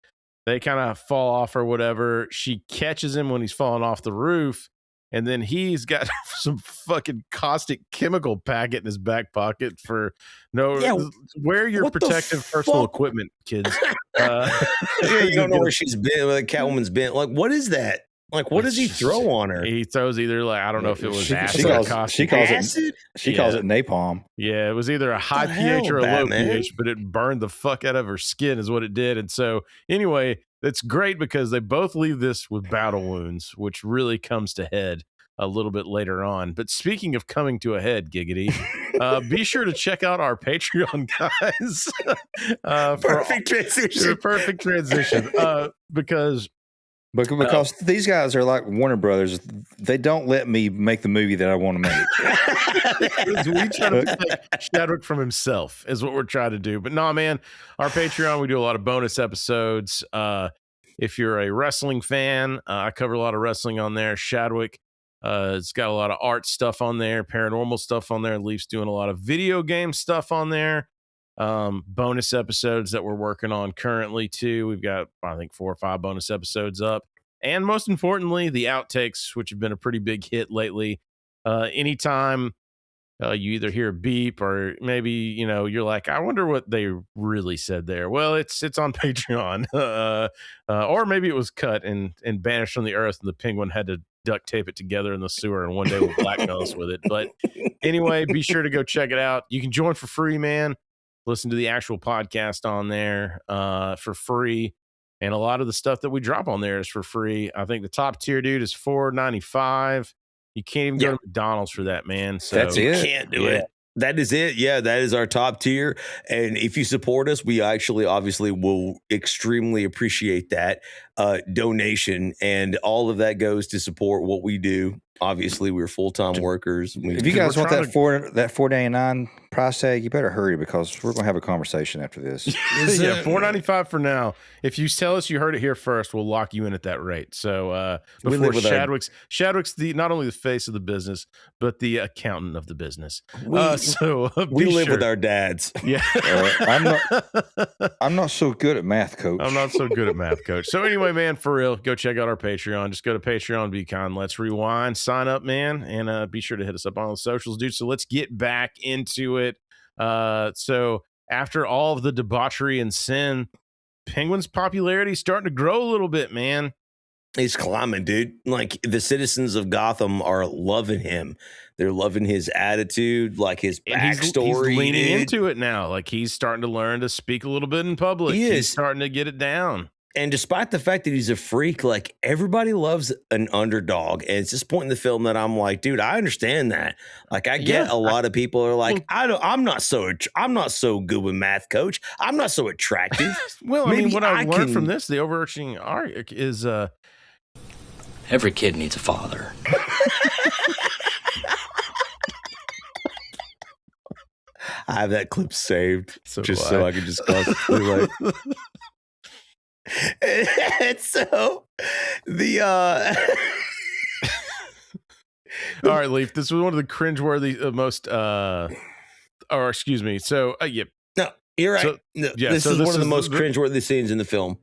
They kind of fall off or whatever. She catches him when he's falling off the roof. And then he's got some fucking caustic chemical packet in his back pocket for wear your protective personal equipment, kids. You don't know where she's been, where Catwoman's been. Like, what is that? Like, what does he throw on her? He throws either I don't know if it was acid she or calls, caustic. she calls acid? it she calls it napalm. Yeah, it was either a high pH or a low pH, but it burned the fuck out of her skin is what it did. And so anyway, it's great because they both leave this with battle wounds, which really comes to head a little bit later on. But speaking of coming to a head, Giggity, be sure to check out our Patreon, guys. Perfect transition. Perfect transition. Because these guys are like Warner Brothers. They don't let me make the movie that I want to make. We try to protect Chadwick from himself is what we're trying to do. But no, man, our Patreon, we do a lot of bonus episodes. If you're a wrestling fan, I cover a lot of wrestling on there. Chadwick, it's got a lot of art stuff on there, paranormal stuff on there. Leaf's doing a lot of video game stuff on there. Bonus episodes that we're working on currently too. We've got, I think, 4 or 5 bonus episodes up. And most importantly, the outtakes, which have been a pretty big hit lately. Anytime you either hear a beep or maybe, you're like, I wonder what they really said there. Well, it's on Patreon. Or maybe it was cut and banished from the earth and the penguin had to duct tape it together in the sewer and one day we'll blackmail us with it. But anyway, be sure to go check it out. You can join for free, man. Listen to the actual podcast on there for free. And a lot of the stuff that we drop on there is for free. I think the top tier, dude, is $4.95. You can't even go to McDonald's for that, man. So that's it. You can't do it. That is it. Yeah, that is our top tier. And if you support us, we actually obviously will extremely appreciate that donation. And all of that goes to support what we do. Obviously, we're full-time workers. If you guys want that $4.99 price tag, you better hurry because we're going to have a conversation after this. Yeah, $4.95 for now. If you tell us you heard it here first, we'll lock you in at that rate. So before Chadwick's not only the face of the business, but the accountant of the business. We live with our dads. Yeah, I'm not so good at math, coach. I'm not so good at math, coach. So anyway, man, for real, go check out our Patreon. Just go to Patreon, be kind. Let's rewind. Sign up, man, and be sure to hit us up on the socials, dude. So let's get back into it. So after all of the debauchery and sin, Penguin's popularity is starting to grow a little bit, man. He's climbing, dude. Like, the citizens of Gotham are loving him. They're loving his attitude, like his backstory. He's leaning into it now. Like, he's starting to learn to speak a little bit in public. He's starting to get it down. And despite the fact that he's a freak, like, everybody loves an underdog. And it's this point in the film that I'm like, dude, I understand that. Like, I get a lot of people are like, I'm not so good with math, coach. I'm not so attractive. Well, I mean, what I learned from this, the overarching arc is every kid needs a father. I have that clip saved so I can just constantly like. And so the all right, Leaf, this was one of the cringeworthy most or excuse me. So no, you're right. So, this is one of the most cringeworthy scenes in the film.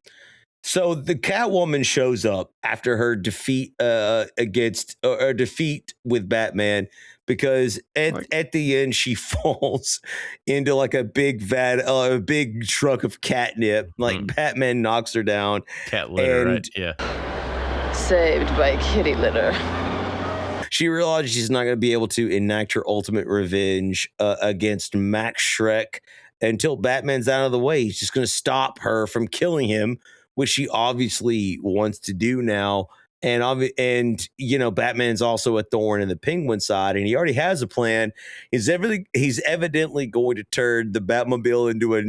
So the Catwoman shows up after her defeat defeat with Batman, because at the end she falls into like a big big truck of catnip. Like Batman knocks her down. Cat litter, right? Yeah. Saved by kitty litter. She realizes she's not going to be able to enact her ultimate revenge against Max Shreck until Batman's out of the way. He's just going to stop her from killing him, which she obviously wants to do now. And you know, Batman's also a thorn in the Penguin side, and he already has a plan. He's evidently going to turn the Batmobile into a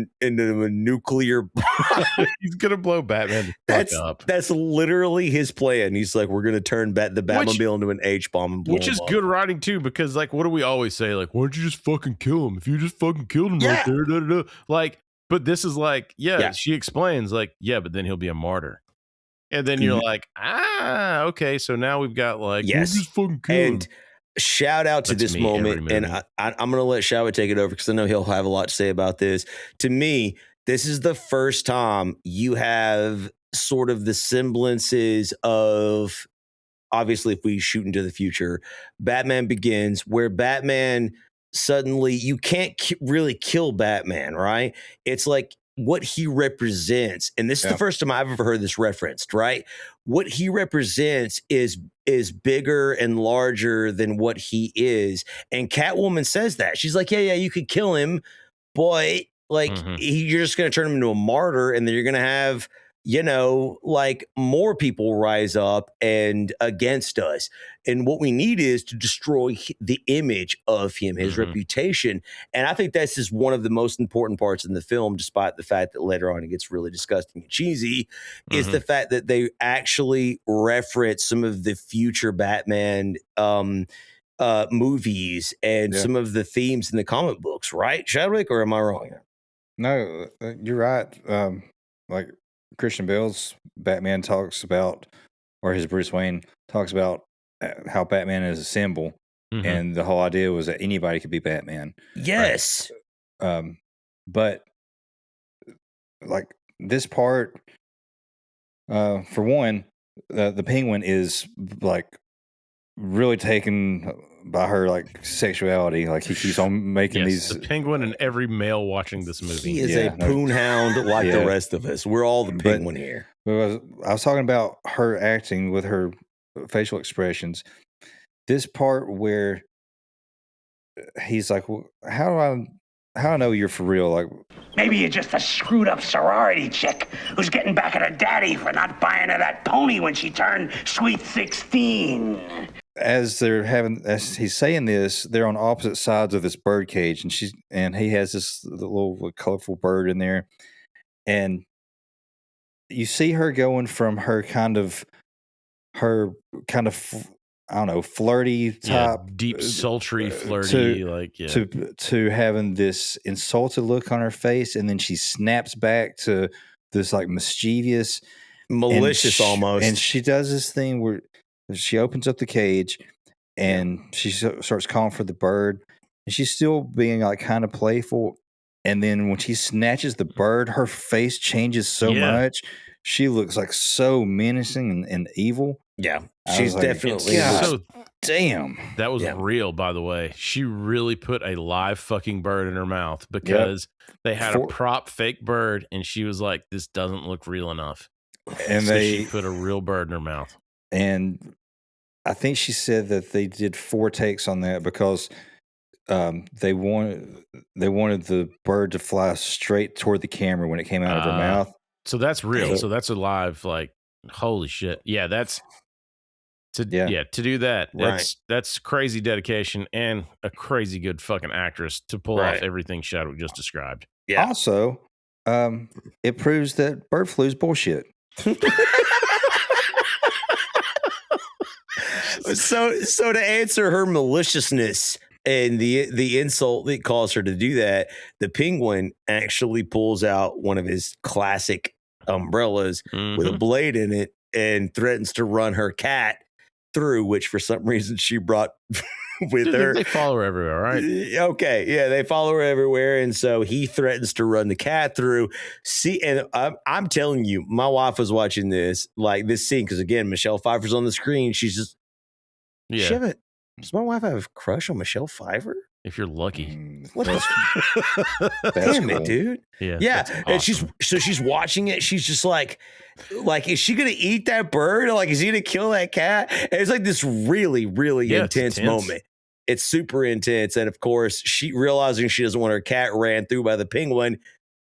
nuclear bomb. He's gonna blow Batman up. That's literally his plan. He's like, we're gonna turn the Batmobile into an H bomb and blow which is him good up. writing too, because like, what do we always say? Like, why don't you just fucking kill him? If you just fucking killed him right there, da, da, da. Like, but this is like, she explains like, but then he'll be a martyr. And then you're like, okay. So now we've got like, yes. And shout out to this moment. And I'm going to let Shawit take it over because I know he'll have a lot to say about this. To me, this is the first time you have sort of the semblances of, obviously, if we shoot into the future, Batman Begins, where Batman suddenly, you can't really kill Batman, right? It's like what he represents. And this is the first time I've ever heard this referenced, right? What he represents is bigger and larger than what he is. And Catwoman says that. She's like, yeah, you could kill him, but like you're just going to turn him into a martyr, and then you're going to have, like more people rise up and against us. And what we need is to destroy the image of him, his reputation. And I think that's just one of the most important parts in the film, despite the fact that later on it gets really disgusting and cheesy, is the fact that they actually reference some of the future Batman movies and some of the themes in the comic books, right, Chadwick, or am I wrong? No, you're right. Like Christian Bale's Batman talks about, or his Bruce Wayne talks about how Batman is a symbol, and the whole idea was that anybody could be Batman. Yes. Right? But like this part, for one, the Penguin is like really taken by her like sexuality. Like he keeps on making these. The Penguin and every male watching this movie. He is a poon hound like the rest of us. We're all the Penguin here. I was talking about her acting with her facial expressions. This part where he's like, well, how do I know you're for real? Like, Maybe you're just a screwed up sorority chick who's getting back at her daddy for not buying her that pony when she turned sweet 16. As he's saying this, they're on opposite sides of this bird cage, and he has this little colorful bird in there, and you see her going from her kind of I don't know, flirty type, deep, sultry, flirty, to having this insulted look on her face, and then she snaps back to this like mischievous, malicious almost. And she does this thing where she opens up the cage and she starts calling for the bird, and she's still being like kind of playful. And then when she snatches the bird, her face changes so much. She looks like so menacing and evil. Yeah, she's definitely. Damn. That was real, by the way. She really put a live fucking bird in her mouth because they had a prop fake bird, and she was like, "This doesn't look real enough." And so she put a real bird in her mouth. And I think she said that they did 4 takes on that because they wanted the bird to fly straight toward the camera when it came out of her mouth. So that's real. So that's a live, like, holy shit. Yeah, that's to do that. That's crazy dedication and a crazy good fucking actress to pull off everything Chadwick just described. Yeah. Also, it proves that bird flu is bullshit. So to answer her maliciousness and the insult that caused her to do that, the Penguin actually pulls out one of his classic umbrellas with a blade in it and threatens to run her cat through, which for some reason she brought with her. They follow her everywhere, right? Okay, yeah, they follow her everywhere, and so he threatens to run the cat through. See, and I'm telling you, my wife was watching this scene because again, Michelle Pfeiffer's on the screen. She's just, does my wife have a crush on Michelle Pfeiffer? If you're lucky. What that's damn cool. it, dude. Yeah. And she's watching it. She's just like, is she gonna eat that bird? Like, is he gonna kill that cat? And it's like this really, really intense moment. It's super intense. And of course, she realizing she doesn't want her cat ran through by the Penguin,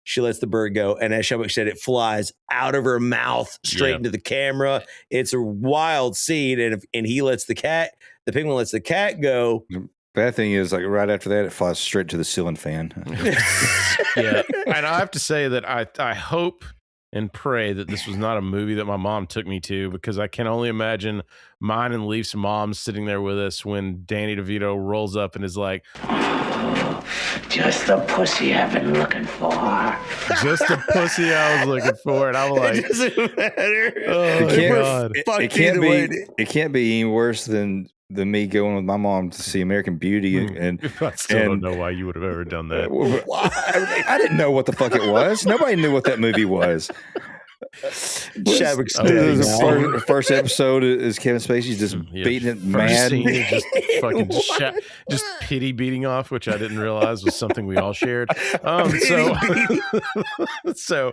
she lets the bird go. And as Chadwick said, it flies out of her mouth straight into the camera. It's a wild scene. And he lets the Penguin lets the cat go. Bad thing is, like right after that, it flies straight to the ceiling fan. Yeah, and I have to say that I hope and pray that this was not a movie that my mom took me to, because I can only imagine mine and Leaf's mom sitting there with us when Danny DeVito rolls up and is like, "Just the pussy I've been looking for." Just the pussy I was looking for, and I'm like, it doesn't matter. Oh, God. It can't be any worse than me going with my mom to see American Beauty. And I still don't know why you would have ever done that. I didn't know what the fuck it was. Nobody knew what that movie was. Chadwick first episode is Kevin Spacey just beating it mad. Scene is just fucking just pity beating off, which I didn't realize was something we all shared. So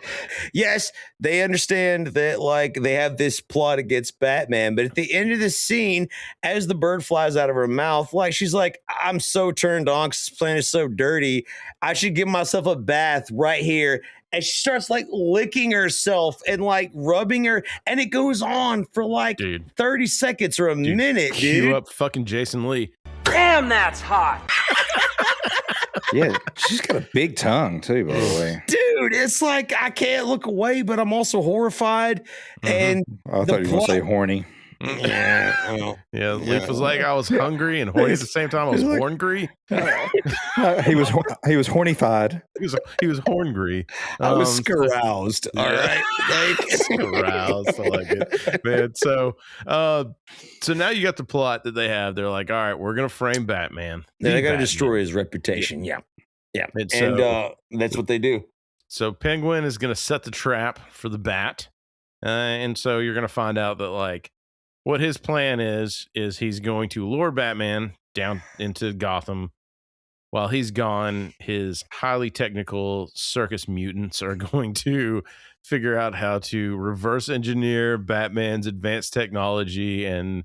yes, they understand that like they have this plot against Batman, but at the end of the scene, as the bird flies out of her mouth, like she's like, I'm so turned on because this planet is so dirty. I should give myself a bath right here. And she starts like licking herself and like rubbing her, and it goes on for like 30 seconds or a minute, dude. Cue up fucking Jason Lee. Damn, that's hot. Yeah, she's got a big tongue too, by the way. Dude, it's like I can't look away, but I'm also horrified. And I thought you were going to say horny. Yeah, Leaf was like, I was hungry and horny at the same time. I was horngry. He was hornified. He was horngry. I was caroused. All right, caroused. I like it, man. So now you got the plot that they have. They're like, all right, we're gonna frame Batman. They got to destroy his reputation. Yeah. And that's what they do. So Penguin is gonna set the trap for the Bat, and so you're gonna find out that like. What his plan is he's going to lure Batman down into Gotham. While he's gone, his highly technical circus mutants are going to figure out how to reverse engineer Batman's advanced technology and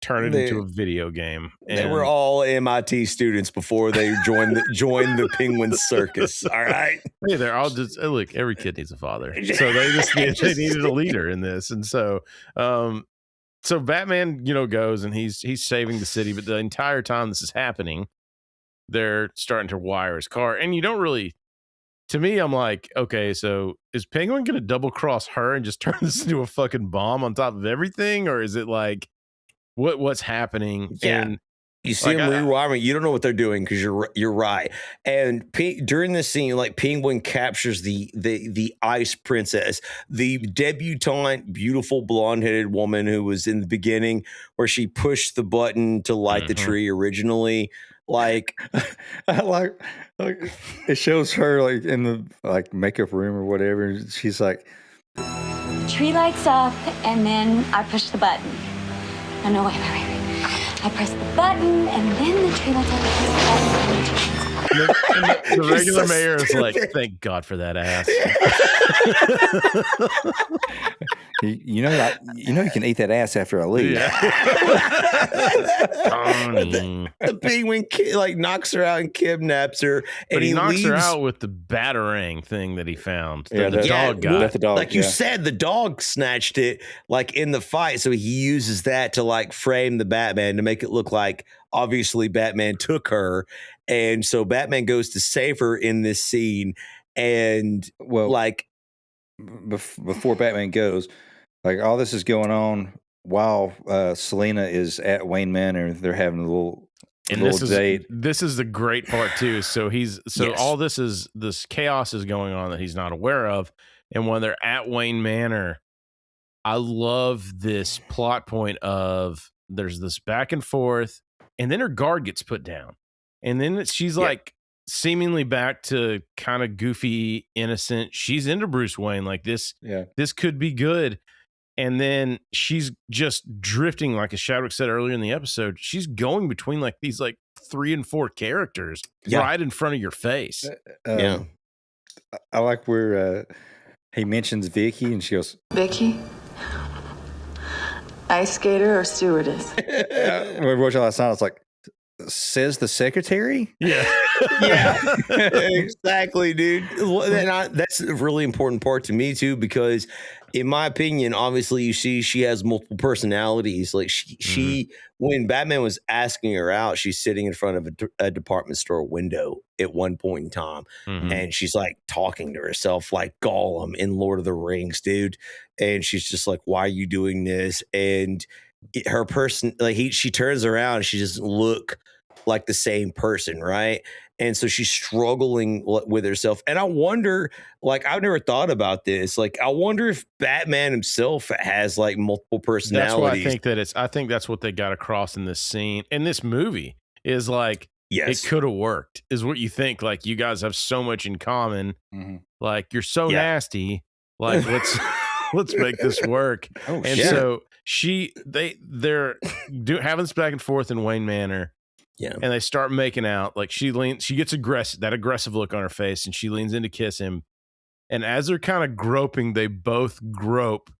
turn it into a video game. They were all MIT students before they joined the Penguin Circus. All right. Hey, they're all just look. Every kid needs a father, so they needed a leader in this, and so. So Batman, goes and he's saving the city, but the entire time this is happening, they're starting to wire his car. And you don't really, to me, I'm like, okay, so is Penguin going to double cross her and just turn this into a fucking bomb on top of everything? Or is it like, what's happening? Yeah. And you see them rewiring. You don't know what they're doing because you're right. And during this scene, like Penguin captures the Ice Princess, the debutante, beautiful blonde-headed woman who was in the beginning where she pushed the button to light the tree originally. Like, I like it shows her like in the like makeup room or whatever. She's like, Tree lights up, and then I push the button. Oh, no, wait. I press the button, and then the tree lights up. The regular mayor is like, thank God for that ass. you can eat that ass after I leave. Yeah. The Penguin like knocks her out and kidnaps her, But and he knocks leaves her out with the batarang thing that he found. Yeah, The dog got. The dog, like you said, the dog snatched it like in the fight, so he uses that to like frame the Batman to make it look like obviously Batman took her, and so Batman goes to save her in this scene, and before Batman goes, like all this is going on while Selina is at Wayne Manor. They're having a little date. This is the great part too. So all this chaos is going on that he's not aware of, and when they're at Wayne Manor, I love this plot point of there's this back and forth, and then her guard gets put down, and then she's like seemingly back to kind of goofy, innocent. She's into Bruce Wayne, like this. Yeah, this could be good. And then she's just drifting, like as Chadwick said earlier in the episode. She's going between like these like 3 and 4 characters right in front of your face. I like where he mentions Vicky, and she goes, Vicky? Ice skater or stewardess? when we watched it last night, I was like, says the secretary? Yeah. Yeah, exactly, dude. That's a really important part to me too, because in my opinion, obviously you see she has multiple personalities. Like she when Batman was asking her out, she's sitting in front of a department store window at one point in time, and she's like talking to herself like Gollum in Lord of the Rings, dude. And she's just like, why are you doing this? And her person, like she turns around and she doesn't look like the same person, right? And so she's struggling with herself. And I wonder, like, I've never thought about this. Like, I wonder if Batman himself has like multiple personalities. That's why I think that's what they got across in this scene. In this movie is like, it could have worked, is what you think. Like, you guys have so much in common. Like, you're so nasty. Like, let's make this work. Oh, and shit. so they're having this back and forth in Wayne Manor. Yeah. And they start making out. Like she gets that aggressive look on her face, and she leans in to kiss him. And as they're kind of groping, they both grope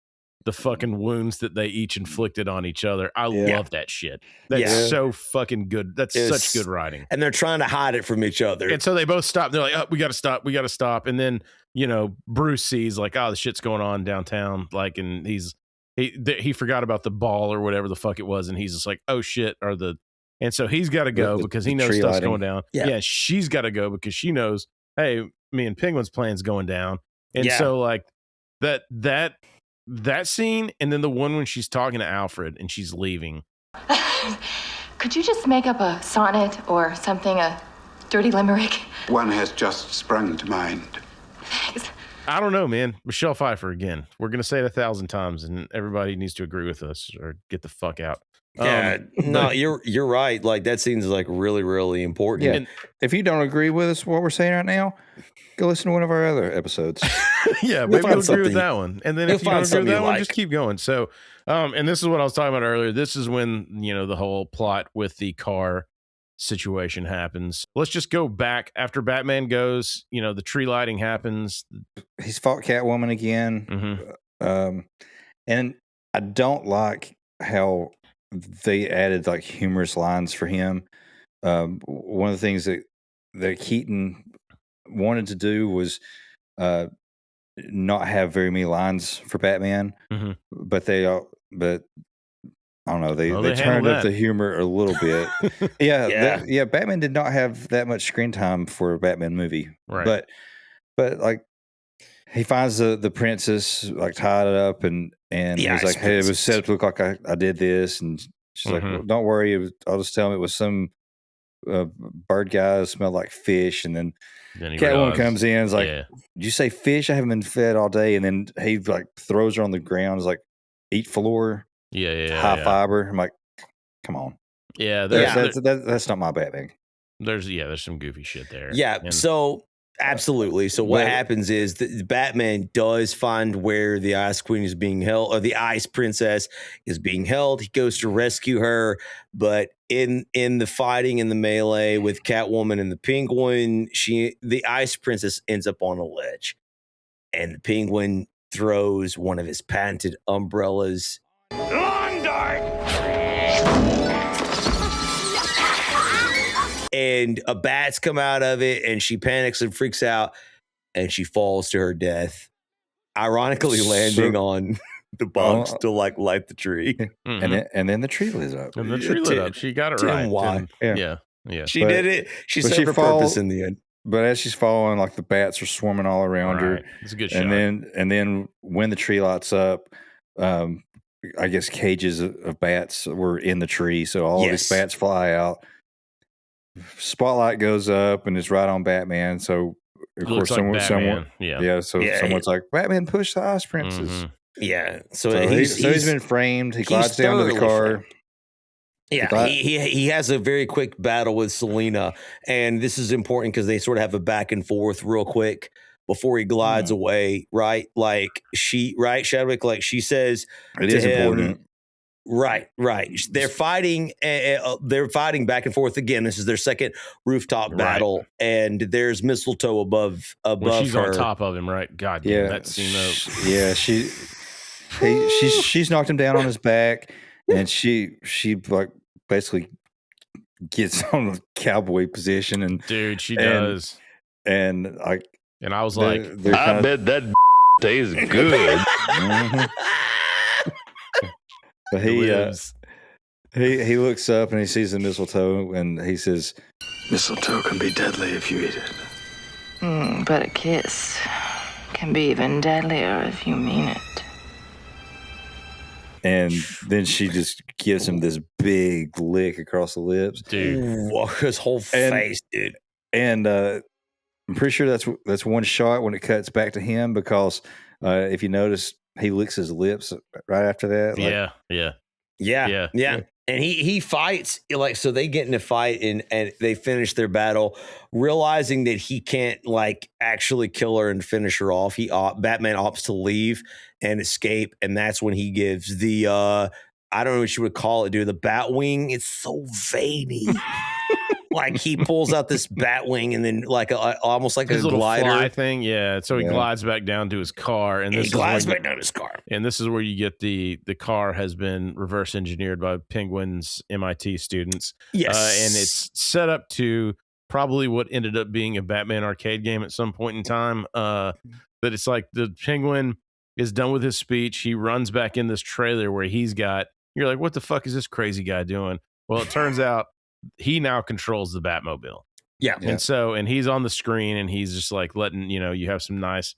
the fucking wounds that they each inflicted on each other. I love that shit. That's so fucking good. That's such good writing. And they're trying to hide it from each other. And so they both stop. They're like, oh, we got to stop. And then, Bruce sees like, oh, the shit's going on downtown. Like, and he forgot about the ball or whatever the fuck it was. And he's just like, oh shit. And so he's got to go because he knows stuff's going down. Yeah. She's got to go because she knows, hey, me and Penguin's plan's going down. And so like that scene, and then the one when she's talking to Alfred and she's leaving. Could you just make up a sonnet or something, a dirty limerick? One has just sprung to mind. Thanks. I don't know, man. Michelle Pfeiffer again. We're going to say it 1,000 times and everybody needs to agree with us or get the fuck out. Yeah, no, you're right. Like that scene is like really, really important. Yeah. And If you don't agree with us, what we're saying right now, go listen to one of our other episodes. Yeah, maybe you'll agree with that one. And then if you don't agree with that one, just keep going. So, and this is what I was talking about earlier. This is when, the whole plot with the car situation happens. Let's just go back after Batman goes, the tree lighting happens. He's fought Catwoman again. And I don't like how they added like humorous lines for him. One of the things that Keaton wanted to do was not have very many lines for Batman, but I don't know. They turned up the humor a little bit. Batman did not have that much screen time for a Batman movie, right? But like he finds the princess like tied up and he's like, hey, it was set up to look like I did this, and she's like, well, don't worry, I'll just tell him it was some bird guy that smelled like fish, and then Catwoman comes in and is like, did you say fish? I haven't been fed all day. And then he like throws her on the ground, is like, eat floor. High fiber. I'm like, come on. Yeah, that's not my Batman. There's some goofy shit there. Yeah, so absolutely. So what happens is that Batman does find where the Ice Queen is being held, or the Ice Princess is being held. He goes to rescue her, but in the fighting, in the melee with Catwoman and the Penguin, the Ice Princess ends up on a ledge, and the Penguin throws one of his patented umbrellas. Long dart! And a bat's come out of it, and she panics and freaks out, and she falls to her death, ironically landing on the box to like light the tree. And then the tree lit up. And the tree lit up. She got it right. Why? Yeah. She did it. She served her purpose in the end. But as she's falling, like the bats are swarming all around her. It's a good shot. And then when the tree lights up, I guess cages of bats were in the tree, so all of these bats fly out. Spotlight goes up and it's right on Batman. So of course, someone, someone's like, Batman pushed the Ice Princess. Yeah, so he's been framed. He glides down to the car. Yeah, he has a very quick battle with Selina, and this is important because they sort of have a back and forth real quick before he glides away, right? Like Chadwick, like she says it is important. Right. They're fighting back and forth again. This is their second rooftop battle, and there's mistletoe above she's her. on top of him, right? God damn, that scene. Yeah, she's knocked him down on his back, and she like basically gets on a cowboy position, and dude, she does. And I was like, I bet that tastes good. But he looks up and he sees the mistletoe and he says, mistletoe can be deadly if you eat it. But a kiss can be even deadlier if you mean it. And then she just gives him this big lick across the lips, dude. His whole face, dude. And I'm pretty sure that's one shot when it cuts back to him, because if you notice, he licks his lips right after that. Yeah. And he fights, like, so they get in a fight and they finish their battle, realizing that he can't like actually kill her and finish her off. Batman opts to leave and escape, and that's when he gives the I don't know what you would call it, dude. The bat wing. It's so veiny. Like he pulls out this bat wing and then like almost like his a little glider fly thing. Yeah. So he glides back down to his car, and he glides back down to his car. And this is where you get the car has been reverse engineered by Penguin's MIT students. Yes. And it's set up to probably what ended up being a Batman arcade game at some point in time. But it's like the Penguin is done with his speech. He runs back in this trailer where you're like, what the fuck is this crazy guy doing? Well, it turns out he now controls the Batmobile. Yeah. And he's on the screen and he's just like letting, you have some nice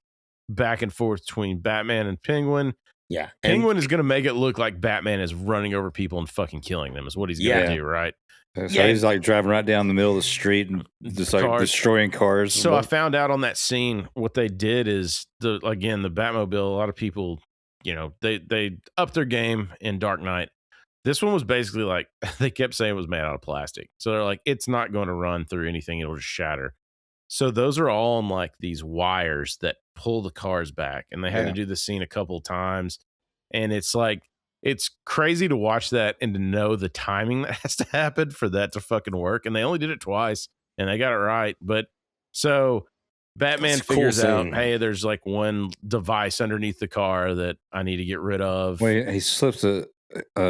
back and forth between Batman and Penguin. Yeah. Penguin is going to make it look like Batman is running over people and fucking killing them is what he's going to do, right? So he's like driving right down the middle of the street and just like destroying cars. So I found out on that scene, what they did is the Batmobile, a lot of people, they upped their game in Dark Knight. This one was basically like, they kept saying it was made out of plastic. So they're like, it's not going to run through anything. It'll just shatter. So those are all on like these wires that pull the cars back. And they had to do the scene a couple of times. And it's like, it's crazy to watch that and to know the timing that has to happen for that to fucking work. And they only did it twice and they got it right. But so Batman figures out, hey, there's like one device underneath the car that I need to get rid of. Wait, he slips a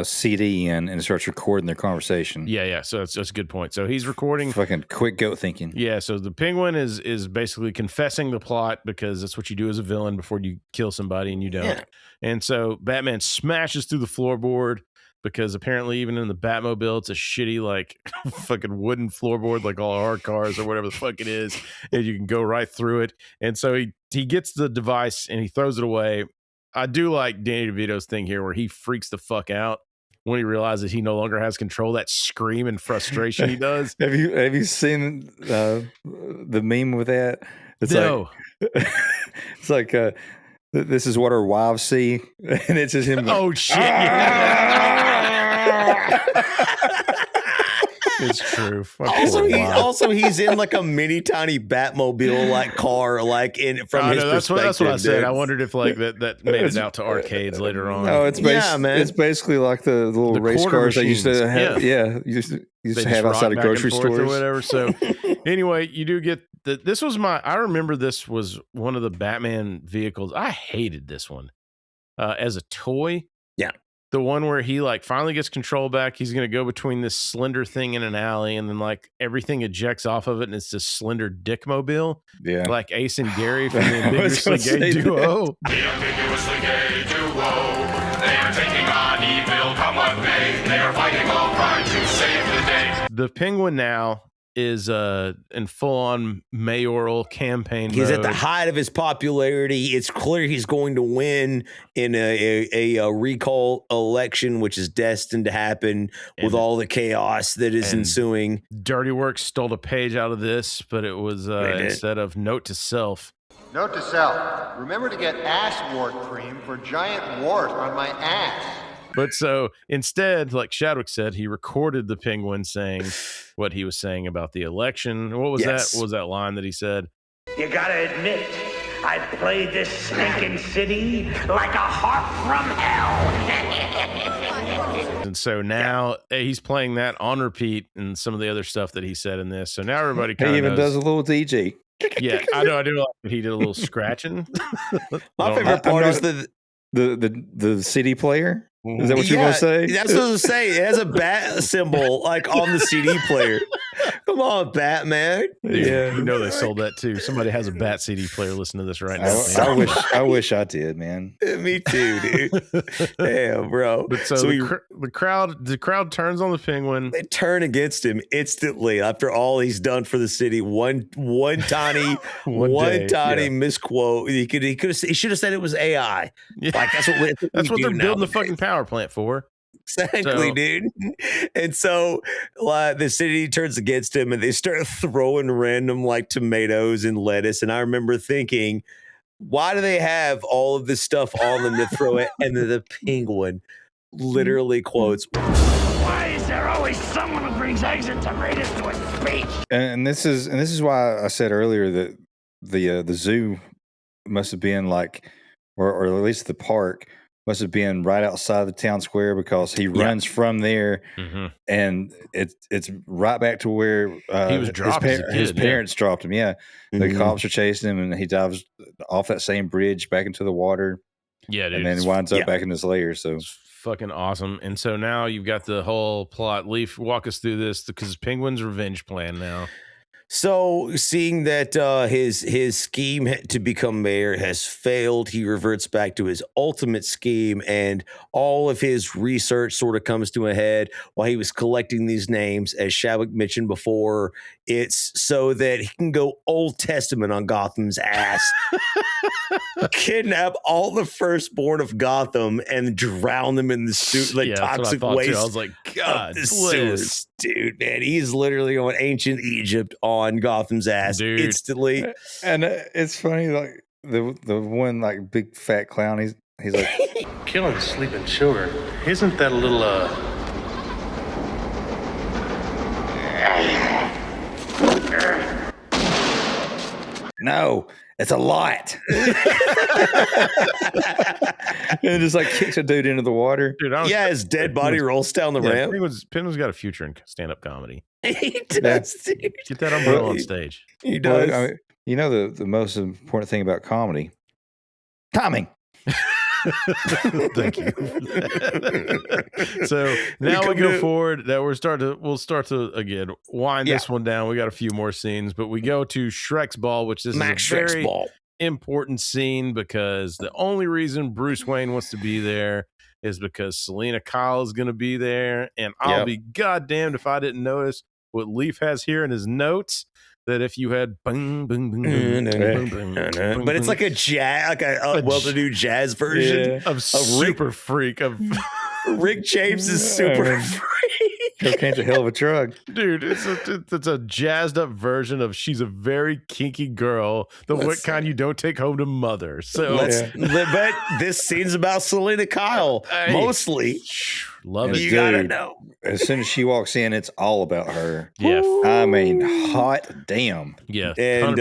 CD in and starts recording their conversation. Yeah. So that's a good point. So he's recording. Fucking quick goat thinking. Yeah. So the Penguin is basically confessing the plot because that's what you do as a villain before you kill somebody and you don't. Yeah. And so Batman smashes through the floorboard because apparently even in the Batmobile, it's a shitty like fucking wooden floorboard like all our cars or whatever the fuck it is. And you can go right through it. And so he gets the device and he throws it away. I do like Danny DeVito's thing here where he freaks the fuck out when he realizes he no longer has control. That scream and frustration he does. Have you seen the meme with that? It's no. It's like this is what our wives see, and it's just him. Oh shit! Yeah. It's true. Also, he's in like a mini tiny Batmobile like car, like in from his perspective. That's what I said. I wondered if like that made it out to arcades later on. No, it's man. It's basically like the little race cars that used to have. Yeah, you used to have outside of grocery stores or whatever. So anyway, you do get this was I remember this was one of the Batman vehicles. I hated this one as a toy. Yeah. The one where he like finally gets control back. He's going to go between this slender thing in an alley and then like everything ejects off of it. And it's this slender dick mobile. Yeah. Like Ace and Gary from the Ambiguously Gay Duo. The Ambiguously Gay Duo. They are taking on evil, come what may. They are fighting all crime to save the day. The Penguin now is in full-on mayoral campaign He's mode. at the height of his popularity. It's clear he's going to win in a recall election, which is destined to happen with all the chaos that is ensuing. Dirty Work stole a page out of this, but it was instead of note to self. Note to self, remember to get ass wart cream for giant wart on my ass. But so instead, like Shadwick said, he recorded the Penguin saying what he was saying about the election. What was that? What was that line that he said? You gotta admit, I played this stinking city like a harp from hell. And so now he's playing that on repeat and some of the other stuff that he said in this. So now everybody kind of He even knows. does a little DJ. Yeah, I know. I do like that he did a little scratching. My favorite part is the CD player. Is that what you're going to say? That's what I was saying. It has a bat symbol like on the CD player. Come on, Batman. Dude, you know they sold that too. Somebody has a bat CD player. Listen to this right now. I wish I did, man. Me too, dude. Damn, bro. But so the crowd turns on the Penguin. They turn against him instantly after all he's done for the city. One tiny misquote. He should have said it was AI. Yeah. Like that's what they're building the fucking power plant for. Exactly, dude. And so the city turns against him and they start throwing random like tomatoes and lettuce. And I remember thinking, why do they have all of this stuff on them to throw it? And then the Penguin literally quotes, Why is there always someone who brings eggs and tomatoes to a speech? And this is why I said earlier that the zoo must have been like, or at least the park must have been right outside the town square, because he runs from there, and it's right back to where he was dropped his parents dropped him. Yeah, the cops are chasing him, and he dives off that same bridge back into the water. Yeah, dude, and then winds up back in his lair. So it's fucking awesome. And so now you've got the whole plot. Leaf, walk us through this, because Penguin's revenge plan now. So, seeing that his scheme to become mayor has failed, he reverts back to his ultimate scheme, and all of his research sort of comes to a head while he was collecting these names. As Shadwick mentioned before, it's so that he can go Old Testament on Gotham's ass, kidnap all the firstborn of Gotham, and drown them in the toxic waste. Too. I was like, God, the sewers. Dude, man, he's literally on ancient Egypt on Gotham's ass instantly. And it's funny, like the one like big fat clown. He's like killing sleeping children. Isn't that a little No, it's a lot. And just like kicks a dude into the water. Dude, his dead body rolls down the ramp. Penguin's got a future in stand-up comedy. He does, dude. Get that umbrella on stage. He does. Well, I mean, you know the most important thing about comedy? Timing. Thank you. So now we go forward. That we'll start to again wind this one down. We got a few more scenes, but we go to Shrek's ball, which is Max a Shreck's very ball. Important scene, because the only reason Bruce Wayne wants to be there is because Selina Kyle is going to be there, and I'll be goddamned if I didn't notice what Leaf has here in his notes. That if you had boom, boom, boom, boom, boom, boom, boom, but it's like a jazz, like a well-to-do jazz version of Super Freak of Rick James is Super Freak. Cocaine's a hell of a drug, dude. It's a jazzed up version of She's a Very Kinky Girl, what kind you don't take home to mother. So, but this scene's about Selina Kyle mostly. Love it. You gotta know. As soon as she walks in, it's all about her. Yeah, I mean, hot damn. Yeah, and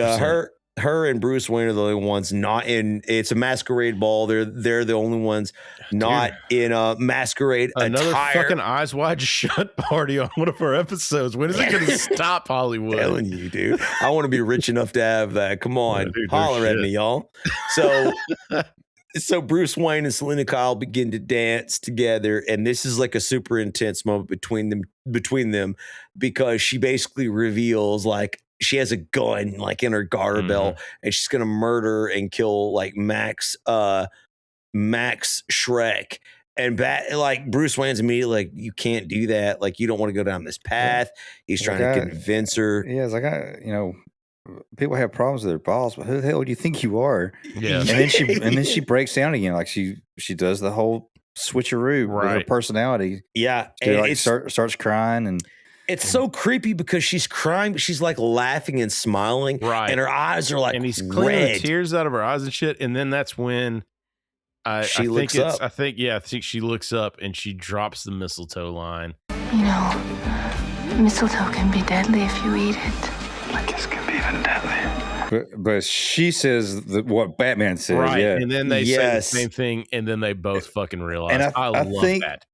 her and Bruce Wayne are the only ones not in. It's a masquerade ball. They're the only ones not in a masquerade Another attire. Fucking Eyes Wide Shut party on one of our episodes. When is it going to stop, Hollywood? I'm telling you, dude. I want to be rich enough to have that. Come on, dude, holler at me, y'all. So Bruce Wayne and Selina Kyle begin to dance together, and this is like a super intense moment between them because she basically reveals like she has a gun like in her garter belt, and she's gonna murder and kill like Max Shreck. And like Bruce Wayne's immediately like, you can't do that. Like, you don't want to go down this path. He's trying to convince her. Yeah, it's like, people have problems with their balls, but who the hell do you think you are? Yeah. And then she breaks down again. Like she does the whole switcheroo with her personality. Yeah. She like starts crying, and it's so creepy because she's crying, but she's like laughing and smiling. Right. And her eyes are like and he's cleaning the tears out of her eyes and shit. And then that's when she looks up. I think she looks up and she drops the mistletoe line. You know, mistletoe can be deadly if you eat it. My kiss can be even deadlier. But she says what Batman says, right? Yeah. And then they say the same thing, and then they both fucking realize. And I love think that.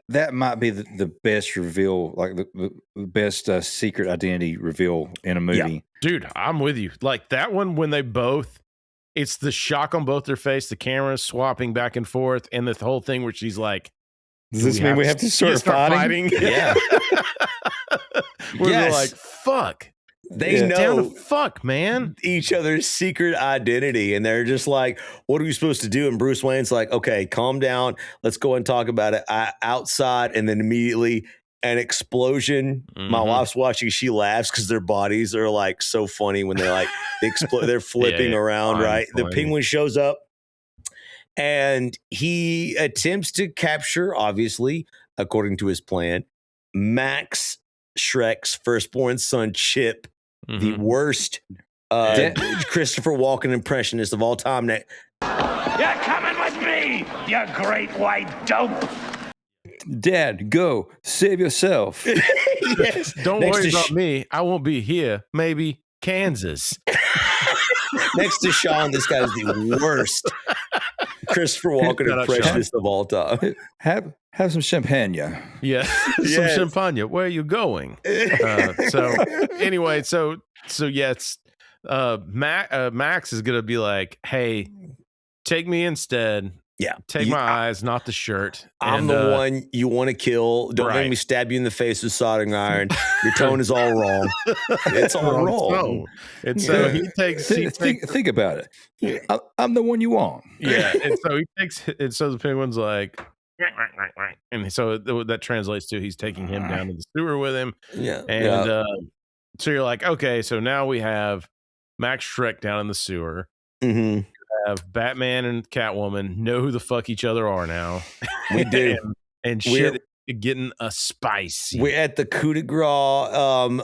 that might be the best reveal, like the best secret identity reveal in a movie. Yeah. Dude, I'm with you. Like that one when they both. It's the shock on both their face, the cameras swapping back and forth, and the whole thing where she's like, "Does this mean we have to start fighting?" Yeah. Where they're like, "Fuck." They know down to fuck, man. Each other's secret identity, and they're just like, "What are we supposed to do?" And Bruce Wayne's like, "Okay, calm down. Let's go and talk about it outside." And then immediately an explosion. My wife's watching. She laughs because their bodies are like so funny when they're like they explode. They're flipping around. Right. The Penguin shows up, and he attempts to capture, obviously, according to his plan, Max Shreck's firstborn son, Chip. The worst Christopher Walken impressionist of all time. You're coming with me, you great white dope. Dad, go save yourself. Yes. Don't Next worry to about me. I won't be here. Maybe Kansas. Next to Sean, this guy's the worst Christopher Walken Shout out impressionist of all time. Have some champagne. Yeah, Yes. some champagne. Where are you going? So anyway, so yes, Max is gonna be like, hey, take me instead. Yeah, take my eyes, not the shirt. I'm the one you want to kill. Don't make me stab you in the face with soldering iron. Your tone is all wrong. It's all wrong. And so he takes. Think about it. I'm the one you want. Yeah, and so he takes. And so the penguin's like, and so that translates to he's taking him down to the sewer with him. Yeah, and so you're like, okay, so now we have Max Shreck down in the sewer. Mm-hmm. Have Batman and Catwoman know who the fuck each other are now. We do. and shit getting a spicy. We're at the coup de grace.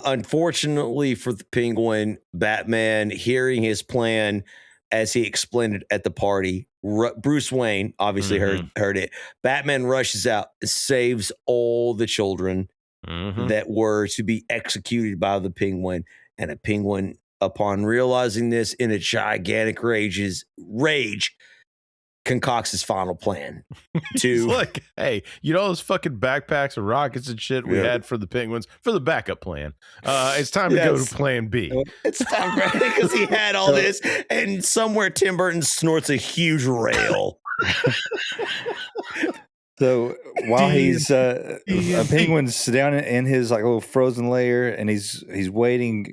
Unfortunately for the Penguin, Batman, hearing his plan as he explained it at the party, Bruce Wayne obviously heard it. Batman rushes out, saves all the children that were to be executed by the Penguin, and a Penguin, upon realizing this in a gigantic rage, concocts his final plan to like, hey, you know those fucking backpacks of rockets and shit we had for the Penguins for the backup plan. It's time to go to plan B. It's time because he had all this, and somewhere Tim Burton snorts a huge rail. So while he's a penguin's down in his like little frozen lair, and he's waiting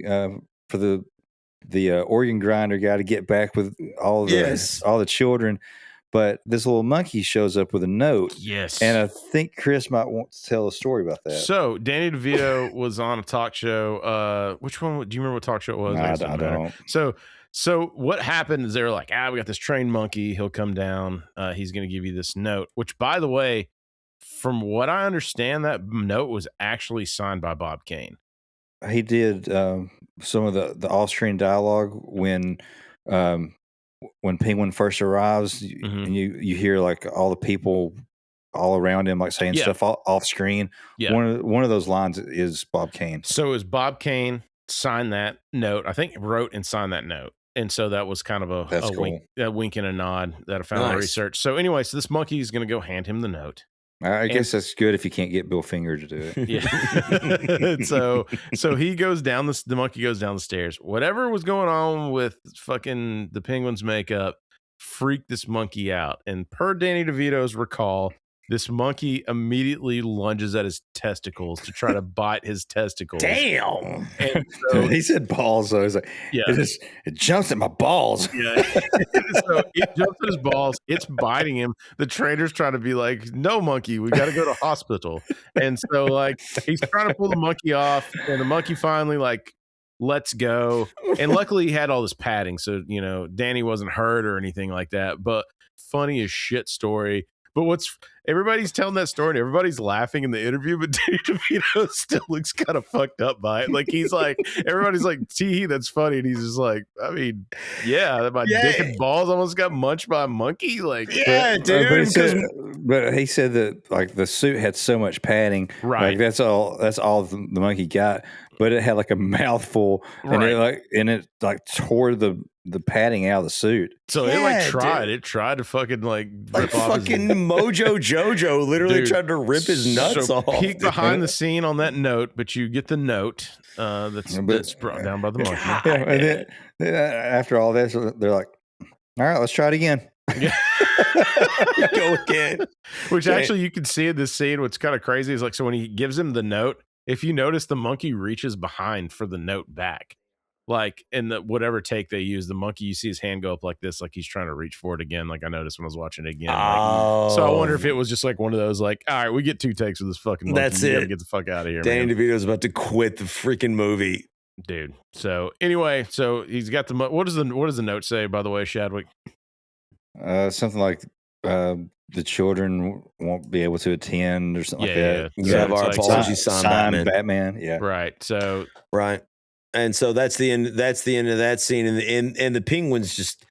for the organ grinder guy to get back with all the children, but this little monkey shows up with a note. Yes, and I think Chris might want to tell a story about that. So Danny DeVito was on a talk show. Which one? Do you remember what talk show it was? I don't. So what happened is they were like, we got this trained monkey. He'll come down. He's going to give you this note. Which, by the way, from what I understand, that note was actually signed by Bob Kane. He did some of the off-screen dialogue when Penguin first arrives, and you hear like all the people all around him like saying stuff off screen. Yeah. One of those lines is Bob Kane. So it was Bob Kane signed that note. I think wrote and signed that note. And so that was kind of a wink and a nod that I found in research. So anyway, so this monkey is going to go hand him the note. I guess that's good if you can't get Bill Finger to do it. Yeah. so he goes down the monkey goes down the stairs. Whatever was going on with fucking the Penguin's makeup freaked this monkey out. And per Danny DeVito's recall, this monkey immediately lunges at his testicles to try to bite his testicles. Damn. And so, he said balls, though. He's like, it jumps at my balls. Yeah. So it jumps at his balls. It's biting him. The trainer's trying to be like, no, monkey, we got to go to hospital. And so, like, he's trying to pull the monkey off, and the monkey finally, like, lets go. And luckily, he had all this padding. So, you know, Danny wasn't hurt or anything like that. But funny as shit story. But everybody's telling that story and everybody's laughing in the interview, but Danny DeVito still looks kind of fucked up by it. Like he's like, everybody's like, tee, that's funny. And he's just like, I mean, my dick and balls almost got munched by a monkey. Like, dude. But he said that like the suit had so much padding. Right. Like that's all the monkey got. But it had like a mouthful, and it tore the padding out of the suit. So it tried to fucking rip off fucking Mojo Jojo literally tried to rip his nuts off. Peek behind the scene on that note, but you get the note that's brought down by the monkey. Yeah, and then after all this, they're like, all right, let's try it again. Go again. Which actually you can see in this scene. What's kind of crazy is like, so when he gives him the note, if you notice, the monkey reaches behind for the note back. Like in the whatever take they use, the monkey, you see his hand go up like this, like he's trying to reach for it again. Like I noticed when I was watching it again. So I wonder if it was just like one of those, like, all right, we get 2 takes with this fucking monkey. That's we it. gotta get the fuck out of here. Danny DeVito's about to quit the freaking movie, dude. So anyway, so he's got what does the note say? By the way, Shadwick, something like the children won't be able to attend or something like that. You have our apologies, signed Batman. Yeah, right. So and so that's the end. That's the end of that scene, and the Penguin's just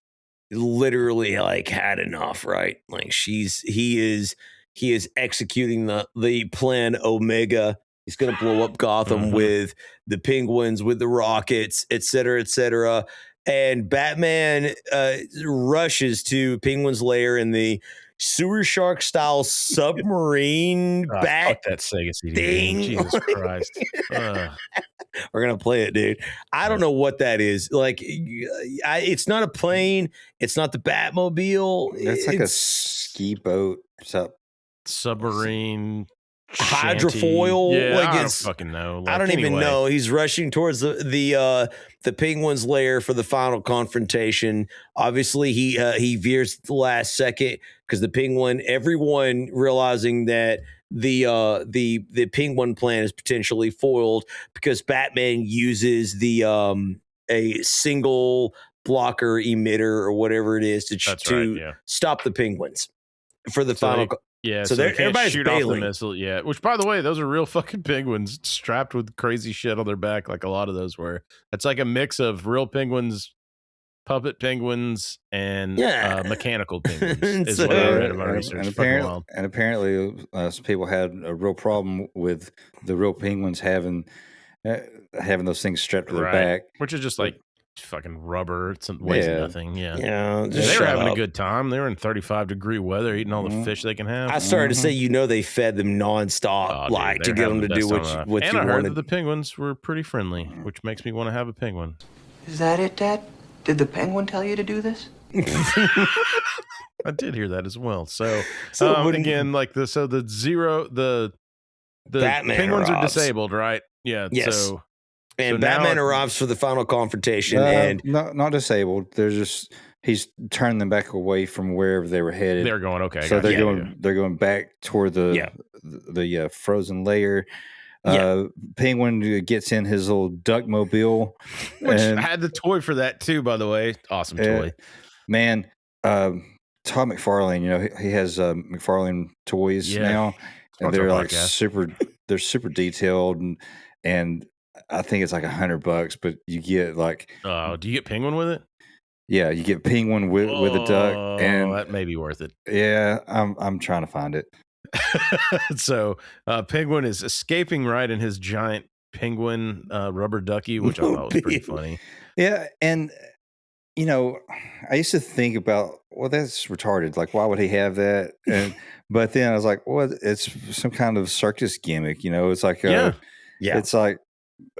literally like had enough, right? Like he he is executing the plan Omega. He's going to blow up Gotham with the Penguins, with the rockets, et cetera, et cetera. And Batman rushes to Penguin's lair in the sewer shark style submarine bat that Sega CD thing. game. Jesus Christ. We're going to play it, dude. I don't know what that is. Like, it's not a plane. It's not the Batmobile. It's like a ski boat. Submarine. Hydrofoil. Yeah, like I don't fucking know. Like, I don't even know. He's rushing towards the Penguin's lair for the final confrontation. Obviously, he veers at the last second because the Penguin. Everyone realizing that the Penguin plan is potentially foiled because Batman uses a single blocker emitter or whatever it is to stop the Penguins for the final. Yeah, so they can't everybody's shoot bailing. off the missile. Yeah, which, by the way, those are real fucking penguins strapped with crazy shit on their back, like a lot of those were. It's like a mix of real penguins, puppet penguins, and mechanical penguins. Is what I read in my research. And apparently, some people had a real problem with the real penguins having those things strapped to their back, which is just like fucking rubber. It weighs nothing. They were having a good time. They were in 35-degree weather, eating all the fish they can have. I started to say, they fed them nonstop, to get them to do what and you I heard wanted. that the penguins were pretty friendly, which makes me want to have a penguin. Is that it, Dad? Did the penguin tell you to do this? I did hear that as well. So again, like the Batman penguins arrives. are disabled, right? Yeah. Yes. And now Batman arrives for the final confrontation, and not disabled. They're just he's turned them back away from wherever they were headed. They're going okay. So they're going back toward the frozen layer. Penguin gets in his little duckmobile, which I had the toy for that too. By the way, awesome toy. Man, Todd McFarlane. He has McFarlane toys now, and they're like super. They're super detailed and I think it's like $100, but you get like. Do you get Penguin with it? Yeah, you get Penguin with a duck, and that may be worth it. Yeah, I'm trying to find it. So Penguin is escaping right in his giant penguin rubber ducky, which I thought was pretty funny. Yeah, and I used to think about, well, that's retarded. Like, why would he have that? But then I was like, well, it's some kind of circus gimmick. It's like it's like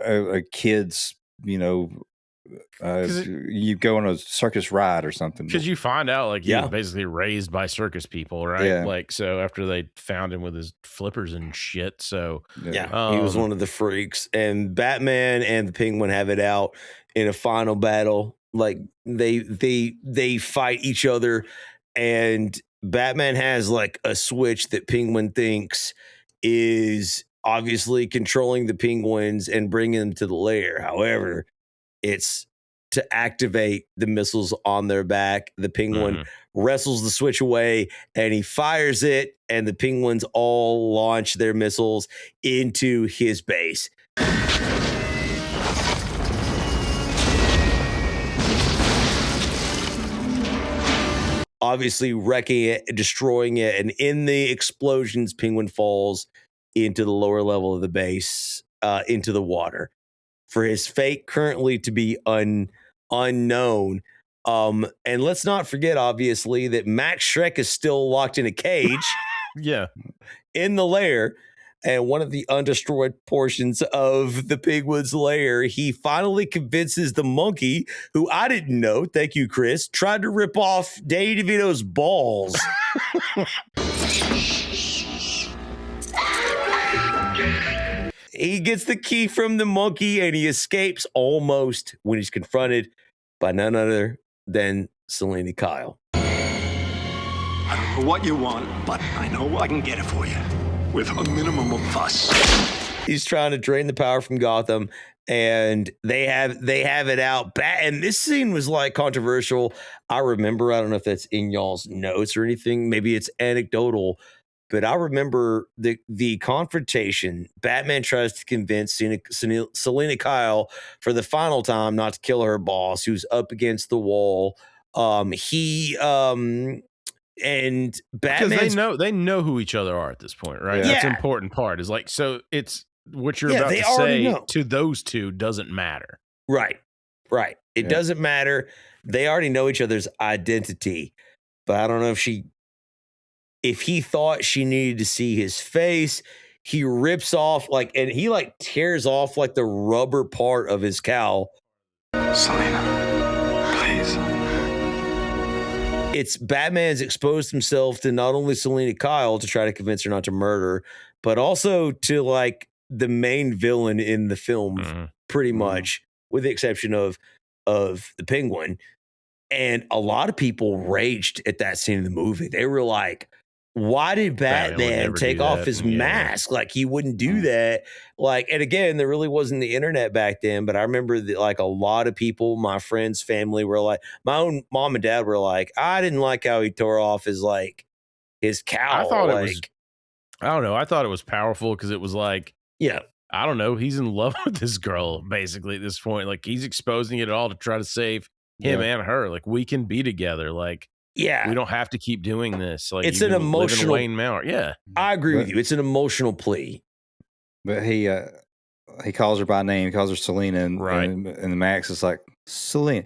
a kid's, you go on a circus ride or something. Because you find out, like, he was basically raised by circus people, right? Yeah. Like, so after they found him with his flippers and shit, so he was one of the freaks. And Batman and the Penguin have it out in a final battle. Like, they fight each other, and Batman has like a switch that Penguin thinks is obviously controlling the penguins and bringing them to the lair. However, it's to activate the missiles on their back. The Penguin wrestles the switch away and he fires it, and the penguins all launch their missiles into his base. Obviously wrecking it, destroying it, and in the explosions, Penguin falls into the lower level of the base, into the water, for his fate currently to be unknown. And let's not forget, obviously, that Max Shreck is still locked in a cage. In the lair. And one of the undestroyed portions of the Penguin's lair, he finally convinces the monkey, who I didn't know, thank you, Chris, tried to rip off Danny DeVito's balls. He gets the key from the monkey and he escapes almost when he's confronted by none other than Selina Kyle. I don't know what you want, but I know I can get it for you with a minimum of fuss. He's trying to drain the power from Gotham, and they have it out. And this scene was like controversial. I remember, I don't know if that's in y'all's notes or anything. Maybe it's anecdotal, but I remember the confrontation. Batman tries to convince Selina Kyle for the final time not to kill her boss, who's up against the wall. He and because Batman's they know who each other are at this point, right? Yeah. That's an important part. Is like, so it's what you're Yeah, about they to already say know. to those two doesn't matter. Right. It doesn't matter. They already know each other's identity, but I don't know if he thought she needed to see his face. He rips off and he tears off the rubber part of his cowl. Selina, please. It's Batman's exposed himself to not only Selina Kyle to try to convince her not to murder, but also to the main villain in the film, pretty much, with the exception of the Penguin. And a lot of people raged at that scene in the movie. They were like, why did Batman take off his mask? He wouldn't do that. And again, there really wasn't the internet back then, but I remember that a lot of people, my friends, family were my own mom and dad were I didn't like how he tore off his cowl. I thought it was, I don't know. I thought it was powerful because it was yeah, I don't know. He's in love with this girl basically at this point. He's exposing it all to try to save him and her. We can be together. Yeah, we don't have to keep doing this. It's an emotional Wayne Manor. Yeah, I agree with you. It's an emotional plea. But he calls her by name. He calls her Selina, and the Max is like, Selina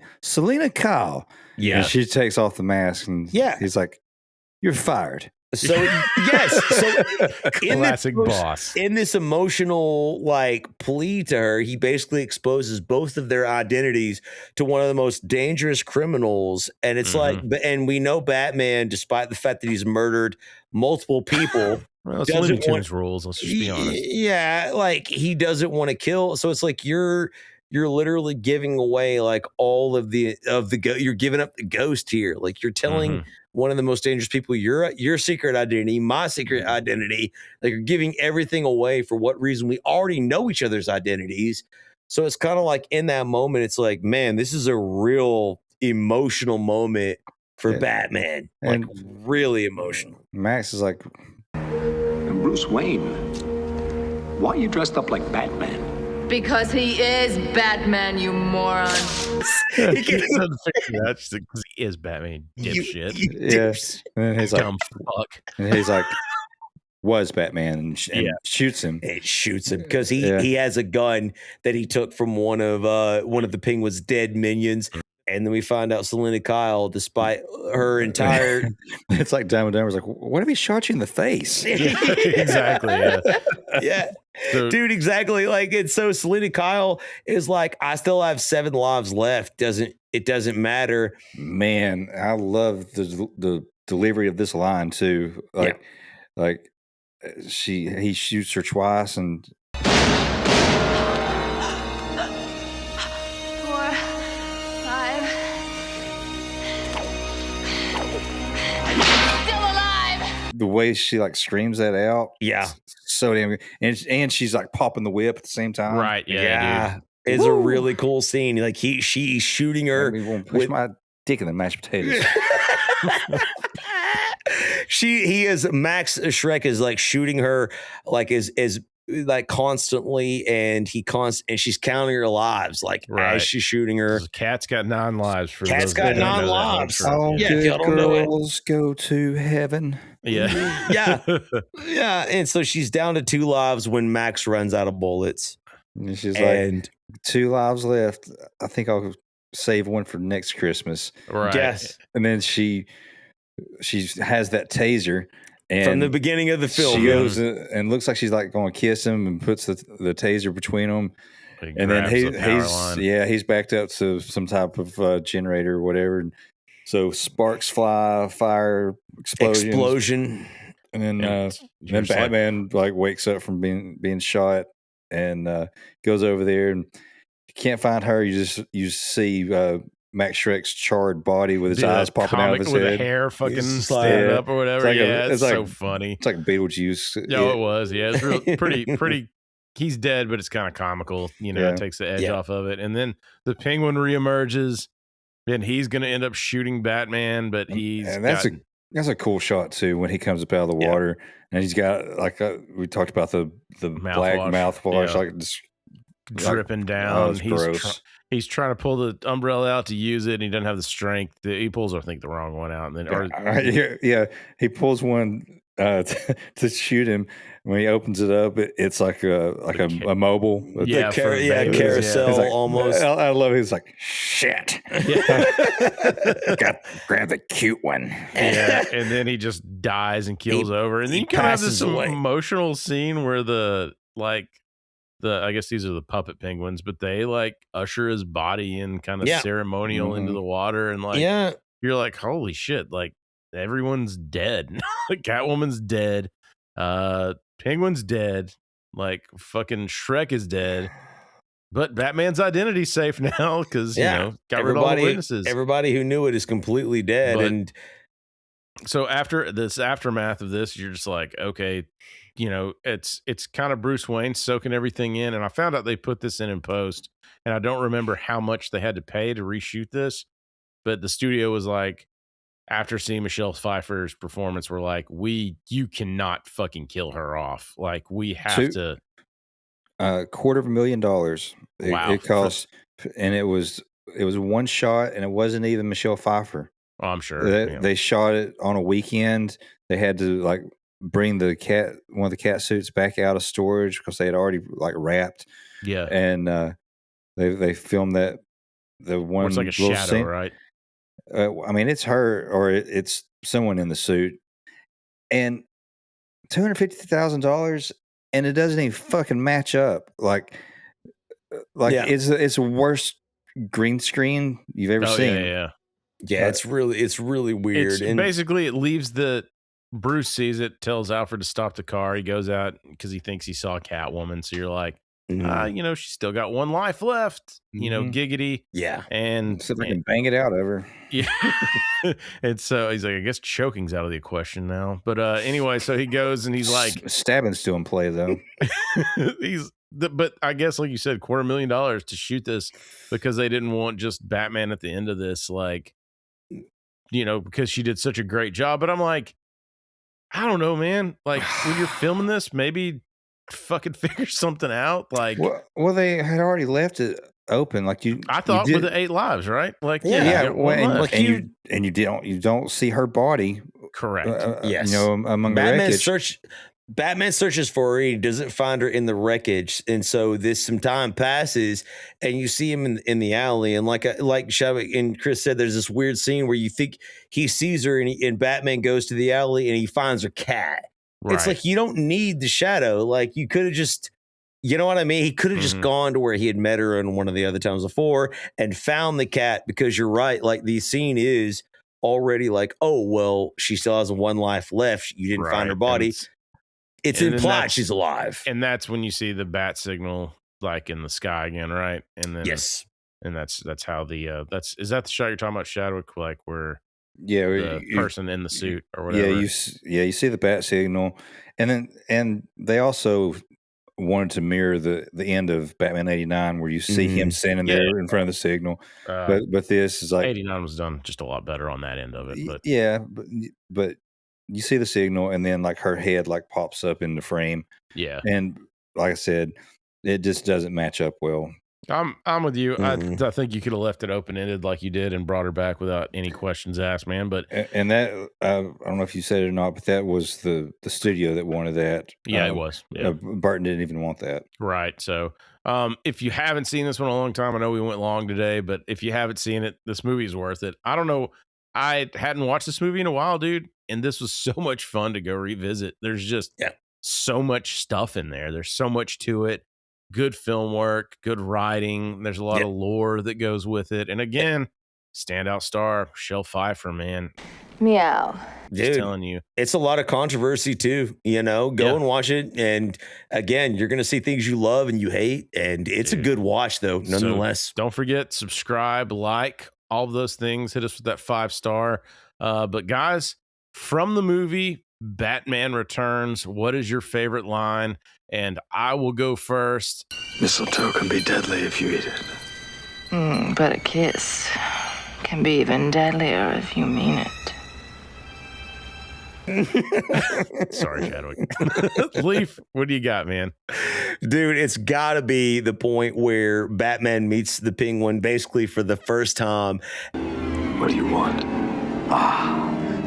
Kyle. Yeah, and she takes off the mask, and he's like, "You're fired." So yes, so classic boss. In this emotional plea to her, he basically exposes both of their identities to one of the most dangerous criminals, and it's and we know Batman, despite the fact that he's murdered multiple people, well, it's Looney Tunes rules. Let's just be honest. Yeah, he doesn't want to kill. So it's you're literally giving away all of the you're giving up the ghost here. You're telling one of the most dangerous people your secret identity, my secret identity. You're giving everything away for what reason? We already know each other's identities. So it's kind of in that moment, it's man, this is a real emotional moment for Batman. And really emotional. Max is like, And Bruce Wayne, why are you dressed up like Batman? Because he is Batman, you moron. That's because he is Batman, dipshit. Yes. And he's dumb fuck. And he's like, was Batman, and shoots him. It shoots him because he has a gun that he took from one of the Penguin's dead minions. And then we find out Selina Kyle, despite her entire... It's like Dumb and Dumber's like, what if he shot you in the face? Exactly, yeah. Yeah. So, dude, exactly. And so Selina Kyle is I still have 7 lives left. It doesn't matter. Man, I love the delivery of this line too. He shoots her twice, and 4, 5. Still alive. the way she screams that out, so damn good. And she's popping the whip at the same time, right? Yeah, dude. It's a really cool scene. She's shooting her. Push my dick in the mashed potatoes. Max Shreck is shooting her constantly, and she's counting her lives as she's shooting her. Cat's got 9 lives. Cat's got 9 lives. All good girls go to heaven. Yeah. Yeah. And so she's down to 2 lives when Max runs out of bullets. And she's 2 lives left. I think I'll save one for next Christmas. Right. Yes. And then she has that taser. And from the beginning of the film, she goes and looks like she's going to kiss him, and puts the taser between them. And then he's backed up to some type of generator or whatever. And so sparks fly, fire, explosion. And then Batman wakes up from being shot and goes over there, and you can't find her. You see Max Shreck's charred body with his eyes popping out of his head, with the hair fucking standing up or whatever. It's so funny. It's like Beetlejuice. No, it was. Yeah, it's real, pretty. He's dead, but it's kind of comical. It takes the edge off of it. And then the Penguin reemerges, and he's going to end up shooting Batman. But that's a cool shot too when he comes up out of the water, and he's got we talked about the black mouthwash just dripping down. He's gross. he's trying to pull the umbrella out to use it, and he doesn't have the strength. He pulls, I think, the wrong one out, and then he pulls one to shoot him. When he opens it up, it's like a mobile. Carousel like, almost. I love it. He's like, shit. Got grab the cute one. Yeah, and then he just dies and keels over, and then you kind of have this emotional scene where I guess these are the puppet penguins, but they like usher his body in kind of ceremonial into the water, and you're like, holy shit, like everyone's dead. Catwoman's dead. Penguin's dead. Like fucking Shrek is dead. But Batman's identity's safe now because got rid of all the witnesses. Everybody who knew it is completely dead. And so after this aftermath of this, you're just like, okay, it's kind of Bruce Wayne soaking everything in. And I found out they put this in post, and I don't remember how much they had to pay to reshoot this, but the studio was like, after seeing Michelle Pfeiffer's performance, we're like, you cannot fucking kill her off. Like, we have to. $250,000. Wow. It cost, and it was one shot, and it wasn't even Michelle Pfeiffer. Oh, I'm sure. They shot it on a weekend. They had to like bring one of the cat suits back out of storage because they had already like wrapped. Yeah. And they filmed the one. It's like a shadow, scene. Right? I mean, it's her or it's someone in the suit, and $250,000, and it doesn't even fucking match up. Like it's the worst green screen you've ever seen. Yeah, it's really weird. And basically, it leaves Bruce sees it, tells Alfred to stop the car. He goes out because he thinks he saw Catwoman. So you're like, she's still got one life left. Giggity. Yeah. And so I can bang it out of her. Yeah. And so he's like, I guess choking's out of the question now. But anyway, so he goes and he's like, stabbing's still in play though. But I guess, like you said, $250,000 to shoot this because they didn't want just Batman at the end of this, like, because she did such a great job. But I'm like, I don't know, man. Like, when you're filming this, maybe fucking figure something out. Like, well, they had already left it open. Like I thought with the 8 lives, right? Like, you don't see her body. Correct. Yes. Among the wreckage. Batman searches for her. He doesn't find her in the wreckage, and so some time passes, and you see him in the alley. And like Shabbat and Chris said, there's this weird scene where you think he sees her, and Batman goes to the alley and he finds her cat. Right. It's like, you don't need the shadow. Like, you could have just, you know what I mean? He could have just gone to where he had met her in one of the other times before and found the cat, because you're right. Like, the scene is already like, oh, well, she still has one life left. You didn't find her body. It's implied she's alive. And that's when you see the bat signal like in the sky again, right? And then and that's how is that the shot you're talking about, Shadwick? Like where the person in the suit or whatever. You see the bat signal, and they also wanted to mirror the end of Batman 89 where you see him standing there in front of the signal. But this is like 89 was done just a lot better on that end of it. But but you see the signal, and then like her head like pops up in the frame. Yeah. And like I said, it just doesn't match up well. I'm with you. I think you could have left it open ended like you did and brought her back without any questions asked, man. But and that I don't know if you said it or not, but that was the studio that wanted that. Yeah, it was. Yeah. Burton didn't even want that. Right. So if you haven't seen this one in a long time, I know we went long today, but if you haven't seen it, this movie is worth it. I don't know. I hadn't watched this movie in a while, dude. And this was so much fun to go revisit. There's just so much stuff in there. There's so much to it. Good film work, good writing. There's a lot of lore that goes with it. And again, standout star, Michelle Pfeiffer, man. Meow. Dude, telling you. It's a lot of controversy too, go and watch it. And again, you're going to see things you love and you hate. And it's a good watch though, nonetheless. So don't forget, subscribe, like, all of those things. Hit us with that 5-star. But guys, from the movie Batman Returns, what is your favorite line? And I will go first. Mistletoe can be deadly if you eat it. But a kiss can be even deadlier if you mean it. Sorry, Chadwick. Leaf, what do you got, man? Dude, it's got to be the point where Batman meets the Penguin basically for the first time. What do you want?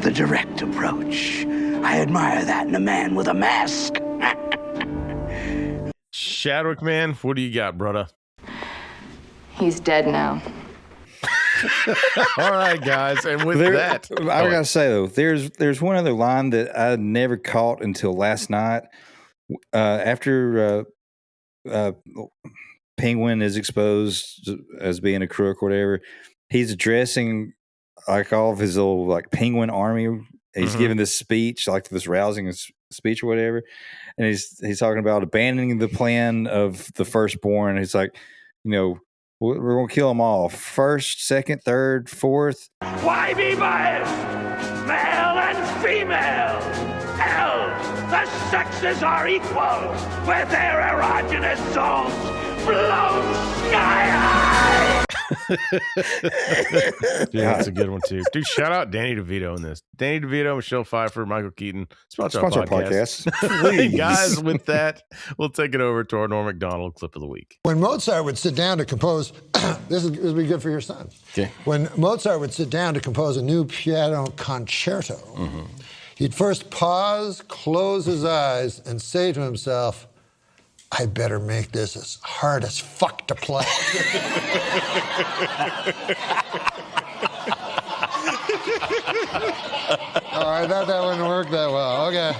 The direct approach. I admire that in a man with a mask. Chadwick, man, what do you got, brother? He's dead now. All right, guys, and with that, I gotta say though, there's one other line that I never caught until last night. After Penguin is exposed as being a crook or whatever, he's addressing like all of his little like Penguin army. He's giving this speech, like this rousing speech or whatever, and he's talking about abandoning the plan of the firstborn. He's like, you know, we're gonna kill them all. First, second, third, fourth. Why be biased? Male and female. Hell, the sexes are equal with their erogenous souls blown sky high. Dude, that's a good one too. Dude, shout out Danny DeVito in this. Danny DeVito, Michelle Pfeiffer, Michael Keaton. Sponsor our podcast. Please. Guys, with that, we'll take it over to our Norm Macdonald clip of the week. When Mozart would sit down to compose, this will be good for your son. Okay. When Mozart would sit down to compose a new piano concerto, he'd first pause, close his eyes, and say to himself, I better make this as hard as fuck to play. Oh, I thought that wouldn't work that well. Okay.